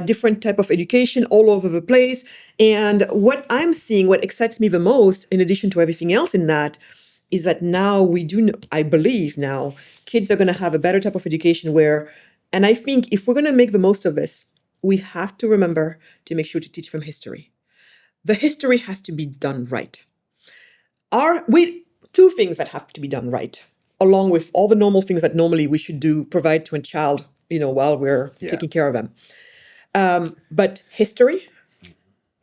different type of education all over the place. And what I'm seeing, what excites me the most, in addition to everything else in that, is that now I believe now kids are going to have a better type of education and I think if we're going to make the most of this, we have to remember to make sure to teach from history. The history has to be done right. Two things that have to be done right, along with all the normal things that normally we should provide to a child, while we're taking care of them. But history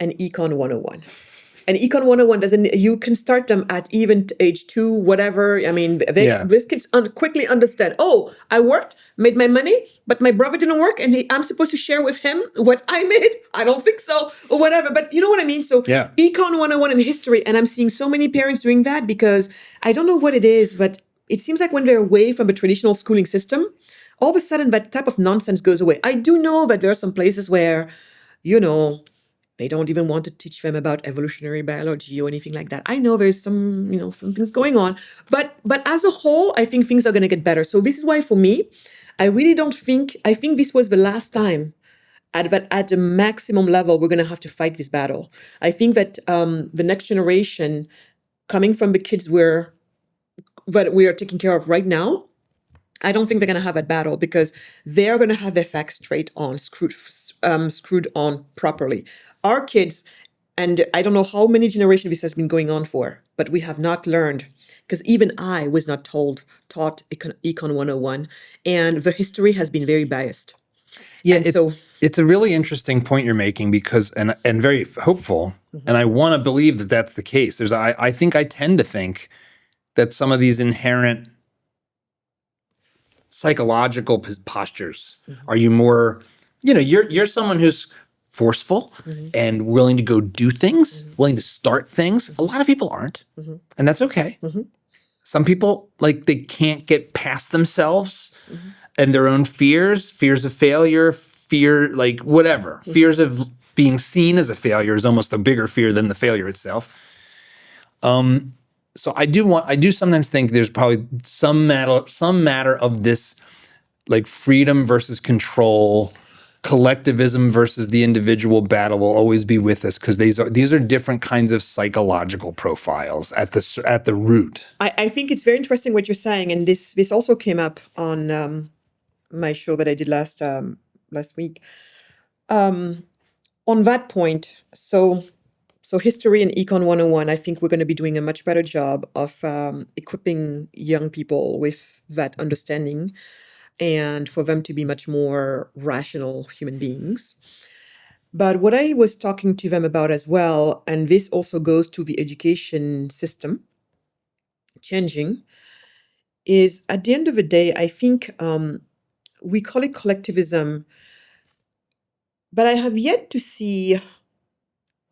and Econ 101. And Econ 101 you can start them at even age 2, whatever. I mean, these kids quickly understand, I worked, made my money, but my brother didn't work, and I'm supposed to share with him what I made? I don't think so, or whatever. But you know what I mean? So Econ 101 and history, and I'm seeing so many parents doing that because I don't know what it is, but it seems like when they're away from the traditional schooling system, all of a sudden that type of nonsense goes away. I do know that there are some places where, they don't even want to teach them about evolutionary biology or anything like that. I know there's some things going on, but as a whole, I think things are going to get better. So this is why, for me, I think this was the last time at a maximum level we're going to have to fight this battle. I think that the next generation, coming from the kids that we are taking care of right now, I don't think they're going to have that battle because they're going to have their facts screwed on properly. Our kids, and I don't know how many generations this has been going on for, but we have not learned, because even I was not taught Econ 101, and the history has been very biased. Yeah, it's a really interesting point you're making because and very hopeful, and I want to believe that that's the case. I tend to think that some of these inherent psychological postures are you more, you're someone who's forceful and willing to go do things, willing to start things. A lot of people aren't, and that's okay. Some people, they can't get past themselves and their own fears of failure, whatever. Fears of being seen as a failure is almost a bigger fear than the failure itself. So I do sometimes think there's probably some matter of this, freedom versus control, collectivism versus the individual battle will always be with us because these are different kinds of psychological profiles at the root. I think it's very interesting what you're saying, and this also came up on my show that I did last week. On that point, so So history and econ 101, I think we're going to be doing a much better job of equipping young people with that understanding and for them to be much more rational human beings. But what I was talking to them about as well, and this also goes to the education system changing, is at the end of the day, I think we call it collectivism, but I have yet to see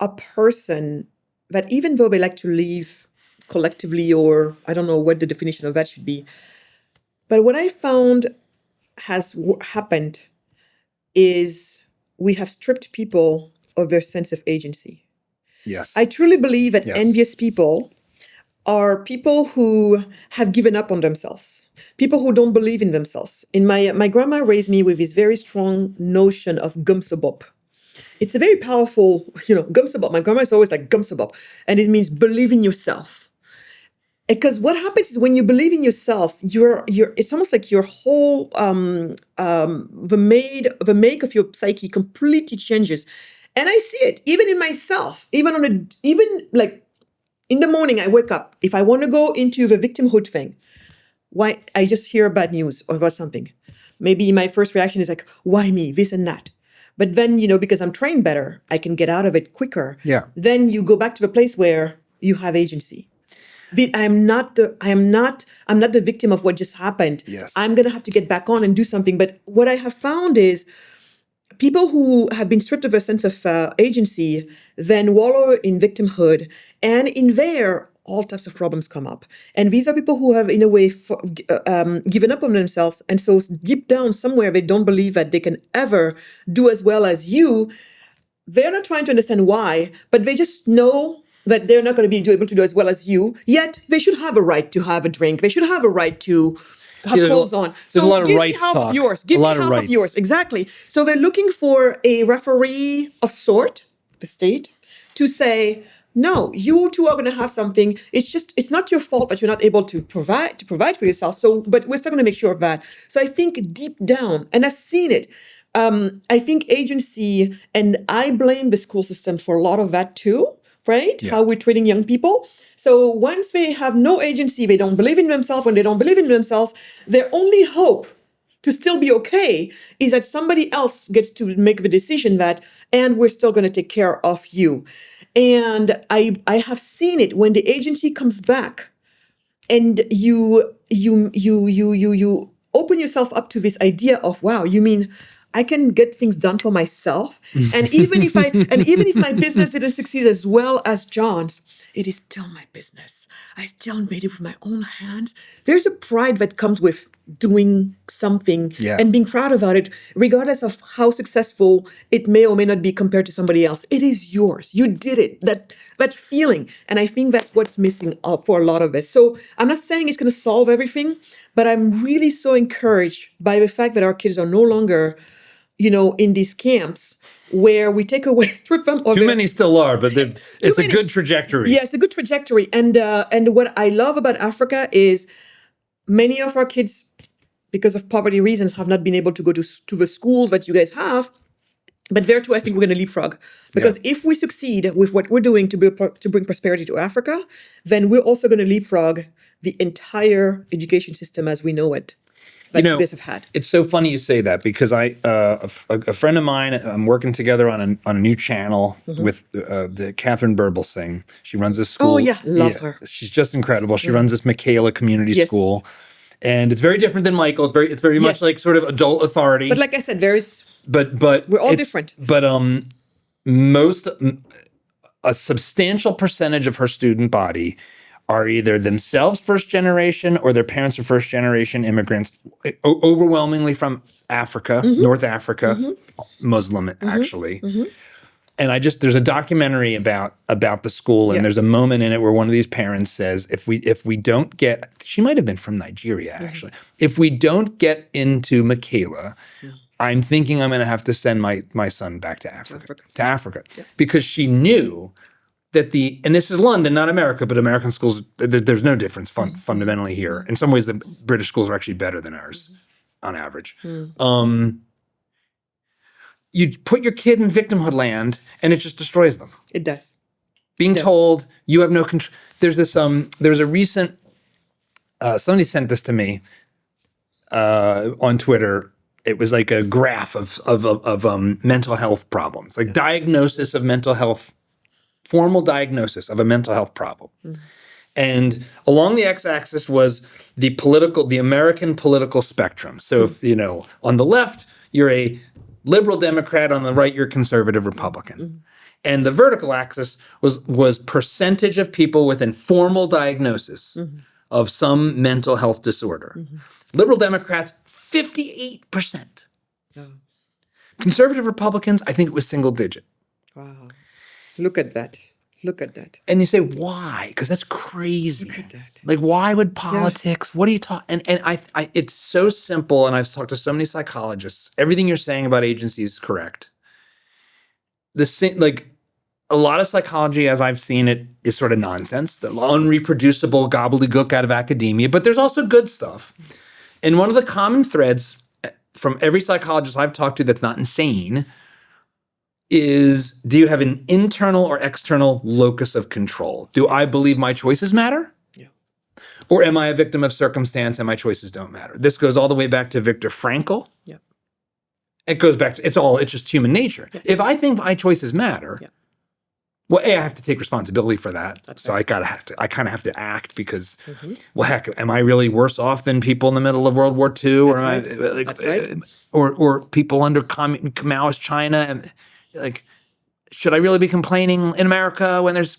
a person that, even though they like to live collectively, or I don't know what the definition of that should be, but what I found has happened is we have stripped people of their sense of agency. Yes. I truly believe that Yes. envious people are people who have given up on themselves, people who don't believe in themselves. My grandma raised me with this very strong notion of gumsabop. It's a very powerful, gumsabop. My grandma is always like gumsabop, and it means believe in yourself. Because what happens is when you believe in yourself, it's almost like your whole the make of your psyche completely changes. And I see it even in myself, even like in the morning I wake up. If I want to go into the victimhood thing, why I just hear bad news about something. Maybe my first reaction is like, why me? This and that. But then, because I'm trained better, I can get out of it quicker. Yeah. Then you go back to the place where you have agency. I'm not the victim of what just happened. Yes. I'm going to have to get back on and do something. But what I have found is people who have been stripped of a sense of agency then wallow in victimhood. And in there, all types of problems come up. And these are people who have, in a way, given up on themselves. And so deep down somewhere, they don't believe that they can ever do as well as you. They're not trying to understand why, but they just know that they're not going to be able to do as well as you. Yet they should have a right to have a drink. They should have a right to have clothes on. There's a lot of give rights me half talk. of yours. Give A lot me of half rights. of yours. Exactly. So they're looking for a referee of sort, the state, to say, no, you two are going to have something. It's not your fault that you're not able to provide for yourself. So, but we're still going to make sure of that. So I think deep down, and I've seen it, I think agency, and I blame the school system for a lot of that too, right? Yeah. How we're treating young people. So once they have no agency, they don't believe in themselves. When they don't believe in themselves, their only hope to still be okay is that somebody else gets to make the decision and we're still going to take care of you. And I have seen it when the agency comes back and you open yourself up to this idea of, wow, you mean I can get things done for myself? And even if my business didn't succeed as well as John's, it is still my business. I still made it with my own hands. There's a pride that comes with doing something and being proud about it, regardless of how successful it may or may not be compared to somebody else. It is yours. You did it. That feeling. And I think that's what's missing for a lot of us. So I'm not saying it's going to solve everything, but I'm really so encouraged by the fact that our kids are no longer, in these camps where we take away, strip them of Too many still are, but it's a good trajectory. Yeah, it's a good trajectory. And what I love about Africa is many of our kids, because of poverty reasons, have not been able to go to the schools that you guys have. But there too, I think we're going to leapfrog. Because if we succeed with what we're doing to bring prosperity to Africa, then we're also going to leapfrog the entire education system as we know it. That you guys have had. It's so funny you say that because a friend of mine, I'm working together on a new channel with the Catherine Burblesing. She runs a school. Oh yeah, love her. She's just incredible. She runs this Michaela Community School, and it's very different than Michael. It's very much like sort of adult authority. But like I said, but we're all different. But a substantial percentage of her student body are either themselves first generation or their parents are first generation immigrants, overwhelmingly from Africa, North Africa, Muslim actually. And there's a documentary about the school, and there's a moment in it where one of these parents says, if we don't get, she might have been from Nigeria actually, if we don't get into Michaela, I'm thinking I'm going to have to send my son back to Africa. Because she knew that and this is London, not America, but American schools, there's no difference fundamentally here. In some ways, the British schools are actually better than ours on average. You put your kid in victimhood land and it just destroys them. It does. Being told you have no control. There's this there's a recent somebody sent this to me on Twitter. It was like a graph of mental health problems, like diagnosis of mental health, formal diagnosis of a mental health problem. And along the x-axis was the American political spectrum. So if, on the left, you're a liberal Democrat, on the right, you're a conservative Republican. And the vertical axis was percentage of people with informal diagnosis of some mental health disorder. Liberal Democrats, 58%. Oh. Conservative Republicans, I think it was single digit. Wow. Look at that. Look at that. And you say, why? Because that's crazy. Look at that. Like, why would politics, what are you talking? And I, it's so simple. And I've talked to so many psychologists. Everything you're saying about agency is correct. A lot of psychology, as I've seen it, is sort of nonsense, the unreproducible gobbledygook out of academia, but there's also good stuff. And one of the common threads from every psychologist I've talked to that's not insane is, do you have an internal or external locus of control? Do I believe my choices matter? Yeah. Or am I a victim of circumstance and my choices don't matter? This goes all the way back to Viktor Frankl. Yeah. It goes back to, it's just human nature. Yeah. If I think my choices matter, well, I have to take responsibility for that. That's right. I kind of have to act because, well, heck, am I really worse off than people in the middle of World War II? That's right. Or people under Maoist China? And should I really be complaining in America when there's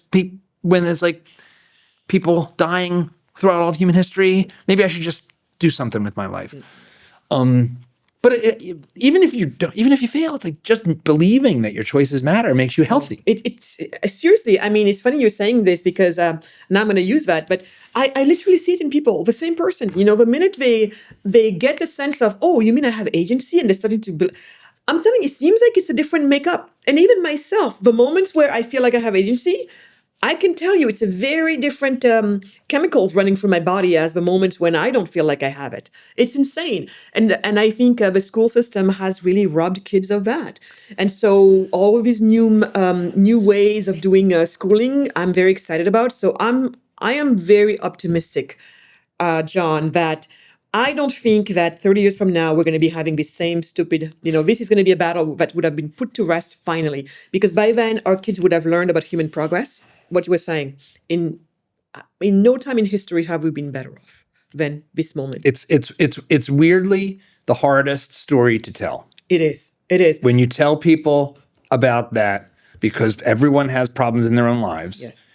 people dying throughout all of human history? Maybe I should just do something with my life. But even if you fail, it's like just believing that your choices matter makes you healthy. It's seriously. I mean, it's funny you're saying this because now I'm going to use that, but I literally see it in people. The same person, the minute they get a sense of, oh, you mean I have agency, and they're starting to. I'm telling you, it seems like it's a different makeup. And even myself, the moments where I feel like I have agency, I can tell you it's a very different chemicals running through my body as the moments when I don't feel like I have it. It's insane. And I think the school system has really robbed kids of that. And so all of these new ways of doing schooling, I'm very excited about. So I am very optimistic, John, that I don't think that 30 years from now, we're going to be having the same stupid, this is going to be a battle that would have been put to rest finally, because by then our kids would have learned about human progress. What you were saying, in no time in history have we been better off than this moment. It's weirdly the hardest story to tell. It is. When you tell people about that, because everyone has problems in their own lives. Yes.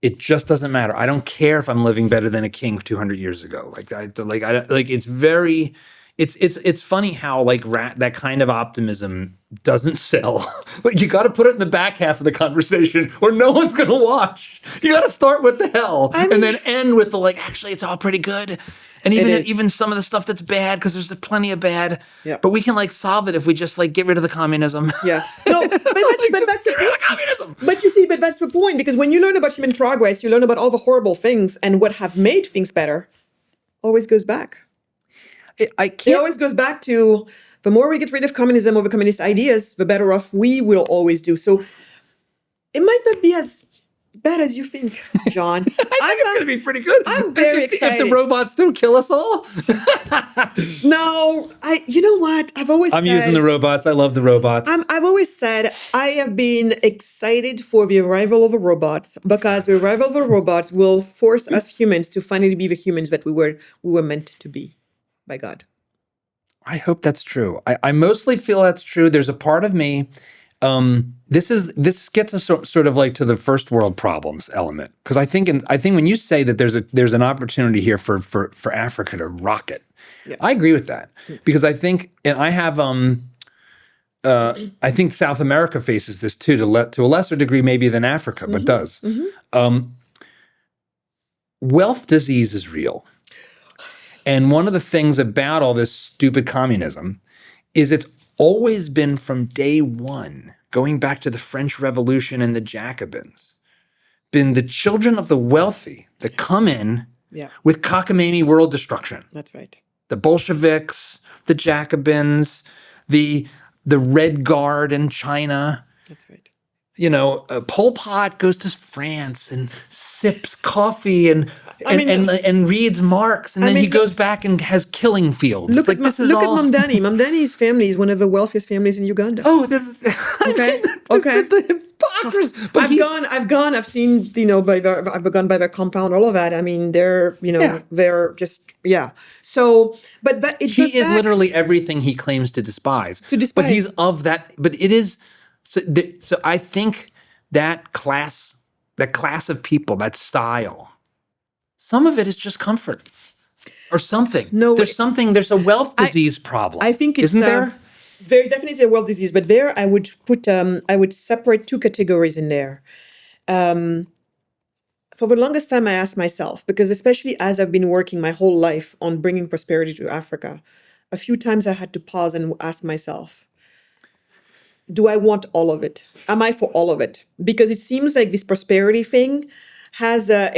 It just doesn't matter. I don't care if I'm living better than a king 200 years ago. It's funny how that kind of optimism doesn't sell. But you got to put it in the back half of the conversation, or no one's going to watch. You got to start with the hell and then end with actually it's all pretty good. And even some of the stuff that's bad, because there's plenty of bad. Yeah. But we can solve it if we just get rid of the communism. Yeah. No, but that's the communism. But you see, that's the point, because when you learn about human progress, you learn about all the horrible things, and what have made things better always goes back. It always goes back to the more we get rid of communism or the communist ideas, the better off we will always do. So it might not be as bad as you think, John. I think it's going to be pretty good. I'm very excited. If the robots don't kill us all. No, you know what? I'm using the robots. I love the robots. I've always said I have been excited for the arrival of the robots, because the arrival of the robots will force us humans to finally be the humans that we were meant to be by God. I hope that's true. I mostly feel that's true. There's a part of me. This gets us sort of to the first world problems element, because I think when you say that there's an opportunity here for Africa to rocket, I agree with that, because I think, and I have I think South America faces this too, to a lesser degree maybe than Africa, but does. Wealth disease is real. And one of the things about all this stupid communism is it's always been, from day one, going back to the French Revolution and the Jacobins, been the children of the wealthy that come in with cockamamie world destruction. That's right. The Bolsheviks, the Jacobins, the Red Guard in China. That's right. Pol Pot goes to France and sips coffee and reads Marx, and then he goes back and has killing fields. Look at Mamdani. Mamdani's family is one of the wealthiest families in Uganda. Oh, this is okay. The hypocrisy. But I've seen, I've gone by their compound, all of that. I mean, they're, they're just, So, but he is literally everything he claims to despise. But he's of that. But it is. So I think that class of people, that style, some of it is just comfort or something. No, there's a wealth disease problem. I think isn't there? There's definitely a wealth disease, but there I would separate two categories in there. For the longest time, I asked myself, because especially as I've been working my whole life on bringing prosperity to Africa, a few times I had to pause and ask myself, do I want all of it? Am I for all of it? Because it seems like this prosperity thing has a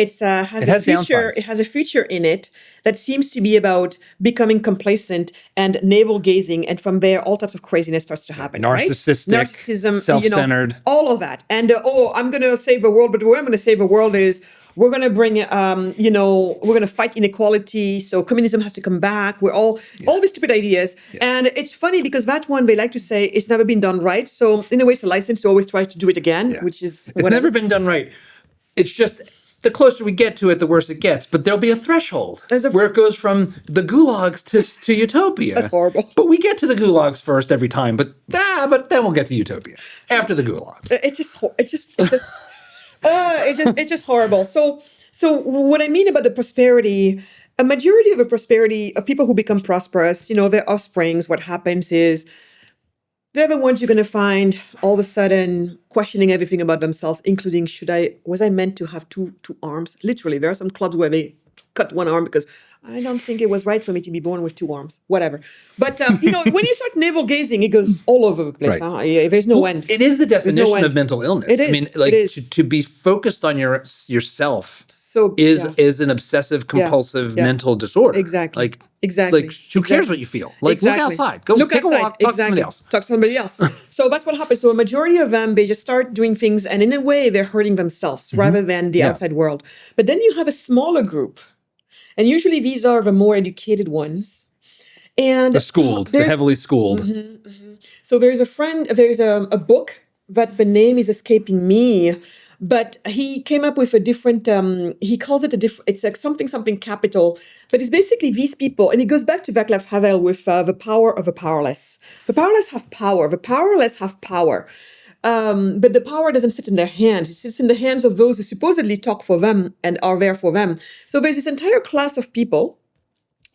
future. It has a feature in it that seems to be about becoming complacent and navel gazing, and from there, all types of craziness starts to happen. Narcissistic, right? Narcissism, self-centered, all of that. And I'm going to save the world, but the way I'm going to save the world is we're going to bring, we're going to fight inequality. So communism has to come back. We're all these stupid ideas. Yeah. And it's funny because that one, they like to say it's never been done right. So in a way, it's a license to always try to do it again, which is whatever. It's never been done right. It's just the closer we get to it, the worse it gets. But there'll be a threshold where it goes from the gulags to utopia. That's horrible. But we get to the gulags first every time. But then we'll get to utopia after the gulags. It's just horrible. So what I mean about the prosperity, a majority of the prosperity of people who become prosperous, their offsprings, what happens is they're the ones you're going to find all of a sudden questioning everything about themselves, including was I meant to have two arms? Literally, there are some clubs where they cut one arm because I don't think it was right for me to be born with two arms, whatever. But, when you start navel gazing, it goes all over the place. Right. Huh? There's no end. It is the definition of mental illness. It is. I mean, to be focused on yourself is an obsessive compulsive mental disorder. Exactly. Like, who cares what you feel? Like, look outside. Go take a walk, talk to somebody else. Talk to somebody else. So that's what happens. So a majority of them, they just start doing things, and in a way, they're hurting themselves rather than the outside world. But then you have a smaller group. And usually these are the more educated ones. And the heavily schooled. Mm-hmm, mm-hmm. So there's a book that the name is escaping me, but he came up with a different, he calls it it's like something capital, but it's basically these people, and it goes back to Václav Havel with the power of the powerless. The powerless have power, the powerless have power. But the power doesn't sit in their hands. It sits in the hands of those who supposedly talk for them and are there for them. So there's this entire class of people,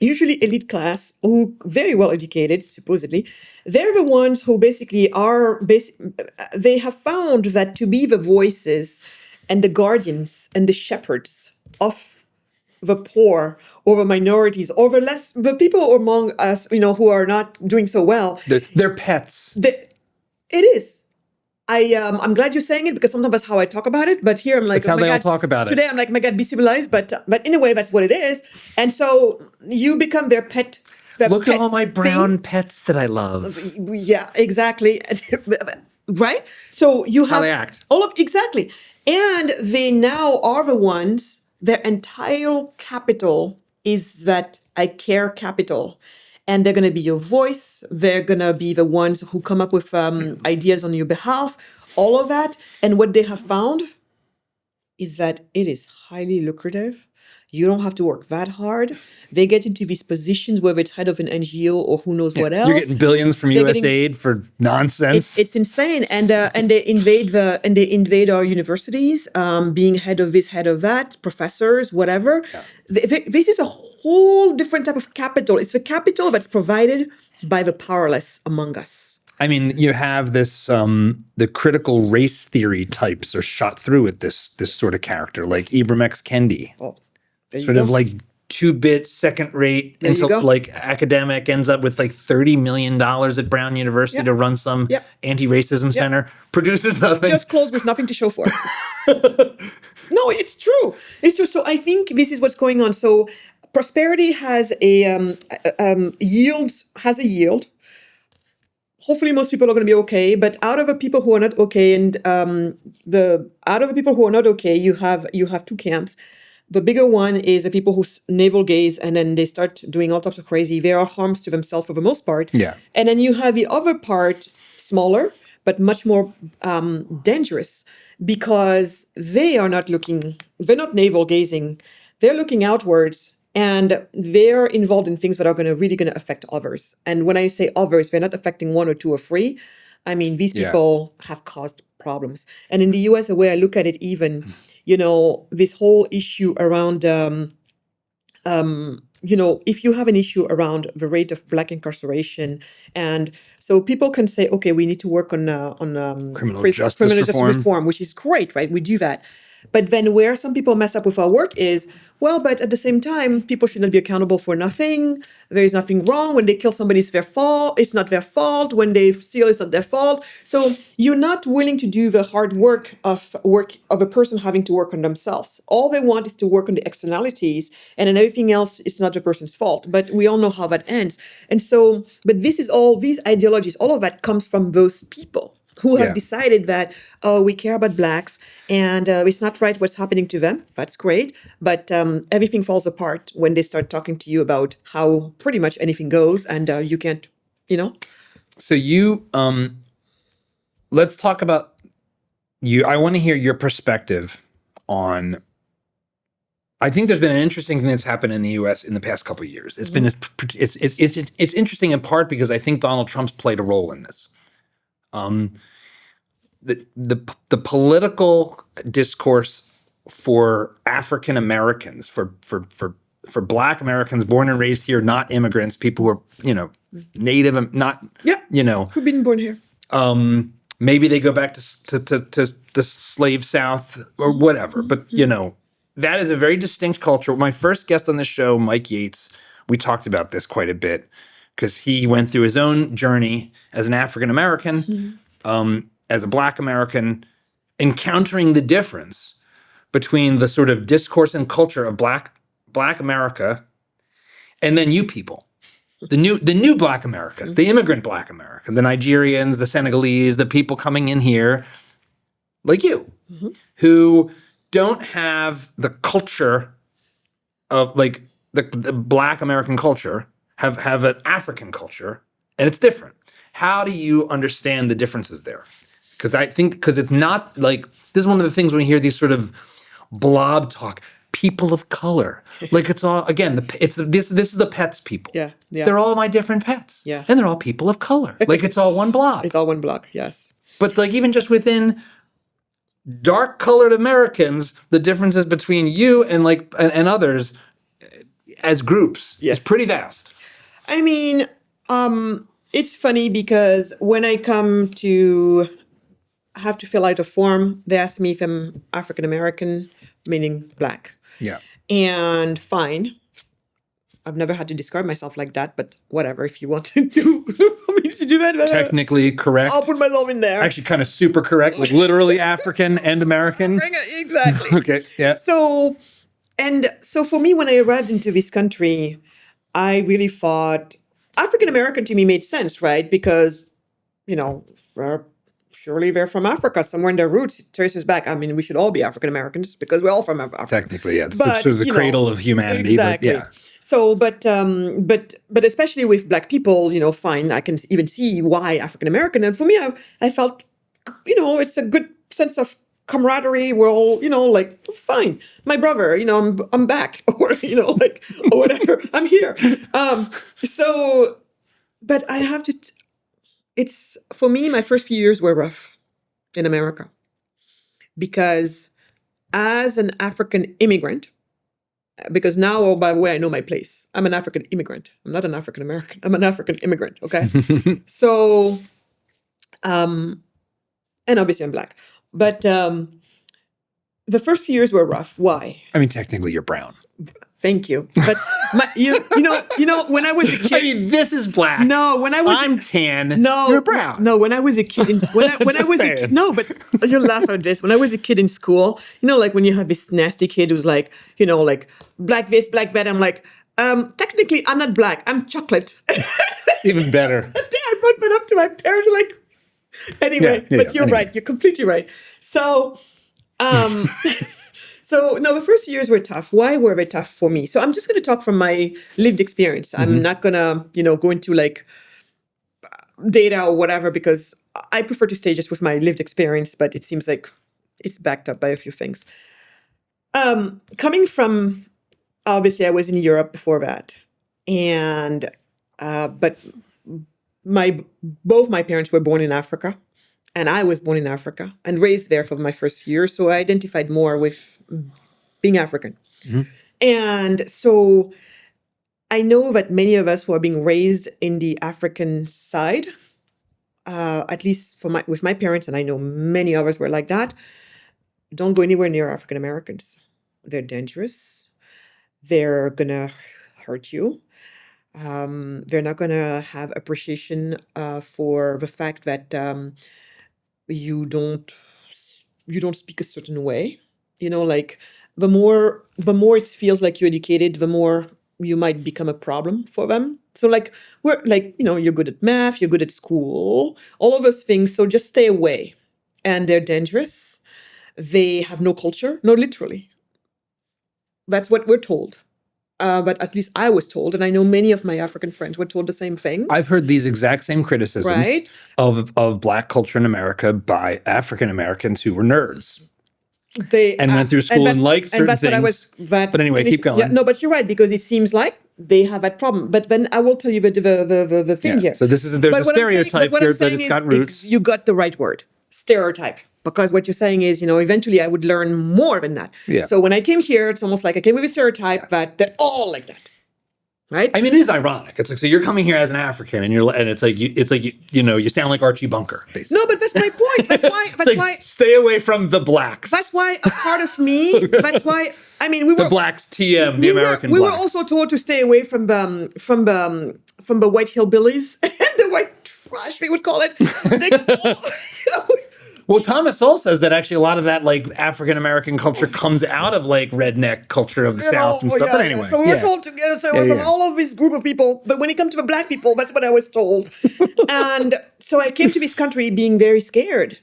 usually elite class, who very well educated, supposedly. They're the ones who basically they have found that to be the voices and the guardians and the shepherds of the poor or the minorities or the people among us, who are not doing so well. They're pets. It is. I'm glad you're saying it because sometimes that's how I talk about it. But here I'm like, that's how they all talk about it. Today I'm like, my God, be civilized. But in a way, that's what it is. And so you become their pet. Look at all my brown pets that I love. Yeah, exactly. Right. So you have how they act. Exactly. And they now are the ones. Their entire capital is that I care capital. And they're going to be your voice. They're going to be the ones who come up with ideas on your behalf, all of that. And what they have found is that it is highly lucrative. You don't have to work that hard. They get into these positions, whether it's head of an NGO or who knows what else. You're getting billions from USAID for nonsense. It's insane, and they invade our universities, being head of this, head of that, professors, whatever. Yeah. This is a whole different type of capital. It's the capital that's provided by the powerless among us. I mean, you have this, the critical race theory types are shot through with this sort of character, like Ibram X. Kendi. Oh. Sort of like 2-bit, second-rate, academic, ends up with like $30 million at Brown University to run some anti-racism center, produces nothing. Just closed with nothing to show for it. No, it's true. It's true. So I think this is what's going on. So prosperity has a yield. hopefully most people are going to be okay. But out of the people who are not okay, and out of the people who are not okay, you have two camps. The bigger one is the people who navel gaze and then they start doing all types of crazy. They are harms to themselves for the most part. Yeah. And then you have the other part, smaller, but much more dangerous, because they're not navel gazing. They're looking outwards, and they're involved in things that are really going to affect others. And when I say others, they're not affecting one or two or three. I mean, these people have caused problems. And in the US, the way I look at it, even, this whole issue around, if you have an issue around the rate of Black incarceration, and so people can say, okay, we need to work on criminal justice reform, which is great, right? We do that. But then where some people mess up with our work is, well, but at the same time, people should not be accountable for nothing. There is nothing wrong. When they kill somebody, it's their fault. It's not their fault. When they steal, it's not their fault. So you're not willing to do the hard work of a person having to work on themselves. All they want is to work on the externalities, and then everything else is not the person's fault. But we all know how that ends. And so, but this is all, these ideologies, all of that comes from those people who have decided that, we care about Blacks, and it's not right what's happening to them. That's great. But everything falls apart when they start talking to you about how pretty much anything goes, and you can't, So you, let's talk about you. I want to hear your perspective on, I think there's been an interesting thing that's happened in the U.S. in the past couple of years. It's been it's interesting in part because I think Donald Trump's played a role in this. The political discourse for African Americans, for Black Americans born and raised here, not immigrants, people who are native, not who've been born here. Maybe they go back to the slave South or whatever, but that is a very distinct culture. My first guest on this show, Mike Yates, we talked about this quite a bit because he went through his own journey as an African American. As a Black American, encountering the difference between the sort of discourse and culture of Black America, and then you people, the new Black America, the immigrant Black America, the Nigerians, the Senegalese, the people coming in here, like you, who don't have the culture of like the Black American culture, have an African culture, and it's different. How do you understand the differences there? Because it's not like, this is one of the things when we hear these sort of blob talk, people of color, like it's all, again, this is the pets people. Yeah. They're all my different pets. Yeah. And they're all people of color. Like it's all one block. It's all one block, yes. But like even just within dark colored Americans, the differences between you and and others as groups is pretty vast. I mean, it's funny because when I come to have to fill out a form, they ask me if I'm African American, meaning Black. Yeah. And fine. I've never had to describe myself like that, but whatever. If you want to do that, technically correct. I'll put myself in there. Actually, kind of super correct, like literally African and American. Exactly. Okay. Yeah. So for me, when I arrived into this country, I really thought African American to me made sense, right? Because, surely they're from Africa, somewhere in their roots. It traces back. I mean, we should all be African Americans because we're all from Africa. Technically, yeah. It's sort of the cradle of humanity. Exactly. But yeah. So, but especially with Black people, fine. I can even see why African American. And for me, I felt, it's a good sense of camaraderie. We're all, fine. My brother, I'm back, or or whatever. I'm here. But I have to. It's, for me, my first few years were rough in America because as an African immigrant, because now, by the way, I know my place. I'm an African immigrant. I'm not an African American. I'm an African immigrant, okay? So, and obviously I'm Black. But the first few years were rough. Why? I mean, technically you're brown. Thank you. But when I was a kid, I mean, this is Black. No, when I was I'm tan. No, you're brown. No, when I was a kid, when I was no, but you'll laugh at this. When I was a kid in school, like when you have this nasty kid who's like, like Black this, Black that. I'm like, technically, I'm not Black. I'm chocolate. Even better. I'm brought that up to my parents, like, anyway, but you're right. You're completely right. So, so no, the first years were tough. Why were they tough for me? So I'm just going to talk from my lived experience. I'm not going to, go into like data or whatever, because I prefer to stay just with my lived experience, but it seems like it's backed up by a few things. Coming from, obviously I was in Europe before that. And, but both my parents were born in Africa, and I was born in Africa and raised there for my first year. So I identified more with being African. And so I know that many of us who are being raised in the African side, at least with my parents, and I know many of us were like that, don't go anywhere near African Americans. They're dangerous. They're going to hurt you. They're not going to have appreciation for the fact that you don't speak a certain way. Like the more it feels like you're educated, the more you might become a problem for them. So like we're like, you're good at math, you're good at school, all of those things. So just stay away. And they're dangerous. They have no culture. No, literally. That's what we're told. But at least I was told, and I know many of my African friends were told the same thing. I've heard these exact same criticisms of Black culture in America by African Americans who were nerds. They went through school and liked certain things. But anyway, keep going. Yeah, no, but you're right, because it seems like they have that problem. But then I will tell you the thing here. So there's a stereotype here that it's got roots. You got the right word, stereotype. Because what you're saying is, eventually I would learn more than that. Yeah. So when I came here, it's almost like I came with a stereotype that they're all like that, right? I mean, it is ironic. It's like, so you're coming here as an African, and it's like you sound like Archie Bunker, basically. No, but that's my point. That's why. Stay away from the blacks. That's why a part of me. That's why. I mean, we were the blacks. TM, the American. We blacks. were also told to stay away from the white hillbillies and the white trash, we would call it. Well, Thomas Sowell says that actually a lot of that like African American culture comes out of like redneck culture of the South and stuff. But anyway, so we were told together from all of this group of people. But when it comes to the Black people, that's what I was told. And so I came to this country being very scared.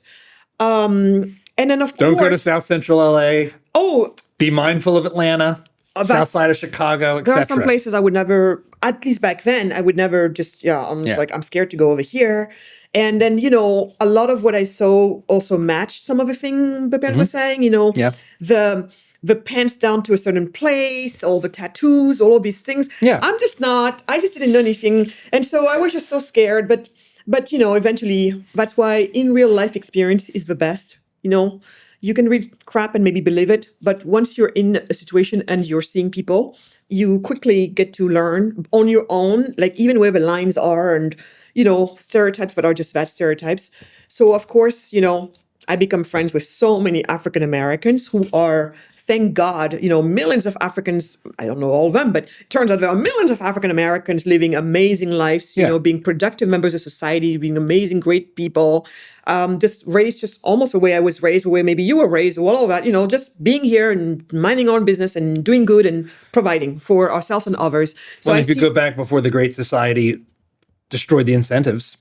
And then of course, don't go to South Central LA. Oh, be mindful of Atlanta, South side of Chicago, etc. There are some places I would never, at least back then, I would never just like I'm scared to go over here. And then, a lot of what I saw also matched some of the things the parent was saying, the pants down to a certain place, all the tattoos, all of these things. Yeah. I just didn't know anything. And so I was just so scared. But eventually that's why in real life experience is the best. You can read crap and maybe believe it. But once you're in a situation and you're seeing people, you quickly get to learn on your own, like even where the lines are and, stereotypes that are just that stereotypes. So, of course, I become friends with so many African Americans who are, thank God, millions of Africans, I don't know all of them, but it turns out there are millions of African Americans living amazing lives, being productive members of society, being amazing, great people, just raised just almost the way I was raised, the way maybe you were raised, all of that, just being here and minding our own business and doing good and providing for ourselves and others. So if you go back before the Great Society destroyed the incentives,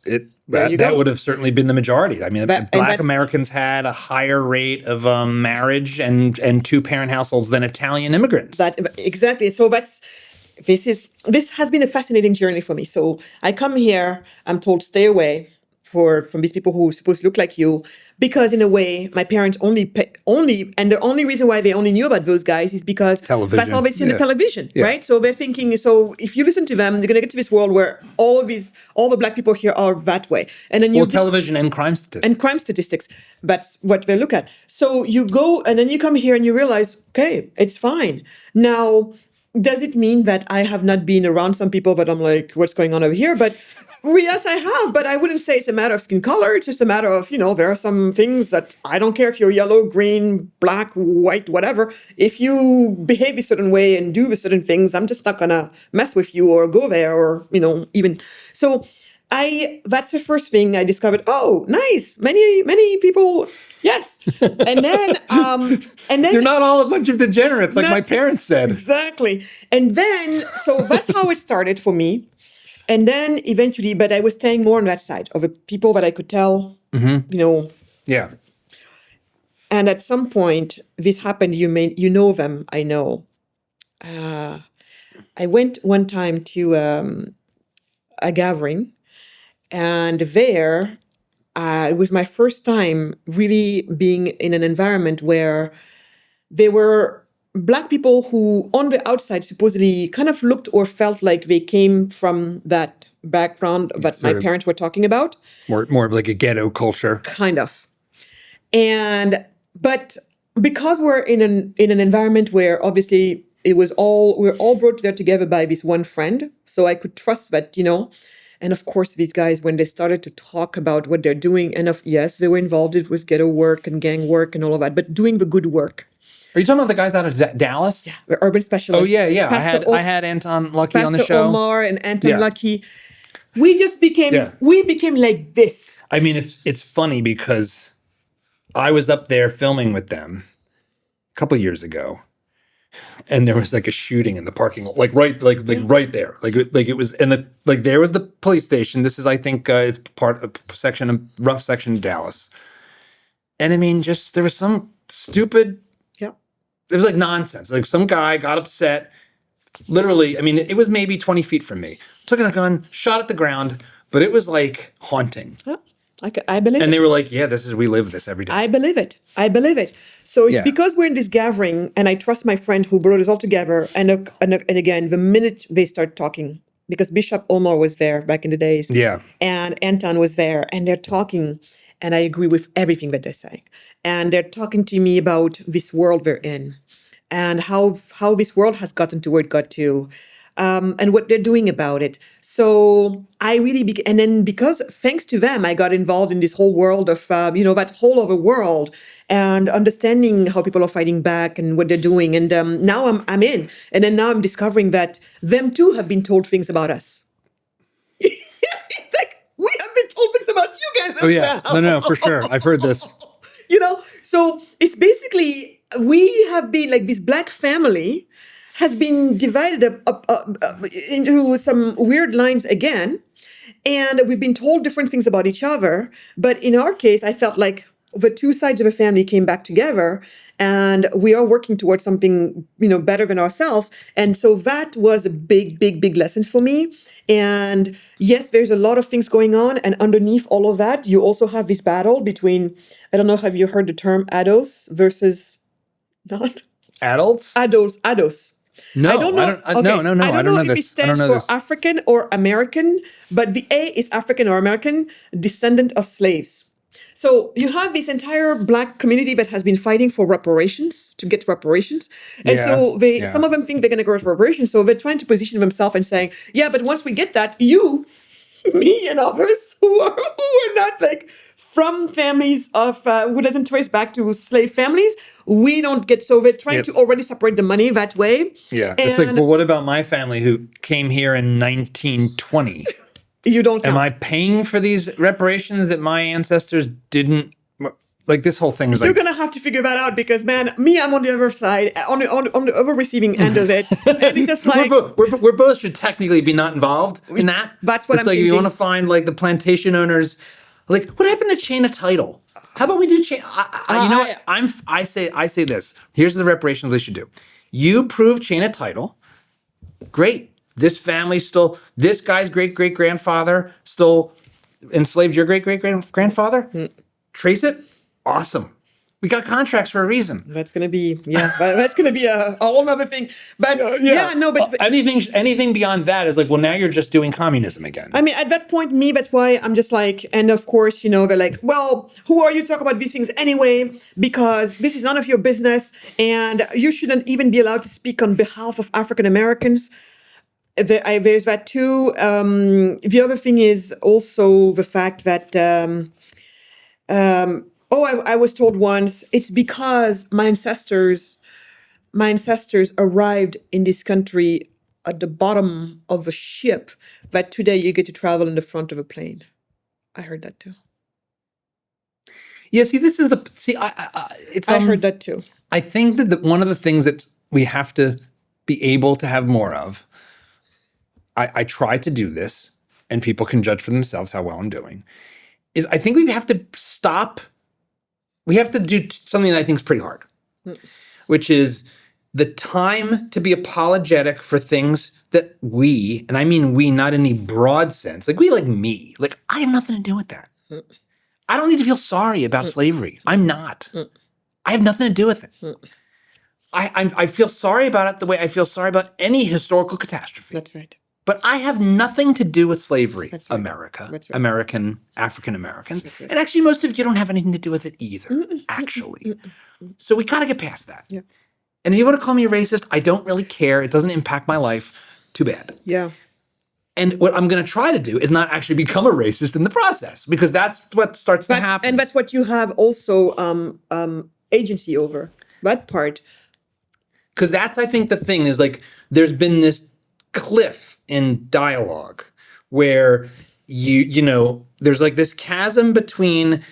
that would have certainly been the majority. I mean, Black Americans had a higher rate of marriage and two-parent households than Italian immigrants. Exactly. So this has been a fascinating journey for me. So I come here, I'm told stay away from these people who are supposed to look like you, because in a way, my parents and the only reason why they only knew about those guys is because television. That's all they see in the television, right? So they're thinking, so if you listen to them, you're going to get to this world where all the Black people here are that way. And then television and crime statistics. And crime statistics, that's what they look at. So you go, and then you come here and you realize, okay, it's fine. Now, does it mean that I have not been around some people, but I'm like, what's going on over here? But yes, I have, but I wouldn't say it's a matter of skin color. It's just a matter of, there are some things that I don't care if you're yellow, green, black, white, whatever. If you behave a certain way and do certain things, I'm just not going to mess with you or go there or, even. So that's the first thing I discovered. Oh, nice. Many people. Yes. And then you're not all a bunch of degenerates like my parents said. Exactly. And then, so that's how it started for me. And then eventually, but I was staying more on that side of the people that I could tell, you know. Yeah. And at some point, this happened. You know them. I know. I went one time to a gathering, and there it was my first time really being in an environment where there were Black people who, on the outside, supposedly kind of looked or felt like they came from that background that my sort of parents were talking about. More of like a ghetto culture. Kind of. But because we're in an environment where obviously we're all brought there together by this one friend, so I could trust that, you know. And of course, these guys, when they started to talk about what they're doing, and yes, they were involved with ghetto work and gang work and all of that, but doing the good work. Are you talking about the guys out of Dallas? Yeah, the urban specialists. Oh yeah. Pastor I had Anton Lucky on the Pastor show. Omar and Anton Yeah. Lucky. We just became like this. I mean, it's funny because I was up there filming with them a couple years ago, and there was like a shooting in the parking lot, right there, like it was, and there was the police station. This is, I think, it's part of rough section of Dallas, and I mean, just there was some stupid. It was like nonsense. Like some guy got upset. Literally, I mean, it was maybe 20 feet from me. Took a gun, shot at the ground, but it was like haunting. Yeah, I believe it. And they were like, yeah, we live this every day. I believe it. So it's because we're in this gathering, and I trust my friend who brought us all together. And again, the minute they start talking, because Bishop Omar was there back in the days. Yeah. And Anton was there, and they're talking, and I agree with everything that they're saying. And they're talking to me about this world we're in, and how this world has gotten to where it got to, and what they're doing about it. So I really, and then because thanks to them, I got involved in this whole world of, that whole other world, and understanding how people are fighting back and what they're doing. And now I'm in, and then now I'm discovering that them too have been told things about us. It's like, we have been told things about you guys. Oh yeah, no, for sure. I've heard this. So it's basically, we have been like this Black family has been divided up into some weird lines again. And we've been told different things about each other. But in our case, I felt like the two sides of a family came back together, and we are working towards something, better than ourselves. And so that was a big, big, big lesson for me. And yes, there's a lot of things going on. And underneath all of that, you also have this battle between, I don't know, have you heard the term ADOS versus not? Adults? ADOS. No, I don't know. No. I don't know if it this. stands for African or American, but the A is African or American, descendant of slaves. So you have this entire Black community that has been fighting for reparations, to get reparations. And so some of them think they're going to get reparations. So they're trying to position themselves and saying, yeah, but once we get that, you, me and others who are not like from families of who doesn't trace back to slave families, we don't get. So they're trying to already separate the money that way. Yeah, it's like, well, what about my family who came here in 1920? You don't count. Am I paying for these reparations that my ancestors didn't? Like, this whole thing is You're going to have to figure that out, because, man, I'm on the other side, on the other receiving end of it. And it's just like... we're both should technically be not involved in that. That's what it's I'm like, thinking. you want to find, like, the plantation owners. Like, what happened to chain of title? How about we do chain... I say this. Here's the reparations they should do. You prove chain of title. Great. This family still... This guy's great-great-grandfather still enslaved your great-great-grandfather? Trace it. Awesome. We got contracts for a reason. That's going to be, that's going to be a whole other thing. But but anything beyond that is like, well, now you're just doing communism again. I mean, at that point, that's why I'm just like, and of course, they're like, well, who are you to talk about these things anyway? Because this is none of your business, and you shouldn't even be allowed to speak on behalf of African Americans. There's that too. The other thing is also the fact that, I was told once, it's because my ancestors arrived in this country at the bottom of a ship that today you get to travel in the front of a plane. I heard that too. Yeah, see, this is I heard that too. I think that one of the things that we have to be able to have more of, I try to do this, and people can judge for themselves how well I'm doing, is I think we have to stop. We have to do something that I think is pretty hard, which is the time to be apologetic for things that we, and I mean we, not in the broad sense, like we, like me, like I have nothing to do with that. I don't need to feel sorry about slavery. I'm not. I have nothing to do with it. I feel sorry about it the way I feel sorry about any historical catastrophe. That's right. But I have nothing to do with slavery, That's right. America, That's right. American, African Americans. That's right. And actually, most of you don't have anything to do with it either, actually. So we got to get past that. Yeah. And if you want to call me a racist, I don't really care. It doesn't impact my life. Too bad. Yeah. And what I'm going to try to do is not actually become a racist in the process, because that's what starts to happen. And that's what you have also agency over, that part. Because that's, I think, the thing is, like, there's been this cliff in dialogue where you know, there's like this chasm between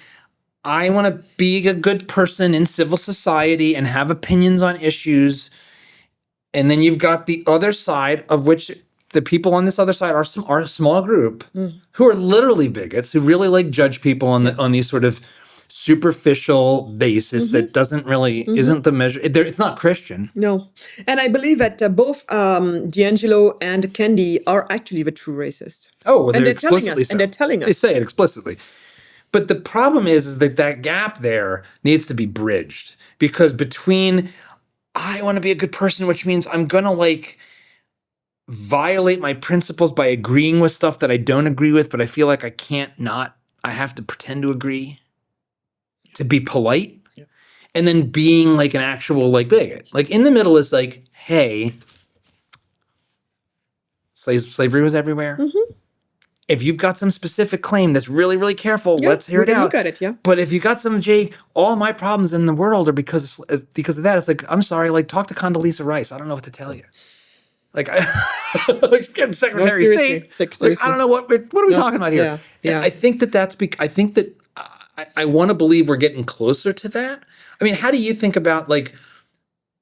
I want to be a good person in civil society and have opinions on issues, and then you've got the other side, of which the people on this other side are a small group who are literally bigots, who really like judge people on these sort of superficial basis that doesn't really isn't the measure. It's not Christian. No. And I believe that both D'Angelo and Kendi are actually the true racist. Oh, well, and they're telling explicitly us. And they're telling us. They say it explicitly. But the problem is that that gap there needs to be bridged, because between I want to be a good person, which means I'm going to like violate my principles by agreeing with stuff that I don't agree with, but I feel like I can't not, I have to pretend to agree to be polite. Yeah. And then being like an actual like bigot. Like in the middle is like, hey, slavery was everywhere. If you've got some specific claim that's really, really careful, let's hear it out. Look at it, yeah. But if you got some, all my problems in the world are because of that. It's like, I'm sorry, like talk to Condoleezza Rice. I don't know what to tell you. Like, like Secretary of State. Like, I don't know what are we talking about here. Yeah. I think that's I think that I want to believe we're getting closer to that. I mean, how do you think about like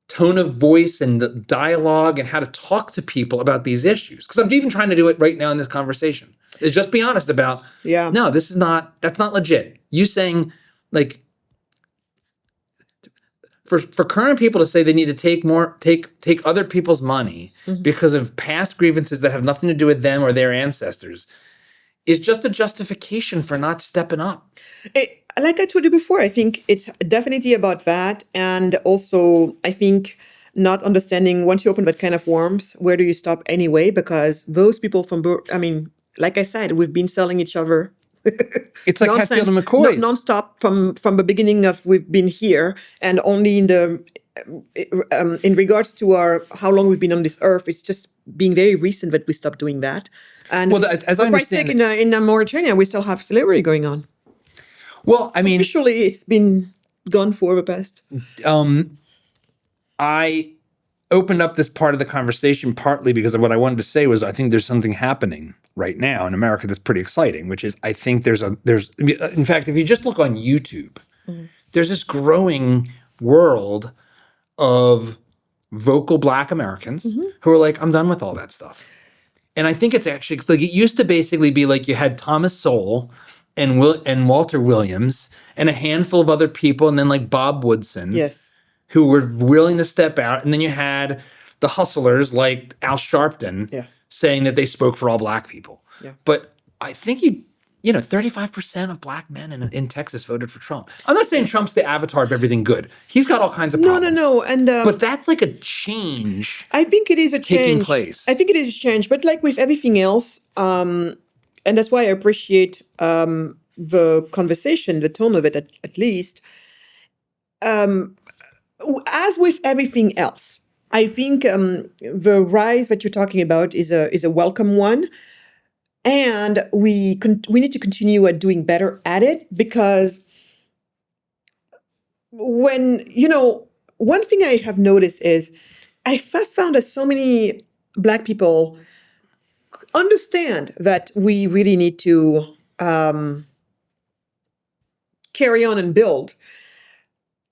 tone of voice and the dialogue and how to talk to people about these issues? Because I'm even trying to do it right now in this conversation. Is just be honest about, no, that's not legit. You saying like, for current people to say they need to take other people's money because of past grievances that have nothing to do with them or their ancestors is just a justification for not stepping up. Like I told you before, I think it's definitely about that. And also, I think not understanding once you open that kind of worms, where do you stop anyway? Because those people like I said, we've been selling each other. It's like Hatfield and McCoy's nonstop from the beginning of we've been here, and only in regards to how long we've been on this earth, it's just being very recent that we stopped doing that. And as I understand in Mauritania, we still have slavery going on. Well, I mean, officially, it's been gone for the past. I opened up this part of the conversation partly because of what I wanted to say was I think there's something happening right now in America that's pretty exciting, which is I think there's in fact, if you just look on YouTube, there's this growing world of vocal Black Americans who are like, I'm done with all that stuff. And I think it's actually like it used to basically be like you had Thomas Sowell and Walter Williams and a handful of other people, and then like Bob Woodson. Yes. Who were willing to step out. And then you had the hustlers like Al Sharpton saying that they spoke for all Black people. Yeah. But I think 35% of Black men in Texas voted for Trump. I'm not saying Trump's the avatar of everything good. He's got all kinds of problems. No. And but that's like a change. I think it is a change. Taking place. I think it is a change. But like with everything else, and that's why I appreciate the conversation, the tone of it at least, as with everything else, I think the rise that you're talking about is a welcome one, and we need to continue doing better at it, because when one thing I have noticed is I found that so many Black people understand that we really need to carry on and build,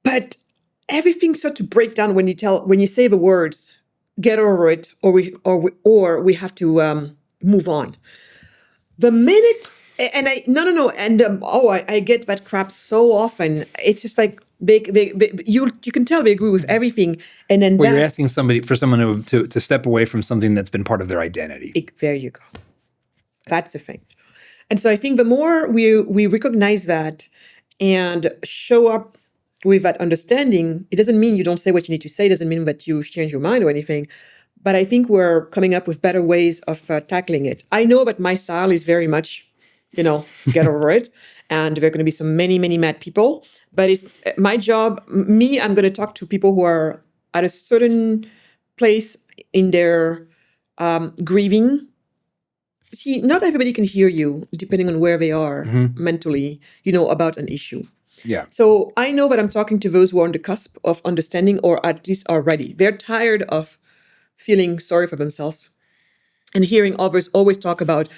but everything starts to break down when you say the words, get over it, or we have to move on. The minute, and no, and I get that crap so often. It's just like you can tell they agree with everything, and then Well, you're asking someone to step away from something that's been part of their identity. There you go. That's the thing. And so I think the more we recognize that and show up with that understanding, it doesn't mean you don't say what you need to say. It doesn't mean that you change your mind or anything. But I think we're coming up with better ways of tackling it. I know that my style is very much, get over it. And there are going to be so many, many mad people. But it's my job. I'm going to talk to people who are at a certain place in their grieving. See, not everybody can hear you, depending on where they are mentally, about an issue. Yeah. So I know that I'm talking to those who are on the cusp of understanding, or at least are ready. They're tired of feeling sorry for themselves and hearing others always talk about,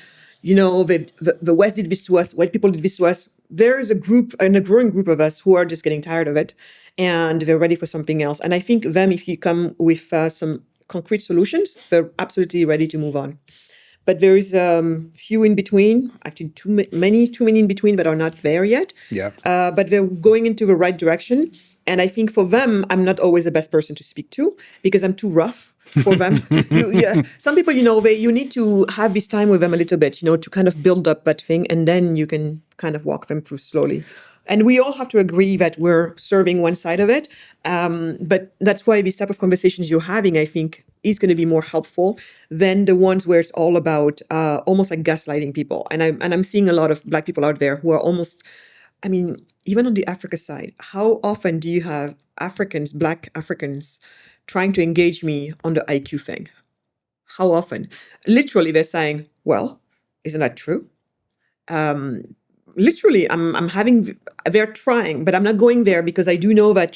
the West did this to us, white people did this to us. There is a group, and a growing group of us who are just getting tired of it, and they're ready for something else. And I think if you come with some concrete solutions, they're absolutely ready to move on. But there is few in between, actually too many in between that are not there yet. Yeah. But they're going into the right direction. And I think for them, I'm not always the best person to speak to because I'm too rough for them. Some people, you need to have this time with them a little bit, to kind of build up that thing, and then you can kind of walk them through slowly. And we all have to agree that we're serving one side of it. But that's why this type of conversations you're having, I think, is going to be more helpful than the ones where it's all about almost like gaslighting people. And I'm seeing a lot of Black people out there who are almost, even on the Africa side, how often do you have Black Africans, trying to engage me on the IQ thing? How often? Literally, they're saying, well, isn't that true? Literally, they're trying, but I'm not going there because I do know that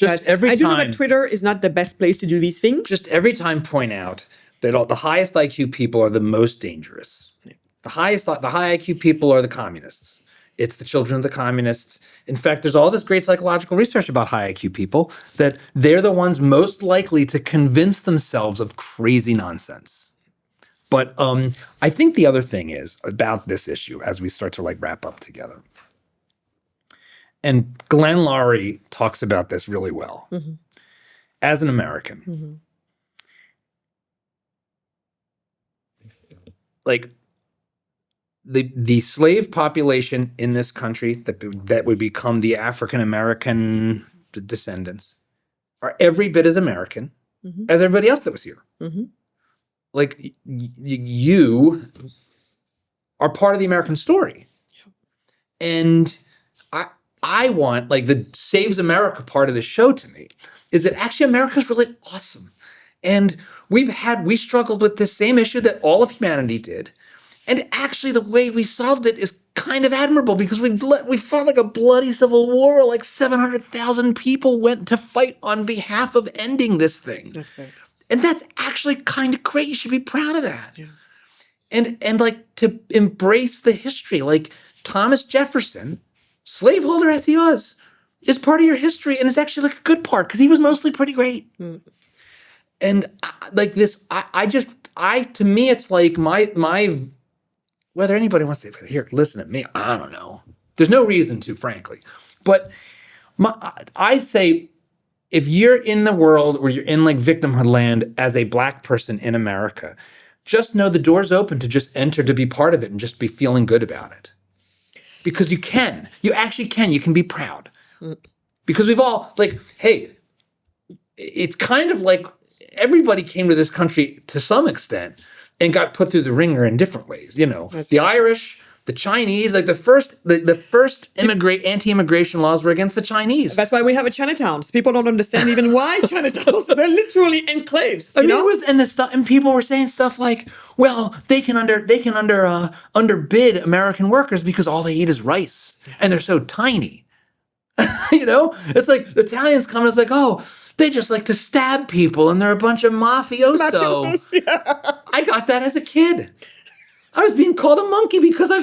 Twitter is not the best place to do these things. Just every time point out that the highest IQ people are the most dangerous. Yeah. The high IQ people are the communists. It's the children of the communists. In fact, there's all this great psychological research about high IQ people that they're the ones most likely to convince themselves of crazy nonsense. But I think the other thing is about this issue as we start to wrap up together. And Glenn Loury talks about this really well. Mm-hmm. As an American, the slave population in this country that would become the African American descendants are every bit as American as everybody else that was here. Mm-hmm. You are part of the American story. And I want, the Saves America part of the show to me is that actually America's really awesome. And we struggled with this same issue that all of humanity did. And actually the way we solved it is kind of admirable because we fought a bloody civil war where 700,000 people went to fight on behalf of ending this thing. That's right. And that's actually kind of great. You should be proud of that. Yeah. And to embrace the history. Thomas Jefferson, slaveholder as he was, is part of your history and is actually a good part because he was mostly pretty great. Mm. And to me, it's my whether anybody wants to here, listen to me, I don't know. There's no reason to, frankly. But I say, if you're in the world where you're in victimhood land as a Black person in America, just know the door's open to just enter, to be part of it and just be feeling good about it. Because you can. You actually can. You can be proud. Because we've all, hey, it's kind of everybody came to this country to some extent and got put through the ringer in different ways. That's the right. Irish, the Chinese, the first anti-immigration laws were against the Chinese. That's why we have a Chinatowns. People don't understand even why Chinatowns. They're literally enclaves. And people were saying stuff well, they can underbid American workers because all they eat is rice and they're so tiny. It's the Italians come and it's oh, they just like to stab people and they're a bunch of mafiosos. Yeah. I got that as a kid. I was being called a monkey because I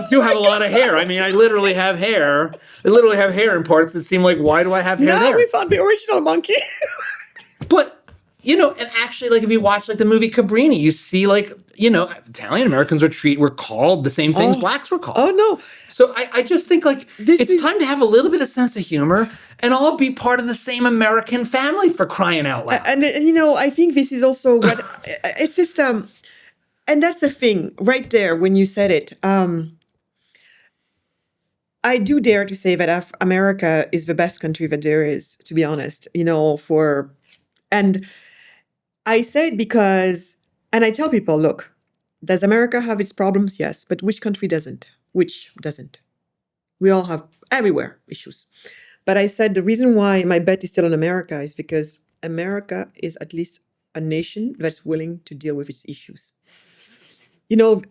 do have a lot of hair. I literally have hair. I literally have hair in parts that seem why do I have hair there? Now we found the original monkey. But, and actually, if you watch, the movie Cabrini, you see, Italian Americans were called the same things blacks were called. Oh no. So I just think like it's time to have a little bit of sense of humor and all be part of the same American family, for crying out loud. And I think this is also what it's just and that's the thing right there when you said it. I do dare to say that America is the best country that there is, to be honest, and I say it because, and I tell people, look, does America have its problems? Yes, but which country doesn't? Which doesn't? We all have everywhere issues. But I said the reason why my bet is still on America is because America is at least a nation that's willing to deal with its issues.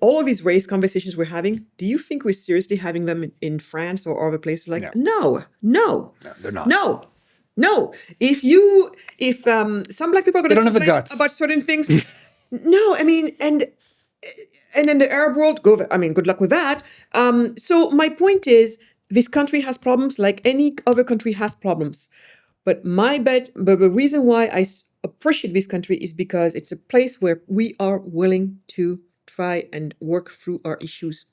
All of these race conversations we're having, do you think we're seriously having them in France or other places like that? No, they're not. No. If some black people are going to complain about certain things, no, I mean, and in the Arab world, good luck with that. So my point is, this country has problems like any other country has problems. But the reason why I appreciate this country is because it's a place where we are willing to try and work through our issues.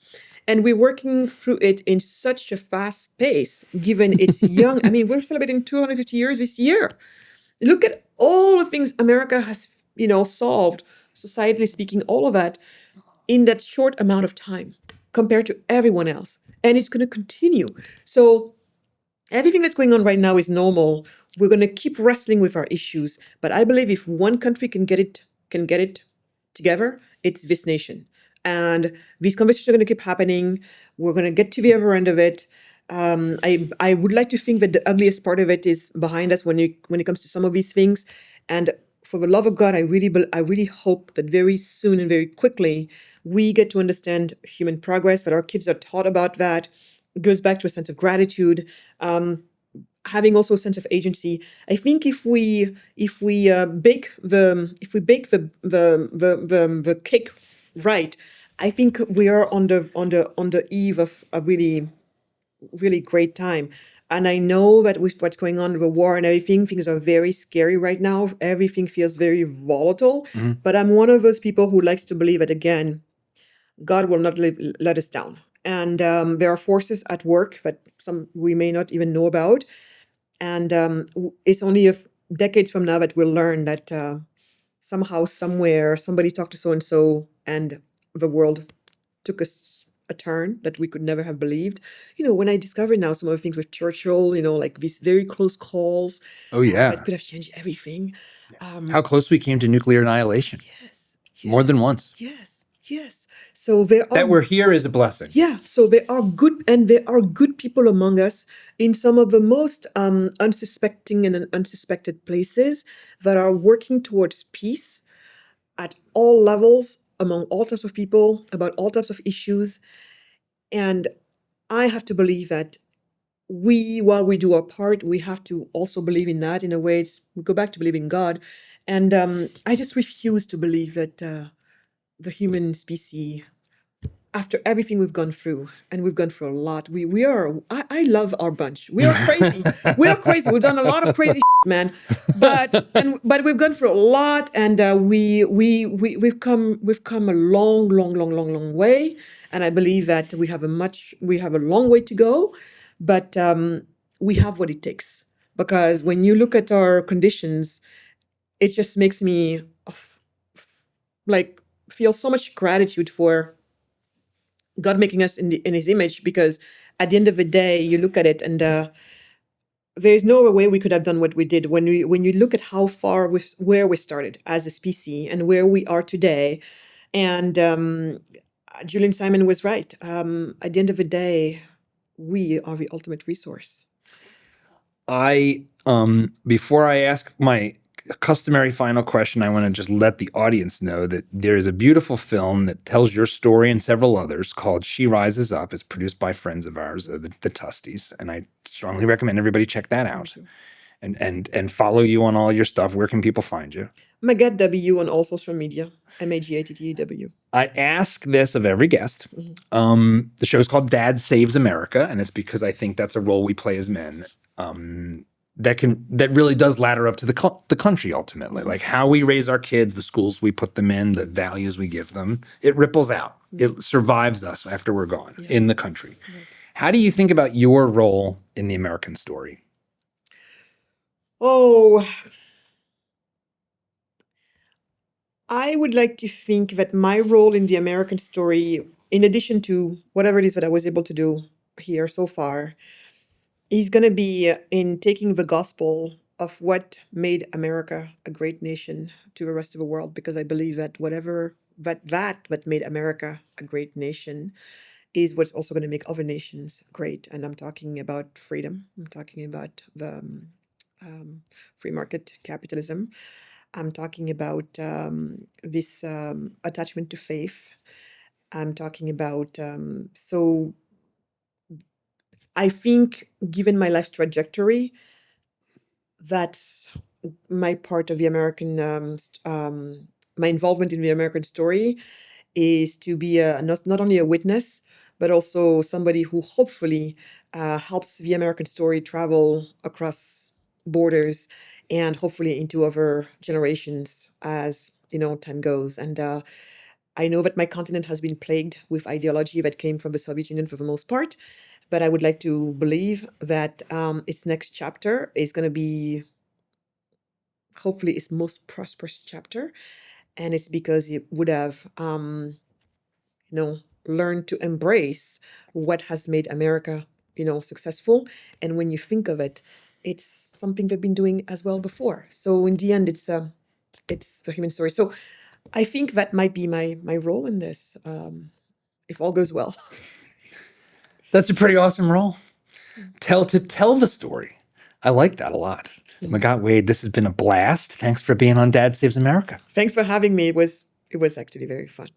And we're working through it in such a fast pace, given it's young. I mean, we're celebrating 250 years this year. Look at all the things America has, solved, societally speaking, all of that in that short amount of time compared to everyone else. And it's going to continue. So everything that's going on right now is normal. We're going to keep wrestling with our issues. But I believe if one country can get it together, it's this nation. And these conversations are going to keep happening. We're going to get to the other end of it. I would like to think that the ugliest part of it is behind us when it comes to some of these things. And for the love of God, I really hope that very soon and very quickly we get to understand human progress, that our kids are taught about that. It goes back to a sense of gratitude. Having also a sense of agency. I think if we bake the cake right, I think we are on the eve of a really, really great time. And I know that with what's going on with the war and everything, things are very scary right now. Everything feels very volatile. Mm-hmm. But I'm one of those people who likes to believe that, again, God will not let us down. And there are forces at work that some we may not even know about. And it's only decades from now that we'll learn that somehow, somewhere, somebody talked to so-and-so and the world took a turn that we could never have believed. When I discovered now some of the things with Churchill, like these very close calls. Oh, yeah. That could have changed everything. How close we came to nuclear annihilation. Yes. More than once. Yes. So that we're here is a blessing. Yeah. So there are good people among us in some of the most unsuspecting and unsuspected places that are working towards peace at all levels, among all types of people, about all types of issues. And I have to believe that while we do our part, we have to also believe in that. In a way, we go back to believing in God. And I just refuse to believe that the human species, after everything we've gone through, and we've gone through a lot, I love our bunch. We are crazy. We've done a lot of crazy shit, man. But we've gone through a lot, and we've come a long way. And I believe that we have a long way to go, but we have what it takes. Because when you look at our conditions, it just makes me feel so much gratitude for God making us in His image, because at the end of the day, you look at it and there's no other way we could have done what we did. When you look at how far where we started as a species and where we are today, and Julian Simon was right. At the end of the day, we are the ultimate resource. Before I ask my customary final question, I want to just let the audience know that there is a beautiful film that tells your story and several others called She Rises Up. It's produced by friends of ours, the Tusties, and I strongly recommend everybody check that out and follow you on all your stuff. Where can people find you? Magatte W on all social media. MAGATTEW. I ask this of every guest. Mm-hmm. The show is called Dad Saves America, and it's because I think that's a role we play as men. that really does ladder up to the country ultimately. Like how we raise our kids, the schools we put them in, the values we give them, it ripples out. It survives us after we're gone in the country. How do you think about your role in the American story? Oh, I would like to think that my role in the American story, in addition to whatever it is that I was able to do here so far, is going to be in taking the gospel of what made America a great nation to the rest of the world, because I believe that whatever that made America a great nation is what's also going to make other nations great. And I'm talking about freedom. I'm talking about the free market capitalism. I'm talking about this attachment to faith. I'm talking about, so I think given my life's trajectory, that's my part of the American, my involvement in the American story is to be not only a witness, but also somebody who hopefully helps the American story travel across borders and hopefully into other generations as time goes. And I know that my continent has been plagued with ideology that came from the Soviet Union for the most part, but I would like to believe that its next chapter is going to be hopefully its most prosperous chapter, and it's because it would have learned to embrace what has made America successful. And when you think of it, it's something they've been doing as well before. So in the end, it's the human story. So I think that might be my role in this, if all goes well. That's a pretty awesome role. Tell the story. I like that a lot. Magatte Wade, this has been a blast. Thanks for being on Dad Saves America. Thanks for having me. It was actually very fun.